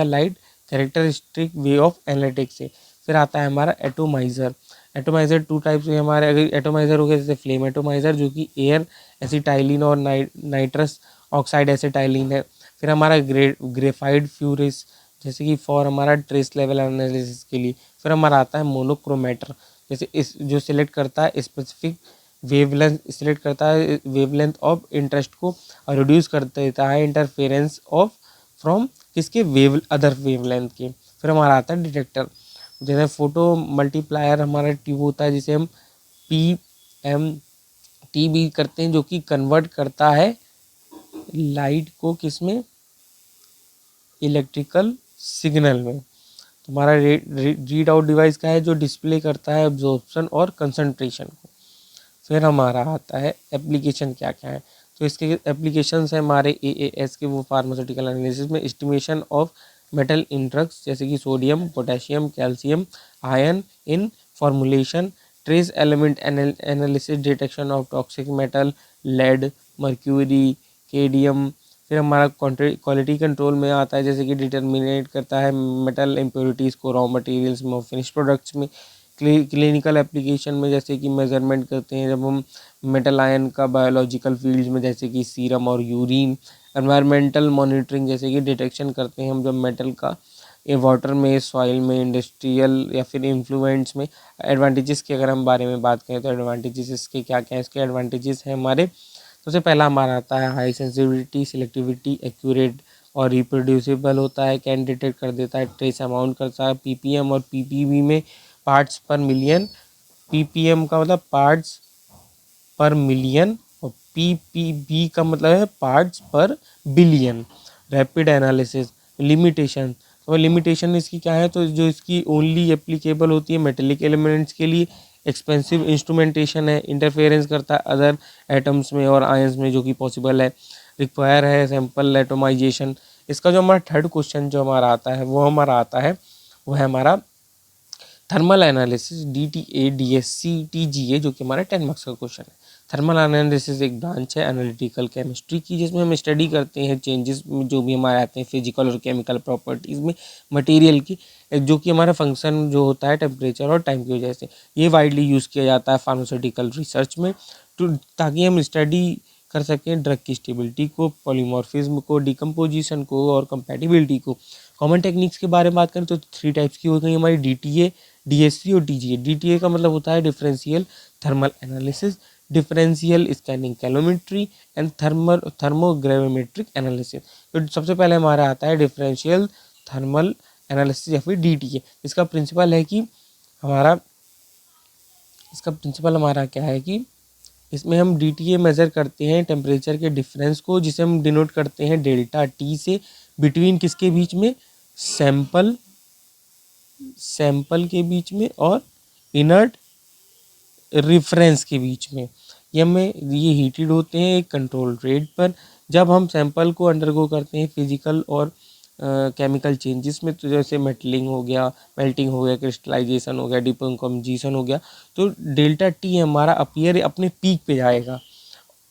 light characteristic way of analytics से। फिर आता है हमारा एटोमाइज़र 2 टाइप्स के हमारे, अगर एटोमाइज़र हो गया जैसे फ्लेम एटोमाइज़र जो कि एयर एसिटाइलिन और नाइट्रस ऑक्साइड एसिटाइलिन है। फिर हमारा ग्रेफाइड फ्यूरिस जैसे कि फॉर हमारा ट्रेस लेवल एनालिसिस के लिए। फिर हमारा आता है मोनोक्रोमेटर, जैसे इस जो सिलेक्ट करता है स्पेसिफिक वेवलेंथ ऑफ इंटरेस्ट को और रिड्यूस कर देता है इंटरफेरेंस ऑफ फ्रॉम किसके अदर वेवलेंथ के। फिर हमारा आता है डिटेक्टर, जैसे फोटो मल्टीप्लायर हमारा ट्यूब होता है जिसे हम PMT भी करते हैं, जो कि कन्वर्ट करता है लाइट को किसमें, इलेक्ट्रिकल सिग्नल में। तुम्हारा रीड आउट डिवाइस का है जो डिस्प्ले करता है एब्जॉर्प्शन और कंसंट्रेशन को। फिर हमारा आता है एप्लीकेशन क्या क्या है, तो इसके एप्लीकेशंस है हमारे AAS के, वो फार्मास्यूटिकल एनालिसिस में estimation of metal in drugs जैसे कि sodium potassium calcium ion in formulation, trace element analysis detection of toxic metal lead mercury cadmium. फिर हमारा क्वालिटी कंट्रोल में आता है, जैसे कि डिटर्मिनेट करता है मेटल इम्प्योरिटीज़ को रॉ मटेरियल्स में और फिनिश प्रोडक्ट्स में। क्लिनिकल एप्लीकेशन में जैसे कि मेजरमेंट करते हैं जब हम मेटल आयन का बायोलॉजिकल फील्ड्स में, जैसे कि सीरम और यूरिन। एनवायरमेंटल मॉनिटरिंग जैसे कि डिटेक्शन करते हैं हम जब मेटल का वाटर में, सॉइल में, इंडस्ट्रियल या फिर इन्फ्लुएंट्स में। एडवांटेजेस की अगर हम बारे में बात करें तो एडवांटेजेस इसके क्या क्या हैं, इसके एडवांटेजेस हैं हमारे, सबसे पहला हमारा आता है हाई सेंसिटिविटी सिलेक्टिविटी एक्यूरेट और रिप्रोड्यूसिबल होता है, कैन डिटेक्ट कर देता है, ट्रेस अमाउंट करता है, पीपीएम और पीपीवी में पार्ट्स पर मिलियन, पीपीएम का मतलब पार्ट्स पर मिलियन और पीपीबी का मतलब है पार्ट्स पर बिलियन। रैपिड एनालिसिस लिमिटेशन, तो लिमिटेशन इसकी क्या है, तो जो इसकी ओनली एप्लीकेबल होती है मेटेलिक एलिमेंट्स के लिए, एक्सपेंसिव इंस्ट्रूमेंटेशन है, इंटरफेरेंस करता है अदर एटम्स में और आयंस में जो कि पॉसिबल है, रिक्वायर है सैम्पल एटोमाइजेशन। इसका जो हमारा थर्ड क्वेश्चन जो हमारा आता है वो है हमारा thermal analysis, DTA DSC TGA, जो कि हमारा 10 मार्क्स का क्वेश्चन है। थर्मल एनालिसिस एक ब्रांच है एनालिटिकल केमिस्ट्री की, जिसमें हम स्टडी करते हैं चेंजेस जो भी हमारे आते हैं फिजिकल और केमिकल प्रॉपर्टीज़ में मटेरियल की, जो कि हमारा फंक्शन जो होता है टेम्परेचर और टाइम की वजह से। ये वाइडली यूज़ किया जाता है फार्मास्यूटिकल रिसर्च में, ताकि हम स्टडी कर सकें ड्रग की स्टेबिलिटी को, पॉलीमॉर्फिज्म को, डिकम्पोजिशन को और कंपैटिबिलिटी को। कॉमन टेक्निक्स के बारे में बात करें तो 3 टाइप्स की हो गई हमारी, DTA DSC और TGA। DTA का मतलब होता है differential thermal analysis, differential scanning calorimetry and thermogravimetric analysis. तो सबसे पहले हमारा आता है डिफरेंशियल थर्मल एनालिसिस या फिर DTA। इसका प्रिंसिपल है कि हमारा क्या है कि इसमें हम DTA मेज़र करते हैं टेम्परेचर के डिफरेंस को, जिसे हम डिनोट करते हैं डेल्टा T से, बिटवीन किसके बीच में, सैंपल के बीच में और इनर्ट रिफरेंस के बीच में। ये हीटेड होते हैं एक कंट्रोल रेट पर। जब हम सैंपल को अंडरगो करते हैं फिजिकल और केमिकल चेंजेस में, तो जैसे मेटलिंग हो गया, मेल्टिंग हो गया, क्रिस्टलाइजेशन हो गया, डिकम्पोजिशन हो गया, तो डेल्टा T हमारा अपीयर अपने पीक पे जाएगा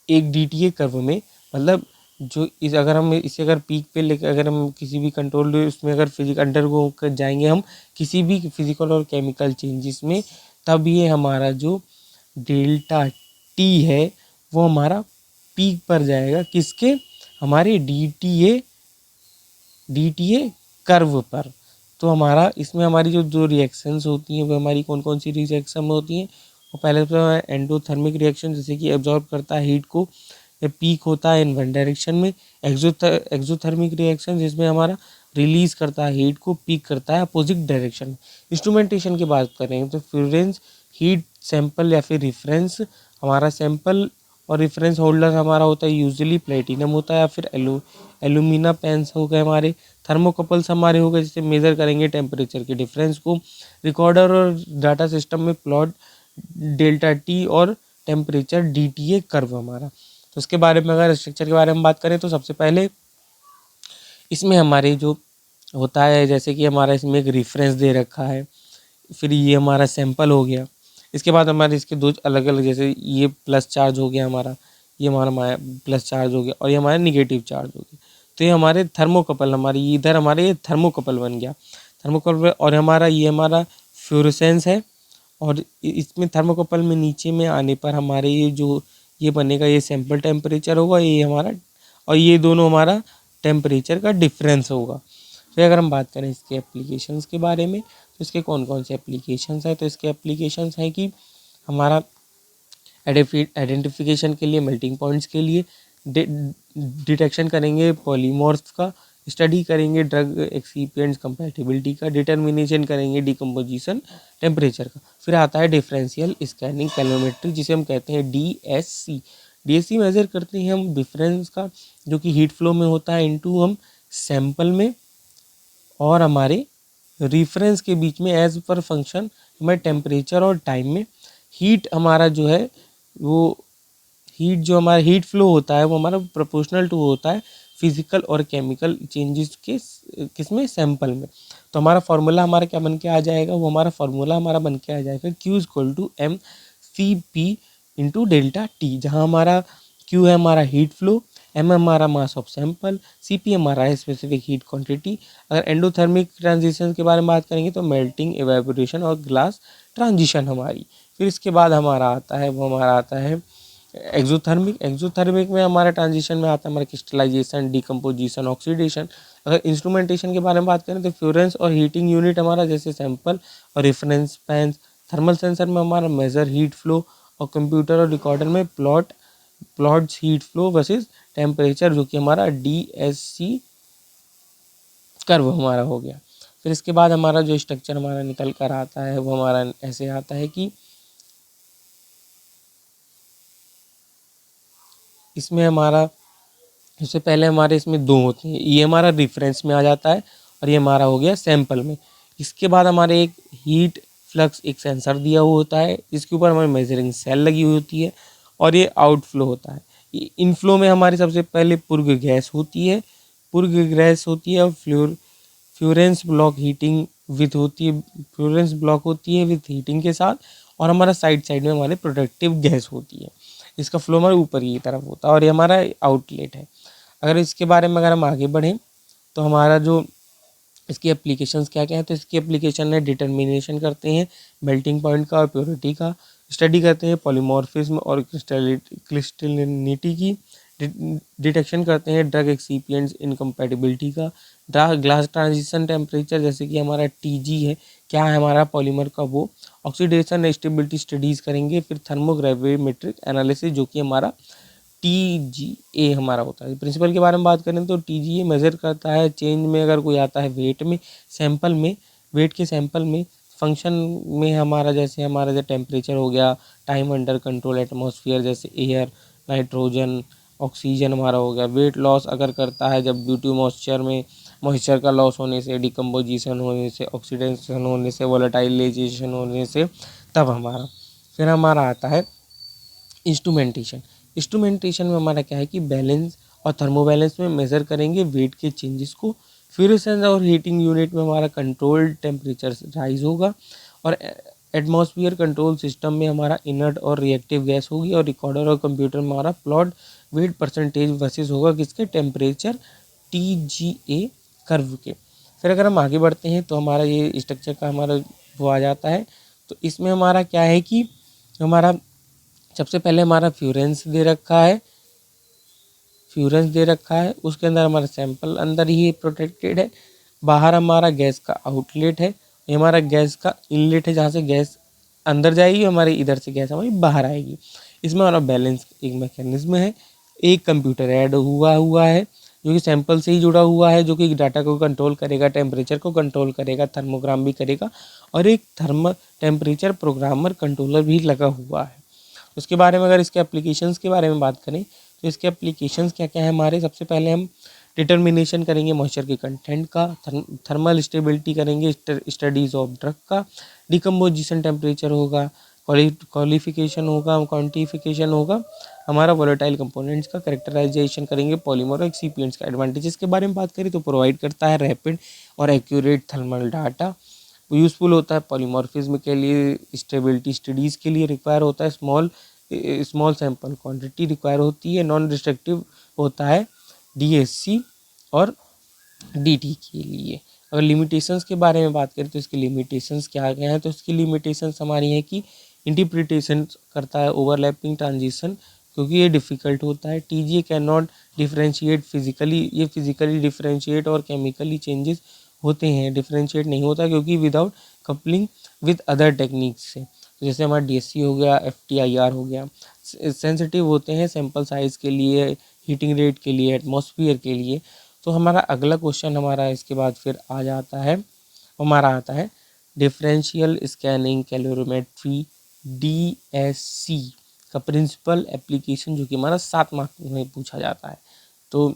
एक DTA कर्व में। मतलब जो इस अगर हम इसे अगर पीक पे लेकर अगर हम किसी भी कंट्रोल उसमें अगर फिजिकल अंडरगो कर जाएंगे हम किसी भी फिजिकल और केमिकल चेंजेस में, तब ये हमारा जो डेल्टा T है वो हमारा पीक पर जाएगा, किसके, हमारे DTA कर्व पर। तो हमारा इसमें हमारी जो रिएक्शंस होती हैं वो हमारी कौन कौन सी रिएक्शन होती हैं, वो पहले तो है एंडोथर्मिक रिएक्शन, जैसे कि एब्जॉर्ब करता है हीट को, पीक होता है इन वन डायरेक्शन में। एक्सोथर्मिक रिएक्शन जिसमें हमारा रिलीज करता है हीट को, पीक करता है अपोजिट डायरेक्शन में। इंस्ट्रूमेंटेशन की बात करें तो फ्यूरेंस हीट सैंपल या फिर रिफरेंस, हमारा सैंपल और रिफरेंस होल्डर हमारा होता है यूजुअली प्लेटिनम होता है या फिर एलुमिना पेन्स हो गए हमारे। थर्मोकपल्स हमारे हो गए, जिससे मेज़र करेंगे टेम्परेचर के डिफरेंस को। रिकॉर्डर और डाटा सिस्टम में प्लॉट डेल्टा T और टेम्परेचर DTA कर्व हमारा। तो उसके बारे में अगर स्ट्रक्चर के बारे में बात करें तो सबसे पहले इसमें हमारे जो होता है, जैसे कि हमारा इसमें एक रेफरेंस दे रखा है, फिर ये हमारा सैंपल हो गया, इसके बाद हमारे इसके दो अलग अलग, जैसे ये प्लस चार्ज हो गया हमारा, ये हमारा प्लस चार्ज हो गया और ये हमारा निगेटिव चार्ज हो गया। तो ये हमारे थर्मोकपल, हमारी इधर हमारे ये थर्मोकपल बन गया, थर्मोकपल। और ये हमारा फ्लोरेसेंस है, और इसमें थर्मोकपल में नीचे में आने पर हमारे ये बनेगा, ये सैंपल टेम्परेचर होगा, ये हमारा, और ये दोनों हमारा टेम्परेचर का डिफरेंस होगा। फिर अगर हम बात करें इसके एप्लीकेशंस के बारे में, तो इसके कौन कौन से एप्लीकेशंस हैं, तो इसके एप्लीकेशंस हैं कि हमारा आइडेंटिफिकेशन के लिए, मेल्टिंग पॉइंट्स के लिए, डिटेक्शन करेंगे पॉलीमॉर्फ का, स्टडी करेंगे ड्रग एक्सिपिएंट्स कंपैटिबिलिटी का, डिटर्मिनेशन करेंगे डिकम्पोजिशन टेम्परेचर का। फिर आता है डिफरेंशियल स्कैनिंग कैलोमेट्री, जिसे हम कहते हैं DSC। DSC मेजर करते हैं हम डिफरेंस का, जो कि हीट फ्लो में होता है, इनटू हम सैंपल में और हमारे रिफरेंस के बीच में एज पर फंक्शन हमारे टेम्परेचर और टाइम में। हीट हमारा जो है वो हीट जो हमारा हीट फ्लो होता है वो हमारा प्रोपोर्शनल टू होता है फिजिकल और केमिकल चेंजेस के किसमें, सैंपल में। तो हमारा फार्मूला हमारा क्या बन के आ जाएगा, वो हमारा फार्मूला हमारा बन के आ जाएगा Q=mCp इंटू डेल्टा T, जहाँ हमारा Q है हमारा हीट फ्लो, M हमारा मास ऑफ सैंपल, CP हमारा है स्पेसिफिक हीट क्वांटिटी। अगर एंडोथर्मिक ट्रांजिशन के बारे में बात करेंगे तो मेल्टिंग, इवेपोरेशन और ग्लास ट्रांजिशन हमारी। फिर इसके बाद हमारा आता है एक्सोथर्मिक में हमारा ट्रांजिशन में आता है हमारा क्रिस्टलाइजेशन, डिकम्पोजिशन, ऑक्सीडेशन। अगर इंस्ट्रूमेंटेशन के बारे में बात करें तो फ्लोरेंस और हीटिंग यूनिट हमारा, जैसे सैंपल और रेफरेंस पैंस। थर्मल सेंसर में हमारा मेजर हीट फ्लो, और कंप्यूटर और रिकॉर्डर में plots heat flow versus temperature, जो कि हमारा DSC कर्व हमारा हो गया। फिर इसके बाद हमारा जो स्ट्रक्चर हमारा निकल कर आता है वो हमारा ऐसे आता है कि इसमें हमारा सबसे पहले हमारे इसमें दो होते हैं, ये हमारा रेफरेंस में आ जाता है और ये हमारा हो गया सैंपल में। इसके बाद हमारे एक हीट फ्लक्स एक सेंसर दिया हुआ होता है जिसके ऊपर हमारी मेजरिंग सेल लगी हुई होती है और ये आउटफ्लो होता है। इनफ्लो में हमारी सबसे पहले पूर्व गैस होती है, और फ्लोरेंस ब्लॉक हीटिंग विथ होती है, फ्लोरेंस ब्लॉक होती है विथ हीटिंग के साथ, और हमारा साइड साइड में हमारे प्रोडक्टिव गैस होती है। इसका फ्लो हमारे ऊपर की तरफ होता है और ये हमारा आउटलेट है। अगर इसके बारे में अगर हम आगे बढ़ें तो हमारा जो इसकी एप्लीकेशंस क्या क्या है, तो इसकी एप्लीकेशन में डिटर्मिनेशन करते हैं मेल्टिंग पॉइंट का और प्योरिटी का, स्टडी करते हैं पॉलीमॉर्फिज्म और क्रिस्टलिनिटी की, डिटेक्शन करते हैं ड्रग एक्सिपिएंट्स इनकम्पैटिबिलिटी का, ग्लास ट्रांजिशन टेम्परेचर जैसे कि हमारा टीजी है, क्या है हमारा पॉलीमर का वो, ऑक्सीडेशन स्टेबिलिटी स्टडीज़ करेंगे, फिर थर्मोग्रेविमेट्रिक एनालिसिस जो कि हमारा TGA हमारा होता है। प्रिंसिपल के बारे में बात करें तो TGA मेज़र करता है चेंज में, अगर कोई आता है वेट में, सैंपल में, वेट के सैंपल में, फंक्शन में हमारा जैसे टेम्परेचर हो गया, टाइम अंडर कंट्रोल एटमॉस्फेयर जैसे एयर, नाइट्रोजन, ऑक्सीजन हमारा हो गया, वेट लॉस अगर करता है जब ड्यू टू मॉइस्चर का लॉस होने से, डिकम्पोजिशन होने से, ऑक्सीडेशन होने से, वोलेटाइलाइजेशन होने से, तब हमारा फिर हमारा आता है इंस्ट्रूमेंटेशन। इंस्ट्रूमेंटेशन में हमारा क्या है कि बैलेंस और थर्मो बैलेंस में मेज़र करेंगे वेट के चेंजेस को, फ्लोरेसेंस और हीटिंग यूनिट में हमारा कंट्रोल टेम्परेचर राइज होगा, और एटमॉस्फेयर कंट्रोल सिस्टम में हमारा इनर्ट और रिएक्टिव गैस होगी, और रिकॉर्डर और कंप्यूटर में हमारा प्लॉट वेट परसेंटेज वर्सेस होगा किसके, टेम्परेचर TGA कर्व के। फिर अगर हम आगे बढ़ते हैं तो हमारा ये स्ट्रक्चर का हमारा वो आ जाता है। तो इसमें हमारा क्या है कि हमारा सबसे पहले हमारा फ्यूरेंस दे रखा है, उसके अंदर हमारा सैंपल अंदर ही प्रोटेक्टेड है, बाहर हमारा गैस का आउटलेट है, ये हमारा गैस का इनलेट है जहाँ से गैस अंदर जाएगी, हमारे इधर से गैस हमारी बाहर आएगी। इसमें हमारा बैलेंस एक मैकेनिज्म है, एक कंप्यूटर ऐड हुआ है जो कि सैंपल से ही जुड़ा हुआ है, जो कि डाटा को कंट्रोल करेगा, टेम्परेचर को कंट्रोल करेगा, थर्मोग्राम भी करेगा, और एक टेम्परेचर प्रोग्रामर कंट्रोलर भी लगा हुआ है। उसके बारे में अगर इसके एप्लीकेशंस के बारे में बात करें तो इसके एप्लीकेशंस क्या क्या है हमारे, सबसे पहले हम डिटर्मिनेशन करेंगे मॉइस्चर के कंटेंट का, थर्मल स्टेबिलिटी करेंगे, स्टडीज़ ऑफ ड्रग का, डिकम्पोजिशन टेम्परेचर होगा, क्वालिफिकेशन होगा, क्वांटिफिकेशन होगा, हमारा वोलेटाइल कंपोनेंट्स का कैरेक्टराइजेशन करेंगे, पॉलीमर और एक्सिपिएंट्स का। एडवांटेजेस के बारे में बात करें तो प्रोवाइड करता है रैपिड और एक्यूरेट थर्मल डाटा, यूज़फुल होता है पॉलीमॉर्फिज्म के लिए, स्टेबिलिटी स्टडीज़ के लिए रिक्वायर होता है, स्मॉल सैंपल क्वांटिटी रिक्वायर होती है, नॉन डिस्ट्रक्टिव होता है DSC और DT के लिए। अगर लिमिटेशंस के बारे में बात करें तो इसकी लिमिटेशंस क्या क्या हैं, तो इसकी लिमिटेशंस हमारी है कि इंटरप्रिटेशन करता है ओवरलैपिंग ट्रांजिशन, क्योंकि ये डिफ़िकल्ट होता है। TGA can not differentiate physically, ये फिजिकली डिफ्रेंशिएट और केमिकली चेंजेस होते हैं, डिफ्रेंशिएट नहीं होता क्योंकि without coupling with other techniques से। तो जैसे हमारा DSC हो गया, FTIR हो गया, सेंसिटिव होते हैं सैंपल साइज़ के लिए, हीटिंग रेट के लिए, एटमॉस्फेयर के लिए। तो हमारा अगला क्वेश्चन हमारा इसके बाद फिर आ जाता है, हमारा आता है डिफरेंशियल स्कैनिंग कैलोरीमेट्री DSC का प्रिंसिपल एप्लीकेशन, जो कि हमारा 7 मार्क में पूछा जाता है। तो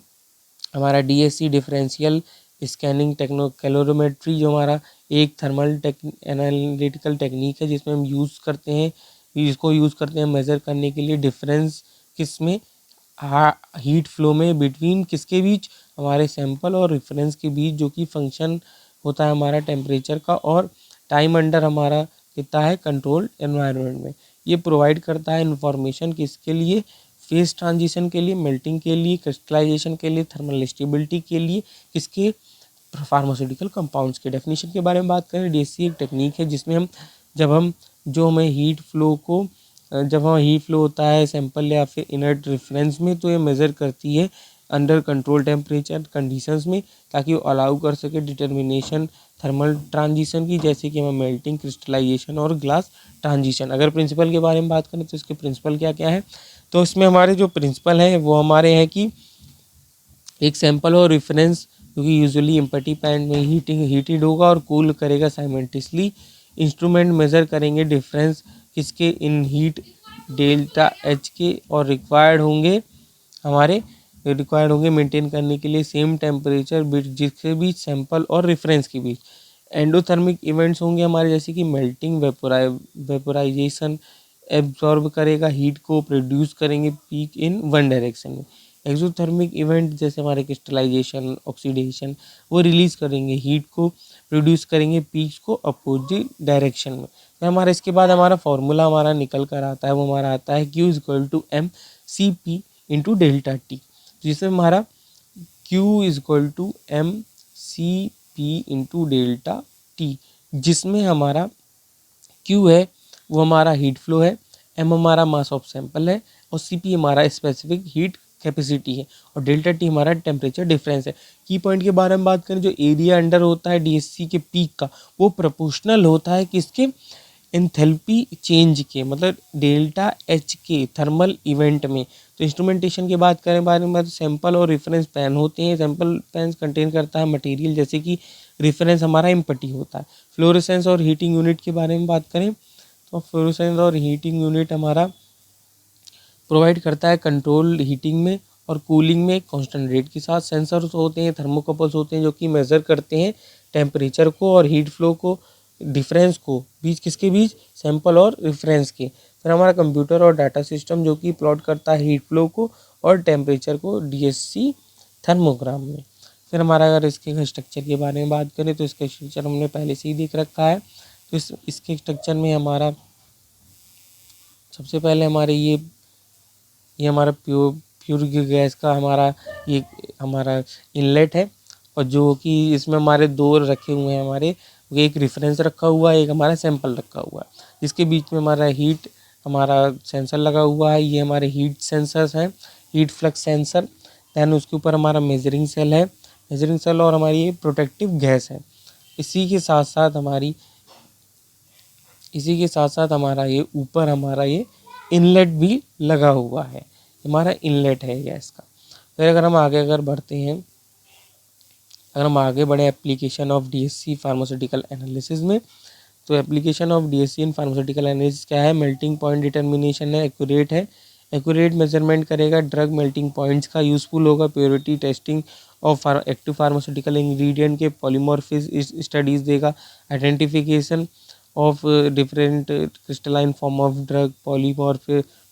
हमारा DSC डिफरेंशियल स्कैनिंग कैलोरीमेट्री जो हमारा एक थर्मल एनालिटिकल टेक्निक है जिसमें हम इसको यूज़ करते हैं मेज़र करने के लिए डिफरेंस किसमें, हीट फ्लो में बिटवीन किसके बीच, हमारे सैंपल और रेफरेंस के बीच, जो कि फंक्शन होता है हमारा टेम्परेचर का, और टाइम अंडर हमारा कितना है कंट्रोल्ड एनवायरनमेंट में। ये प्रोवाइड करता है इंफॉर्मेशन किसके लिए, फेज ट्रांजिशन के लिए, मेल्टिंग के लिए, क्रिस्टलाइजेशन के लिए, थर्मल स्टेबिलिटी के लिए, किसके, फार्मास्यूटिकल कंपाउंड्स के। डेफिनेशन के बारे में बात करें, DSC एक टेक्निक है जिसमें हम हमें हीट फ्लो होता है सैंपल या फिर इनर्ट रेफरेंस में, तो ये मेज़र करती है अंडर कंट्रोल टेम्परेचर कंडीशंस में, ताकि वो अलाउ कर सके डिटर्मिनेशन थर्मल ट्रांजिशन की, जैसे कि हमें मेल्टिंग, क्रिस्टलाइजेशन और ग्लास ट्रांजिशन। अगर प्रिंसिपल के बारे में बात करें तो इसके प्रिंसिपल क्या क्या है, तो इसमें हमारे जो प्रिंसिपल हैं वो हमारे हैं कि एक सैंपल और रेफरेंस क्योंकि यूजुअली एम्पटी पैन में हीटेड होगा और कूल करेगा साइमल्टेनियसली। इंस्ट्रूमेंट मेज़र करेंगे डिफरेंस किसके, इन हीट डेल्टा एच के, और रिक्वायर्ड होंगे मेंटेन करने के लिए सेम टेम्परेचर जिसके बीच सैंपल और रेफरेंस के बीच। एंडोथर्मिक इवेंट्स होंगे हमारे, जैसे कि मेल्टिंग, वेपोराइजेशन, एब्जॉर्ब करेगा हीट को, प्रोड्यूस करेंगे पीक इन वन डायरेक्शन में। एक्सोथर्मिक इवेंट जैसे हमारे क्रिस्टलाइजेशन, ऑक्सीडेशन, वो रिलीज करेंगे हीट को, प्रोड्यूस करेंगे पीक्स को अपोजिट डायरेक्शन में। तो हमारा इसके बाद हमारा फॉर्मूला हमारा निकल कर आता है, वो हमारा आता है Q equal to M C P into delta T, जिसमें हमारा Q equal to M C P into delta T, जिसमें हमारा Q है वो हमारा हीट फ्लो है, M हमारा मास ऑफ सैंपल है, और CP हमारा स्पेसिफिक हीट कैपेसिटी है, और डेल्टा टी हमारा टेम्परेचर डिफरेंस है। की पॉइंट के बारे में बात करें, जो एरिया अंडर होता है DSC के पीक का, वो प्रोपोर्शनल होता है किसके, एंथैल्पी चेंज के, मतलब डेल्टा एच के थर्मल इवेंट में। तो इंस्ट्रूमेंटेशन की बात करें बारे में, तो सैंपल और रेफरेंस पैन होते हैं। सैंपल पैन कंटेन करता है मटेरियल, जैसे कि रेफरेंस हमारा एम्पटी होता है। फ्लोरेसेंस और हीटिंग यूनिट के बारे में बात करें, तो फ्लोरेसेंस और हीटिंग यूनिट हमारा प्रोवाइड करता है कंट्रोल हीटिंग में और कूलिंग में कांस्टेंट रेट के साथ। सेंसर्स होते हैं, थर्मोकपल्स होते हैं, जो कि मेज़र करते हैं टेम्परेचर को और हीट फ्लो को, डिफरेंस को बीच किसके बीच, सैंपल और रेफरेंस के। फिर हमारा कंप्यूटर और डाटा सिस्टम, जो कि प्लॉट करता है हीट फ्लो को और टेम्परेचर को DSC थर्मोग्राम में। फिर हमारा अगर इसके स्ट्रक्चर के बारे में बात करें, तो इसका स्ट्रक्चर हमने पहले से ही देख रखा है। तो इसके स्ट्रक्चर में हमारा सबसे पहले हमारे ये हमारा प्योर गैस का हमारा इनलेट है, और जो कि इसमें हमारे दो रखे हुए हैं हमारे, एक रेफरेंस रखा हुआ है, एक हमारा सैंपल रखा हुआ है, जिसके बीच में हमारा सेंसर लगा हुआ है। ये हमारे हीट सेंसर्स हैं, हीट फ्लक्स सेंसर। दैन उसके ऊपर हमारा मेजरिंग सेल और हमारी ये प्रोटेक्टिव गैस है। इसी के साथ साथ हमारा ये ऊपर हमारा ये इनलेट भी लगा हुआ है, हमारा इनलेट है गैस का। फिर अगर हम आगे बढ़े application of DSC pharmaceutical analysis में, तो application of DSC in pharmaceutical analysis क्या है, मेल्टिंग पॉइंट डिटर्मिनेशन है, एक्यूरेट मेजरमेंट करेगा ड्रग मेल्टिंग पॉइंट्स का, यूजफुल होगा purity testing of active pharmaceutical ingredient के, पॉलीमॉर्फिज्म स्टडीज देगा, identification of different crystalline form of drug,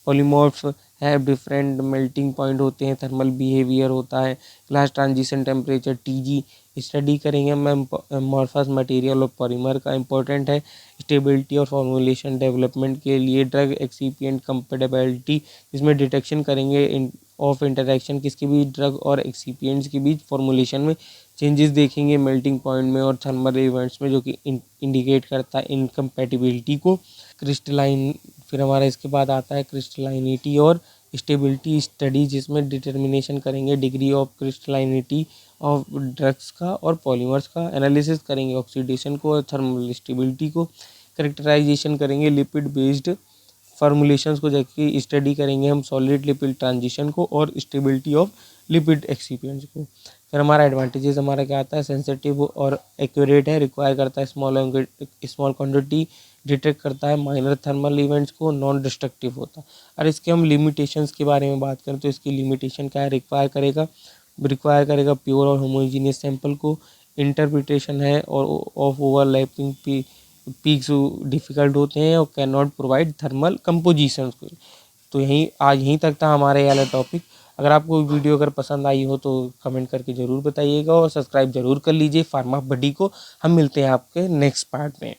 polymorph है, different melting point होते हैं, थर्मल बिहेवियर होता है, glass transition temperature TG study करेंगे। एमॉर्फस मटेरियल और पॉलीमर का इंपॉर्टेंट है, स्टेबिलिटी और फॉर्मुलेशन डेवलपमेंट के लिए, ड्रग एक्सिपिएंट कंपेटेबिलिटी, जिसमें डिटेक्शन करेंगे ऑफ इंटरेक्शन किसके बीच, ड्रग और एक्सिपिएंट्स के बीच, फॉर्मुलेशन में चेंजेस देखेंगे मेल्टिंग पॉइंट में और थर्मल इवेंट्स में, जो कि इंडिकेट करता है इनकम्पैटिबिलिटी को। क्रिस्टलाइन, फिर हमारा इसके बाद आता है क्रिस्टलाइनिटी और स्टेबिलिटी स्टडी, जिसमें डिटर्मिनेशन करेंगे डिग्री ऑफ क्रिस्टलाइनिटी ऑफ ड्रग्स का और पॉलीमर्स का, एनालिसिस करेंगे ऑक्सीडेशन को और थर्मल स्टेबिलिटी को, करेक्टराइजेशन करेंगे लिपिड बेस्ड फॉर्मुलेशंस को, जबकि स्टडी करेंगे हम सॉलिड लिपिड ट्रांजिशन को और स्टेबिलिटी ऑफ लिपिड एक्सिपिएंट्स को। फिर हमारा एडवांटेजेस हमारा क्या आता है, सेंसिटिव और एक्यूरेट है, रिक्वायर करता है स्मॉल क्वांटिटी, डिटेक्ट करता है माइनर थर्मल इवेंट्स को, नॉन डिस्ट्रक्टिव होता है। और इसके हम लिमिटेशंस के बारे में बात करें, तो इसकी लिमिटेशन क्या है, रिक्वायर करेगा प्योर और होमोजीनियस सैंपल को, इंटरप्रिटेशन है और ऑफ ओवरलैपिंग पीक्स डिफ़िकल्ट होते हैं और can not provide thermal composition को। तो यहीं तक था हमारे वाला टॉपिक। अगर आपको वीडियो पसंद आई हो तो कमेंट करके ज़रूर बताइएगा और सब्सक्राइब ज़रूर कर लीजिए फार्मा बडी को। हम मिलते हैं आपके नेक्स्ट पार्ट में।